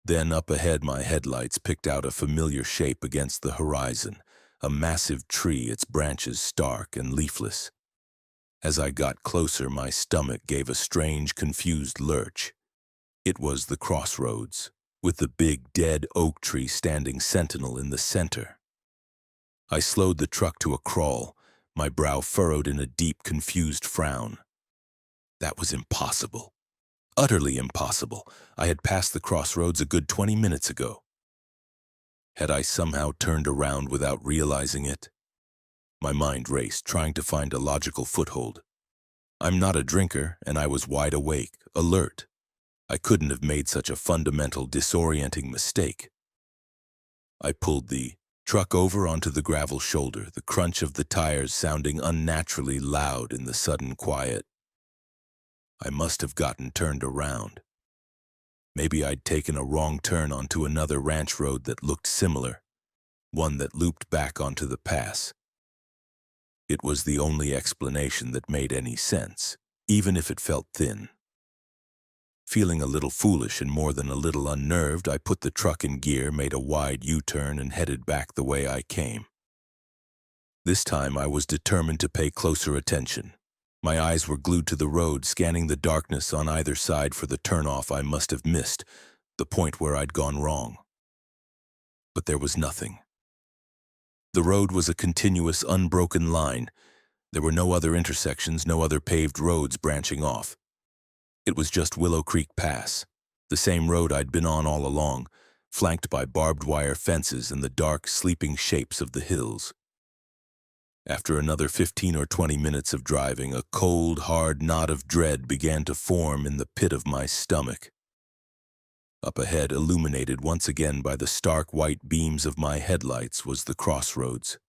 Then up ahead, my headlights picked out a familiar shape against the horizon, a massive tree, its branches stark and leafless. As I got closer, my stomach gave a strange, confused lurch. It was the crossroads, with the big, dead oak tree standing sentinel in the center. I slowed the truck to a crawl, my brow furrowed in a deep, confused frown. That was impossible. Utterly impossible. I had passed the crossroads a good 20 minutes ago. Had I somehow turned around without realizing it? My mind raced, trying to find a logical foothold. I'm not a drinker, and I was wide awake, alert. I couldn't have made such a fundamental, disorienting mistake. I pulled the truck over onto the gravel shoulder, the crunch of the tires sounding unnaturally loud in the sudden quiet. I must have gotten turned around. Maybe I'd taken a wrong turn onto another ranch road that looked similar, one that looped back onto the pass. It was the only explanation that made any sense, even if it felt thin. Feeling a little foolish and more than a little unnerved, I put the truck in gear, made a wide U-turn, and headed back the way I came. This time I was determined to pay closer attention. My eyes were glued to the road, scanning the darkness on either side for the turnoff I must have missed, the point where I'd gone wrong. But there was nothing. The road was a continuous, unbroken line. There were no other intersections, no other paved roads branching off. It was just Willow Creek Pass, the same road I'd been on all along, flanked by barbed wire fences and the dark, sleeping shapes of the hills. After another 15 or 20 minutes of driving, a cold, hard knot of dread began to form in the pit of my stomach. Up ahead, illuminated once again by the stark white beams of my headlights, was the crossroads.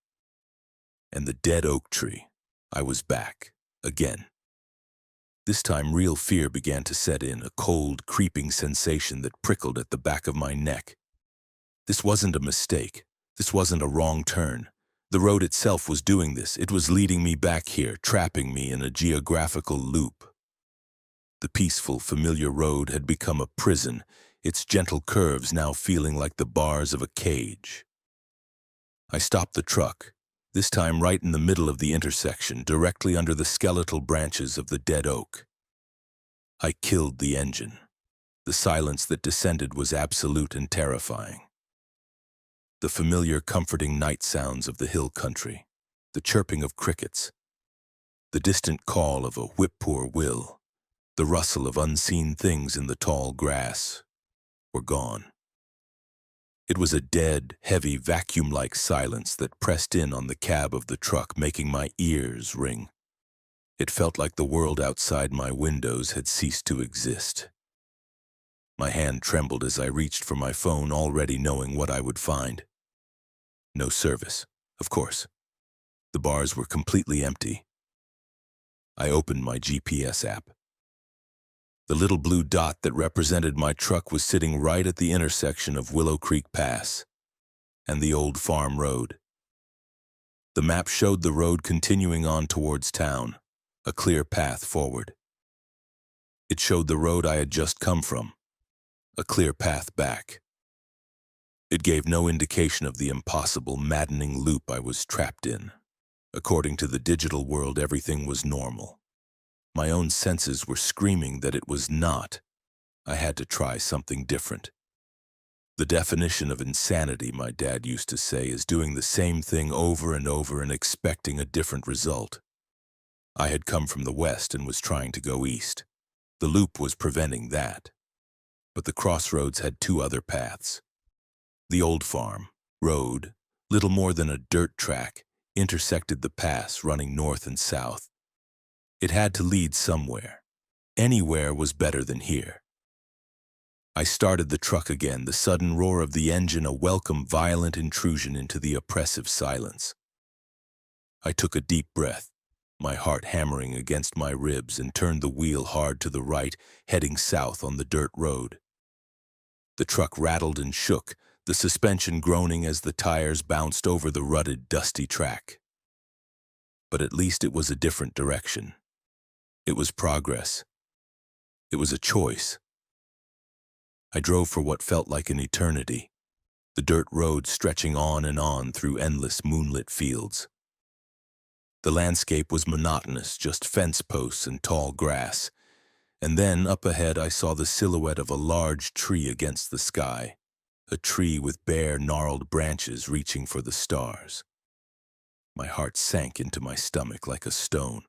And the dead oak tree. I was back, again. This time real fear began to set in, a cold, creeping sensation that prickled at the back of my neck. This wasn't a mistake. This wasn't a wrong turn. The road itself was doing this. It was leading me back here, trapping me in a geographical loop. The peaceful, familiar road had become a prison, its gentle curves now feeling like the bars of a cage. I stopped the truck, this time right in the middle of the intersection, directly under the skeletal branches of the dead oak. I killed the engine. The silence that descended was absolute and terrifying. The familiar, comforting night sounds of the hill country, the chirping of crickets, the distant call of a whip-poor-will, the rustle of unseen things in the tall grass, were gone. It was a dead, heavy, vacuum-like silence that pressed in on the cab of the truck, making my ears ring. It felt like the world outside my windows had ceased to exist. My hand trembled as I reached for my phone, already knowing what I would find. No service, of course. The bars were completely empty. I opened my GPS app. The little blue dot that represented my truck was sitting right at the intersection of Willow Creek Pass and the old farm road. The map showed the road continuing on towards town, a clear path forward. It showed the road I had just come from, a clear path back. It gave no indication of the impossible, maddening loop I was trapped in. According to the digital world, everything was normal. My own senses were screaming that it was not. I had to try something different. The definition of insanity, my dad used to say, is doing the same thing over and over and expecting a different result. I had come from the west and was trying to go east. The loop was preventing that. But the crossroads had two other paths. The old farm road, little more than a dirt track, intersected the pass running north and south. It had to lead somewhere, Anywhere was better than here. I started the truck again, the sudden roar of the engine a welcome violent intrusion into the oppressive silence. I took a deep breath, my heart hammering against my ribs, and turned the wheel hard to the right, heading south on the dirt road. The truck rattled and shook, the suspension groaning as the tires bounced over the rutted, dusty track. But at least it was a different direction. It was progress. It was a choice. I drove for what felt like an eternity, the dirt road stretching on and on through endless moonlit fields. The landscape was monotonous, just fence posts and tall grass. And then, up ahead, I saw the silhouette of a large tree against the sky, a tree with bare, gnarled branches reaching for the stars. My heart sank into my stomach like a stone.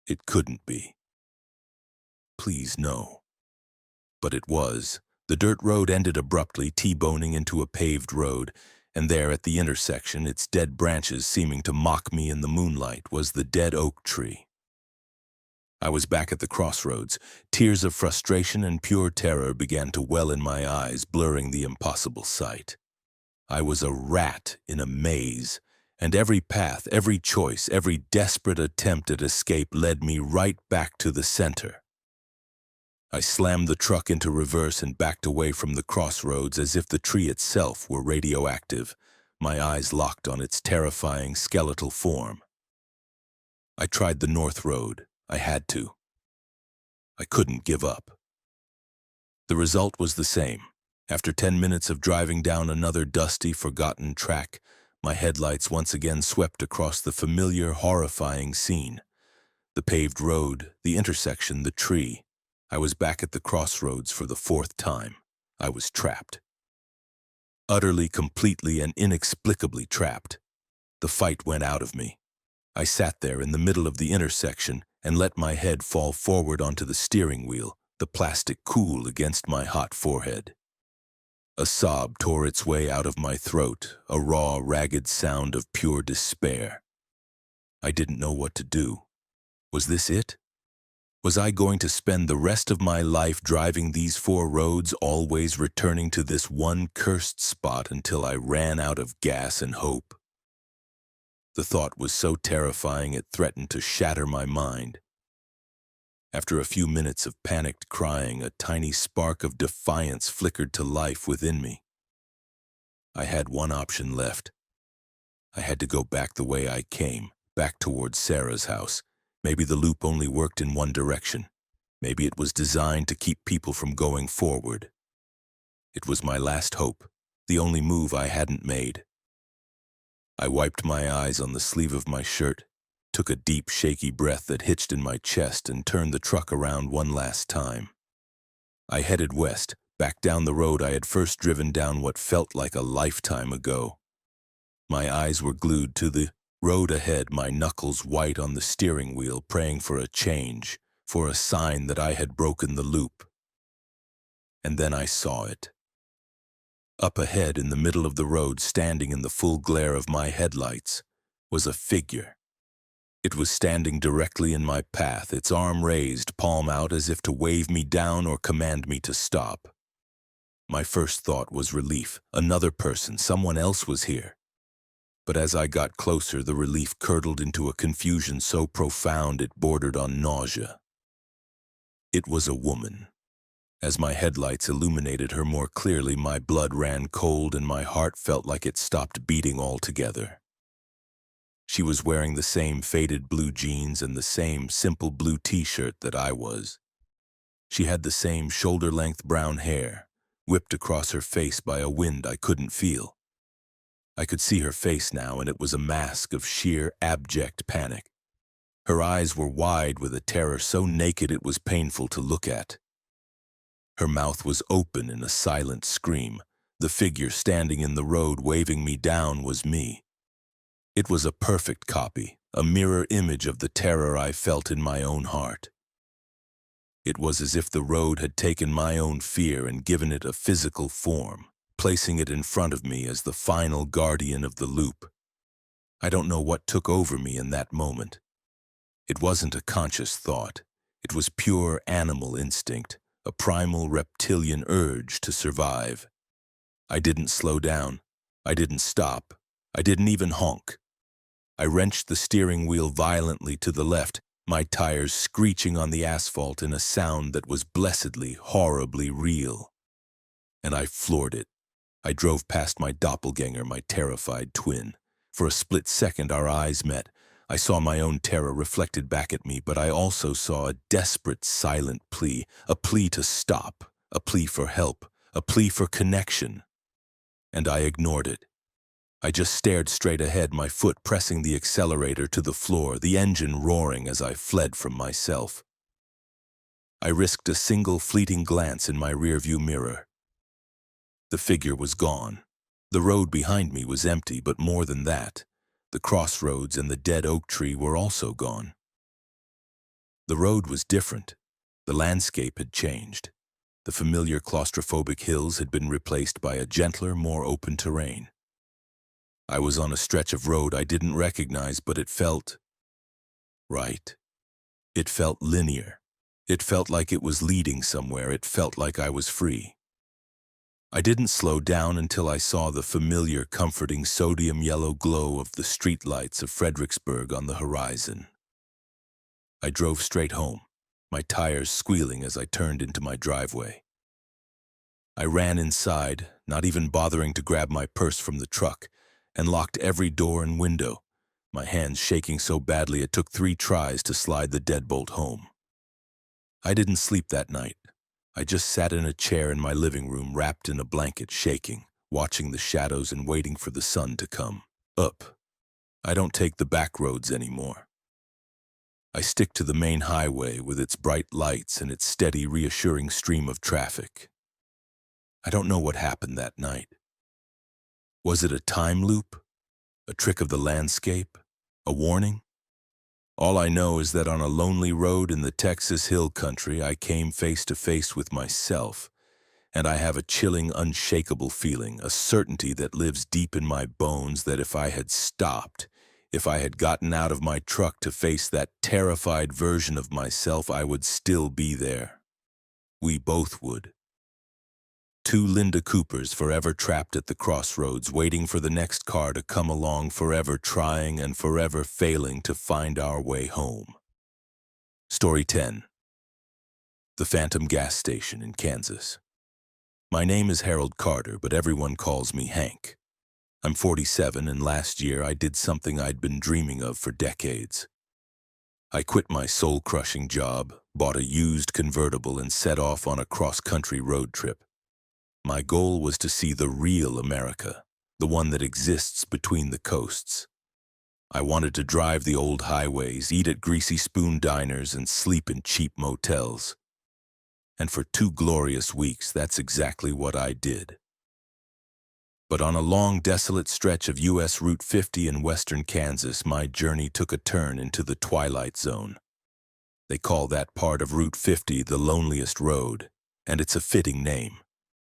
It couldn't be. Please, no. But it was. The dirt road ended abruptly, T-boning into a paved road, and there at the intersection, its dead branches seeming to mock me in the moonlight, was the dead oak tree. I was back at the crossroads. Tears of frustration and pure terror began to well in my eyes, blurring the impossible sight. I was a rat in a maze, and every path, every choice, every desperate attempt at escape led me right back to the center. I slammed the truck into reverse and backed away from the crossroads as if the tree itself were radioactive, my eyes locked on its terrifying skeletal form. I tried the north road. I had to. I couldn't give up. The result was the same. After 10 minutes of driving down another dusty, forgotten track, my headlights once again swept across the familiar, horrifying scene. The paved road, the intersection, the tree. I was back at the crossroads for the fourth time. I was trapped. Utterly, completely, and inexplicably trapped. The fight went out of me. I sat there in the middle of the intersection and let my head fall forward onto the steering wheel, the plastic cool against my hot forehead. A sob tore its way out of my throat, a raw, ragged sound of pure despair. I didn't know what to do. Was this it? Was I going to spend the rest of my life driving these 4 roads, always returning to this one cursed spot until I ran out of gas and hope? The thought was so terrifying it threatened to shatter my mind. After a few minutes of panicked crying, a tiny spark of defiance flickered to life within me. I had one option left. I had to go back the way I came, back towards Sarah's house. Maybe the loop only worked in one direction. Maybe it was designed to keep people from going forward. It was my last hope, the only move I hadn't made. I wiped my eyes on the sleeve of my shirt, took a deep, shaky breath that hitched in my chest, and turned the truck around one last time. I headed west, back down the road I had first driven down what felt like a lifetime ago. My eyes were glued to the road ahead, my knuckles white on the steering wheel, praying for a change, for a sign that I had broken the loop. And then I saw it. Up ahead, in the middle of the road, standing in the full glare of my headlights, was a figure. It was standing directly in my path, its arm raised, palm out, as if to wave me down or command me to stop. My first thought was relief. Another person, someone else was here. But as I got closer, the relief curdled into a confusion so profound it bordered on nausea. It was a woman. As my headlights illuminated her more clearly, my blood ran cold and my heart felt like it stopped beating altogether. She was wearing the same faded blue jeans and the same simple blue t-shirt that I was. She had the same shoulder-length brown hair, whipped across her face by a wind I couldn't feel. I could see her face now, and it was a mask of sheer, abject panic. Her eyes were wide with a terror so naked it was painful to look at. Her mouth was open in a silent scream. The figure standing in the road waving me down was me. It was a perfect copy, a mirror image of the terror I felt in my own heart. It was as if the road had taken my own fear and given it a physical form, placing it in front of me as the final guardian of the loop. I don't know what took over me in that moment. It wasn't a conscious thought. It was pure animal instinct, a primal reptilian urge to survive. I didn't slow down. I didn't stop. I didn't even honk. I wrenched the steering wheel violently to the left, my tires screeching on the asphalt in a sound that was blessedly, horribly real. And I floored it. I drove past my doppelganger, my terrified twin. For a split second, our eyes met. I saw my own terror reflected back at me, but I also saw a desperate, silent plea, a plea to stop, a plea for help, a plea for connection. And I ignored it. I just stared straight ahead, my foot pressing the accelerator to the floor, the engine roaring as I fled from myself. I risked a single fleeting glance in my rearview mirror. The figure was gone. The road behind me was empty, but more than that, the crossroads and the dead oak tree were also gone. The road was different. The landscape had changed. The familiar claustrophobic hills had been replaced by a gentler, more open terrain. I was on a stretch of road I didn't recognize, but it felt right. It felt linear. It felt like it was leading somewhere. It felt like I was free. I didn't slow down until I saw the familiar, comforting sodium yellow glow of the streetlights of Fredericksburg on the horizon. I drove straight home, my tires squealing as I turned into my driveway. I ran inside, not even bothering to grab my purse from the truck, and locked every door and window, my hands shaking so badly it took 3 tries to slide the deadbolt home. I didn't sleep that night. I just sat in a chair in my living room, wrapped in a blanket, shaking, watching the shadows and waiting for the sun to come up. I don't take the back roads anymore. I stick to the main highway with its bright lights and its steady, reassuring stream of traffic. I don't know what happened that night. Was it a time loop? A trick of the landscape? A warning? All I know is that on a lonely road in the Texas Hill Country, I came face to face with myself, and I have a chilling, unshakable feeling, a certainty that lives deep in my bones that if I had stopped, if I had gotten out of my truck to face that terrified version of myself, I would still be there. We both would. 2 Linda Coopers forever trapped at the crossroads, waiting for the next car to come along, forever trying and forever failing to find our way home. Story 10. The Phantom Gas Station in Kansas. My name is Harold Carter, but everyone calls me Hank. I'm 47, and last year I did something I'd been dreaming of for decades. I quit my soul-crushing job, bought a used convertible, and set off on a cross-country road trip. My goal was to see the real America, the one that exists between the coasts. I wanted to drive the old highways, eat at greasy-spoon diners, and sleep in cheap motels. And for 2 glorious weeks, that's exactly what I did. But on a long, desolate stretch of U.S. Route 50 in western Kansas, my journey took a turn into the twilight zone. They call that part of Route 50 the loneliest road, and it's a fitting name.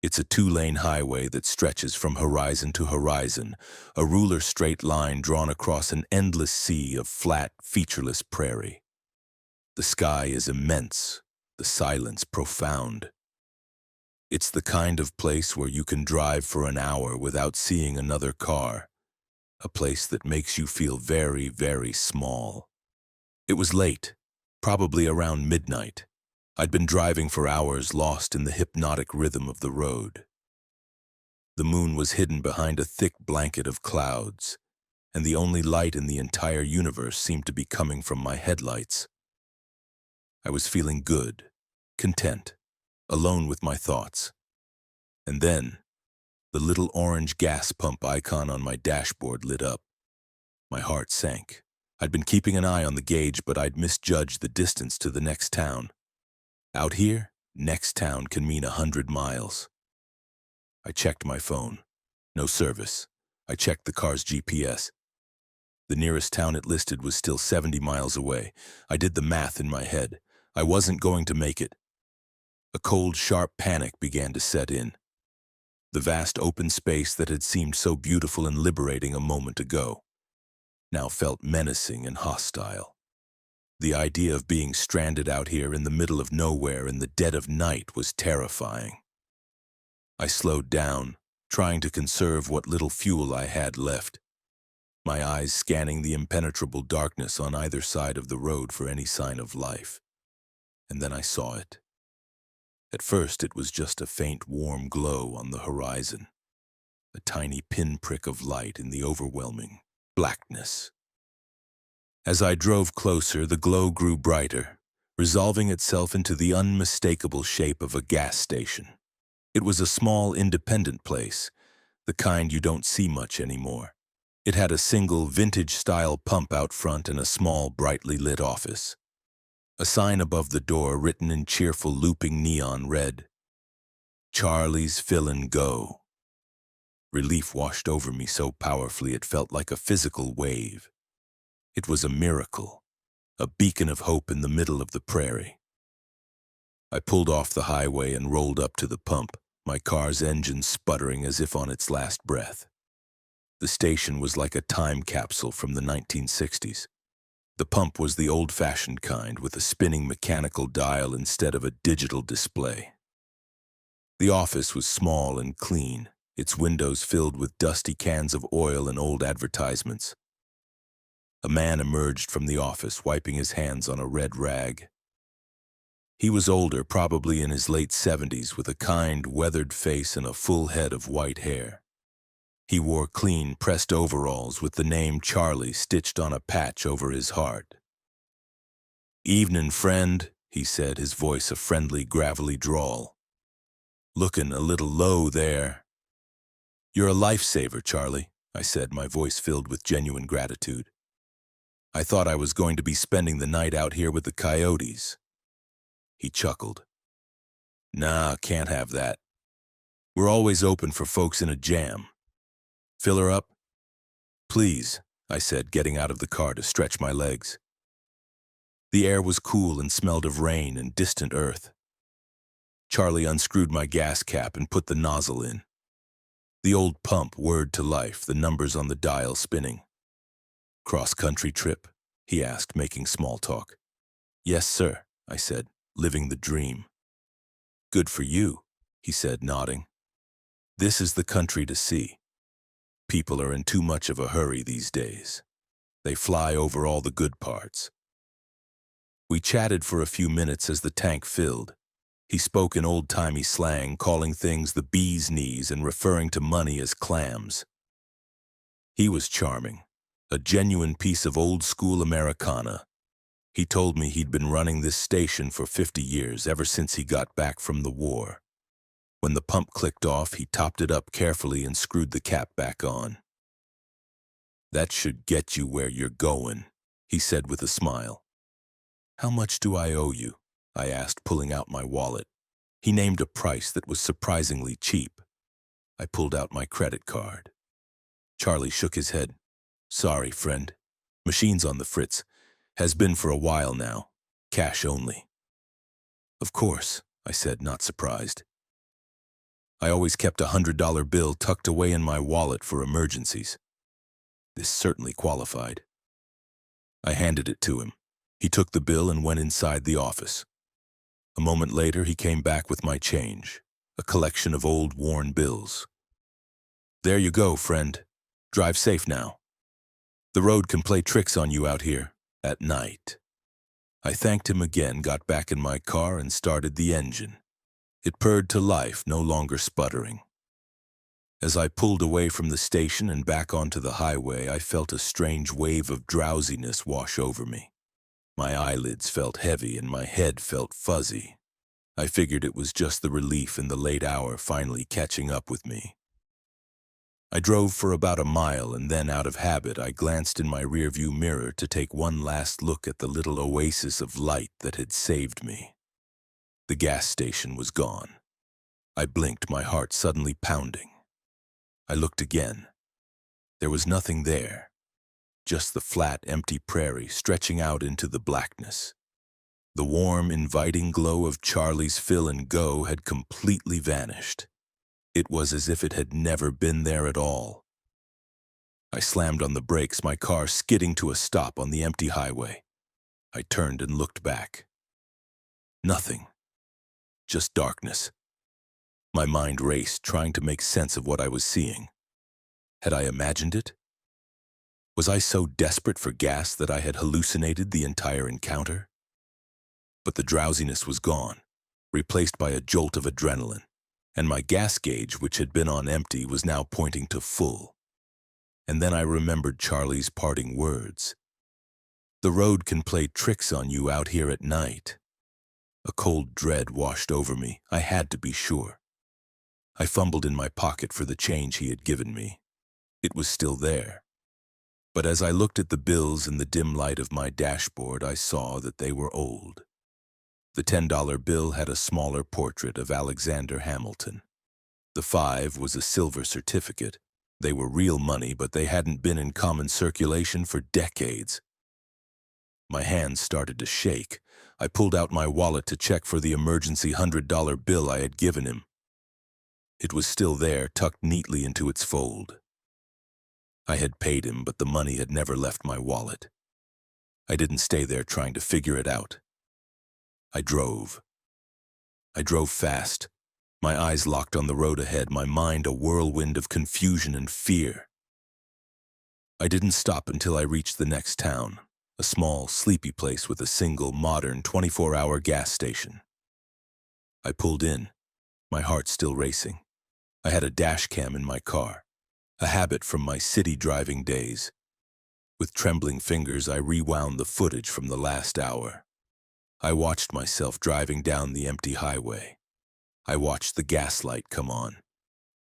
It's a 2-lane highway that stretches from horizon to horizon, a ruler straight line drawn across an endless sea of flat, featureless prairie. The sky is immense, the silence profound. It's the kind of place where you can drive for an hour without seeing another car, a place that makes you feel very, very small. It was late, probably around midnight. I'd been driving for hours, lost in the hypnotic rhythm of the road. The moon was hidden behind a thick blanket of clouds, and the only light in the entire universe seemed to be coming from my headlights. I was feeling good, content, alone with my thoughts. And then, the little orange gas pump icon on my dashboard lit up. My heart sank. I'd been keeping an eye on the gauge, but I'd misjudged the distance to the next town. Out here, next town can mean 100 miles. I checked my phone. No service. I checked the car's GPS. The nearest town it listed was still 70 miles away. I did the math in my head. I wasn't going to make it. A cold, sharp panic began to set in. The vast open space that had seemed so beautiful and liberating a moment ago now felt menacing and hostile. The idea of being stranded out here in the middle of nowhere in the dead of night was terrifying. I slowed down, trying to conserve what little fuel I had left, my eyes scanning the impenetrable darkness on either side of the road for any sign of life. And then I saw it. At first, it was just a faint, warm glow on the horizon, a tiny pinprick of light in the overwhelming blackness. As I drove closer, the glow grew brighter, resolving itself into the unmistakable shape of a gas station. It was a small, independent place, the kind you don't see much anymore. It had a single, vintage-style pump out front and a small, brightly lit office. A sign above the door written in cheerful, looping neon read, "Charlie's Fill and Go." Relief washed over me so powerfully it felt like a physical wave. It was a miracle, a beacon of hope in the middle of the prairie. I pulled off the highway and rolled up to the pump, my car's engine sputtering as if on its last breath. The station was like a time capsule from the 1960s. The pump was the old-fashioned kind, with a spinning mechanical dial instead of a digital display. The office was small and clean, its windows filled with dusty cans of oil and old advertisements. A man emerged from the office, wiping his hands on a red rag. He was older, probably in his late 70s, with a kind, weathered face and a full head of white hair. He wore clean, pressed overalls with the name Charlie stitched on a patch over his heart. "Evening, friend," he said, his voice a friendly, gravelly drawl. "Looking a little low there." "You're a lifesaver, Charlie," I said, my voice filled with genuine gratitude. "I thought I was going to be spending the night out here with the coyotes." He chuckled. "Nah, can't have that. We're always open for folks in a jam. Fill her up?" "Please," I said, getting out of the car to stretch my legs. The air was cool and smelled of rain and distant earth. Charlie unscrewed my gas cap and put the nozzle in. The old pump whirred to life, the numbers on the dial spinning. "Cross-country trip?" he asked, making small talk. "Yes, sir," I said, living the dream. "Good for you," he said, nodding. "This is the country to see. People are in too much of a hurry these days. They fly over all the good parts." We chatted for a few minutes as the tank filled. He spoke in old-timey slang, calling things the bee's knees and referring to money as clams. He was charming, a genuine piece of old-school Americana. He told me he'd been running this station for 50 years, ever since he got back from the war. When the pump clicked off, he topped it up carefully and screwed the cap back on. "That should get you where you're going," he said with a smile. "How much do I owe you?" I asked, pulling out my wallet. He named a price that was surprisingly cheap. I pulled out my credit card. Charlie shook his head. "Sorry, friend. Machine's on the fritz. Has been for a while now. Cash only." "Of course," I said, not surprised. I always kept a $100 bill tucked away in my wallet for emergencies. This certainly qualified. I handed it to him. He took the bill and went inside the office. A moment later, he came back with my change, a collection of old, worn bills. "There you go, friend. Drive safe now. The road can play tricks on you out here, at night." I thanked him again, got back in my car, and started the engine. It purred to life, no longer sputtering. As I pulled away from the station and back onto the highway, I felt a strange wave of drowsiness wash over me. My eyelids felt heavy and my head felt fuzzy. I figured it was just the relief in the late hour finally catching up with me. I drove for about a mile, and then, out of habit, I glanced in my rearview mirror to take one last look at the little oasis of light that had saved me. The gas station was gone. I blinked, my heart suddenly pounding. I looked again. There was nothing there, just the flat, empty prairie stretching out into the blackness. The warm, inviting glow of Charlie's Fill and Go had completely vanished. It was as if it had never been there at all. I slammed on the brakes, my car skidding to a stop on the empty highway. I turned and looked back. Nothing. Just darkness. My mind raced, trying to make sense of what I was seeing. Had I imagined it? Was I so desperate for gas that I had hallucinated the entire encounter? But the drowsiness was gone, replaced by a jolt of adrenaline, and my gas gauge, which had been on empty, was now pointing to full. And then I remembered Charlie's parting words. The road can play tricks on you out here at night. A cold dread washed over me. I had to be sure. I fumbled in my pocket for the change he had given me. It was still there. But as I looked at the bills in the dim light of my dashboard, I saw that they were old. The $10 bill had a smaller portrait of Alexander Hamilton. The 5 was a silver certificate. They were real money, but they hadn't been in common circulation for decades. My hands started to shake. I pulled out my wallet to check for the emergency $100 bill I had given him. It was still there, tucked neatly into its fold. I had paid him, but the money had never left my wallet. I didn't stay there trying to figure it out. I drove. I drove fast, my eyes locked on the road ahead, my mind a whirlwind of confusion and fear. I didn't stop until I reached the next town, a small, sleepy place with a single, modern, 24-hour gas station. I pulled in, my heart still racing. I had a dash cam in my car, a habit from my city driving days. With trembling fingers, I rewound the footage from the last hour. I watched myself driving down the empty highway. I watched the gas light come on.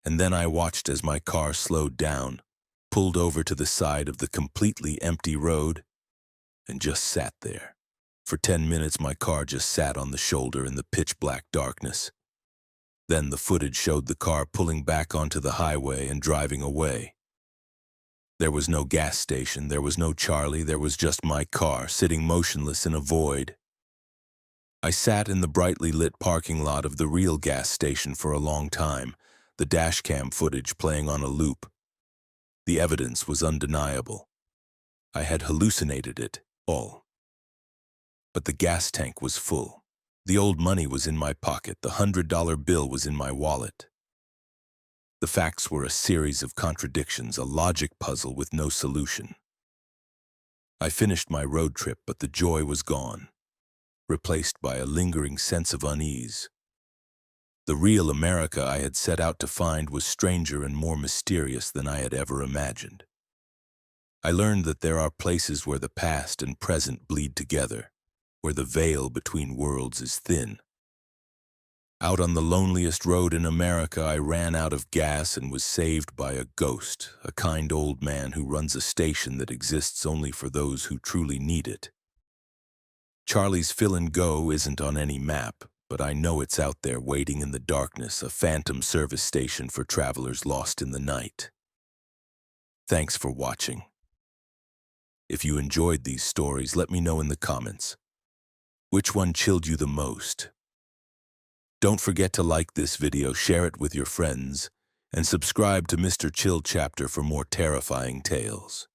And then I watched as my car slowed down, pulled over to the side of the completely empty road, and just sat there. For 10 minutes, my car just sat on the shoulder in the pitch-black darkness. Then the footage showed the car pulling back onto the highway and driving away. There was no gas station, there was no Charlie, there was just my car sitting motionless in a void. I sat in the brightly lit parking lot of the real gas station for a long time, the dashcam footage playing on a loop. The evidence was undeniable. I had hallucinated it all. But the gas tank was full. The old money was in my pocket, the $100 bill was in my wallet. The facts were a series of contradictions, a logic puzzle with no solution. I finished my road trip, but the joy was gone, replaced by a lingering sense of unease. The real America I had set out to find was stranger and more mysterious than I had ever imagined. I learned that there are places where the past and present bleed together, where the veil between worlds is thin. Out on the loneliest road in America, I ran out of gas and was saved by a ghost, a kind old man who runs a station that exists only for those who truly need it. Charlie's Fill and Go isn't on any map, but I know it's out there waiting in the darkness, a phantom service station for travelers lost in the night. Thanks for watching. If you enjoyed these stories, let me know in the comments. Which one chilled you the most? Don't forget to like this video, share it with your friends, and subscribe to Mr. Chill Chapter for more terrifying tales.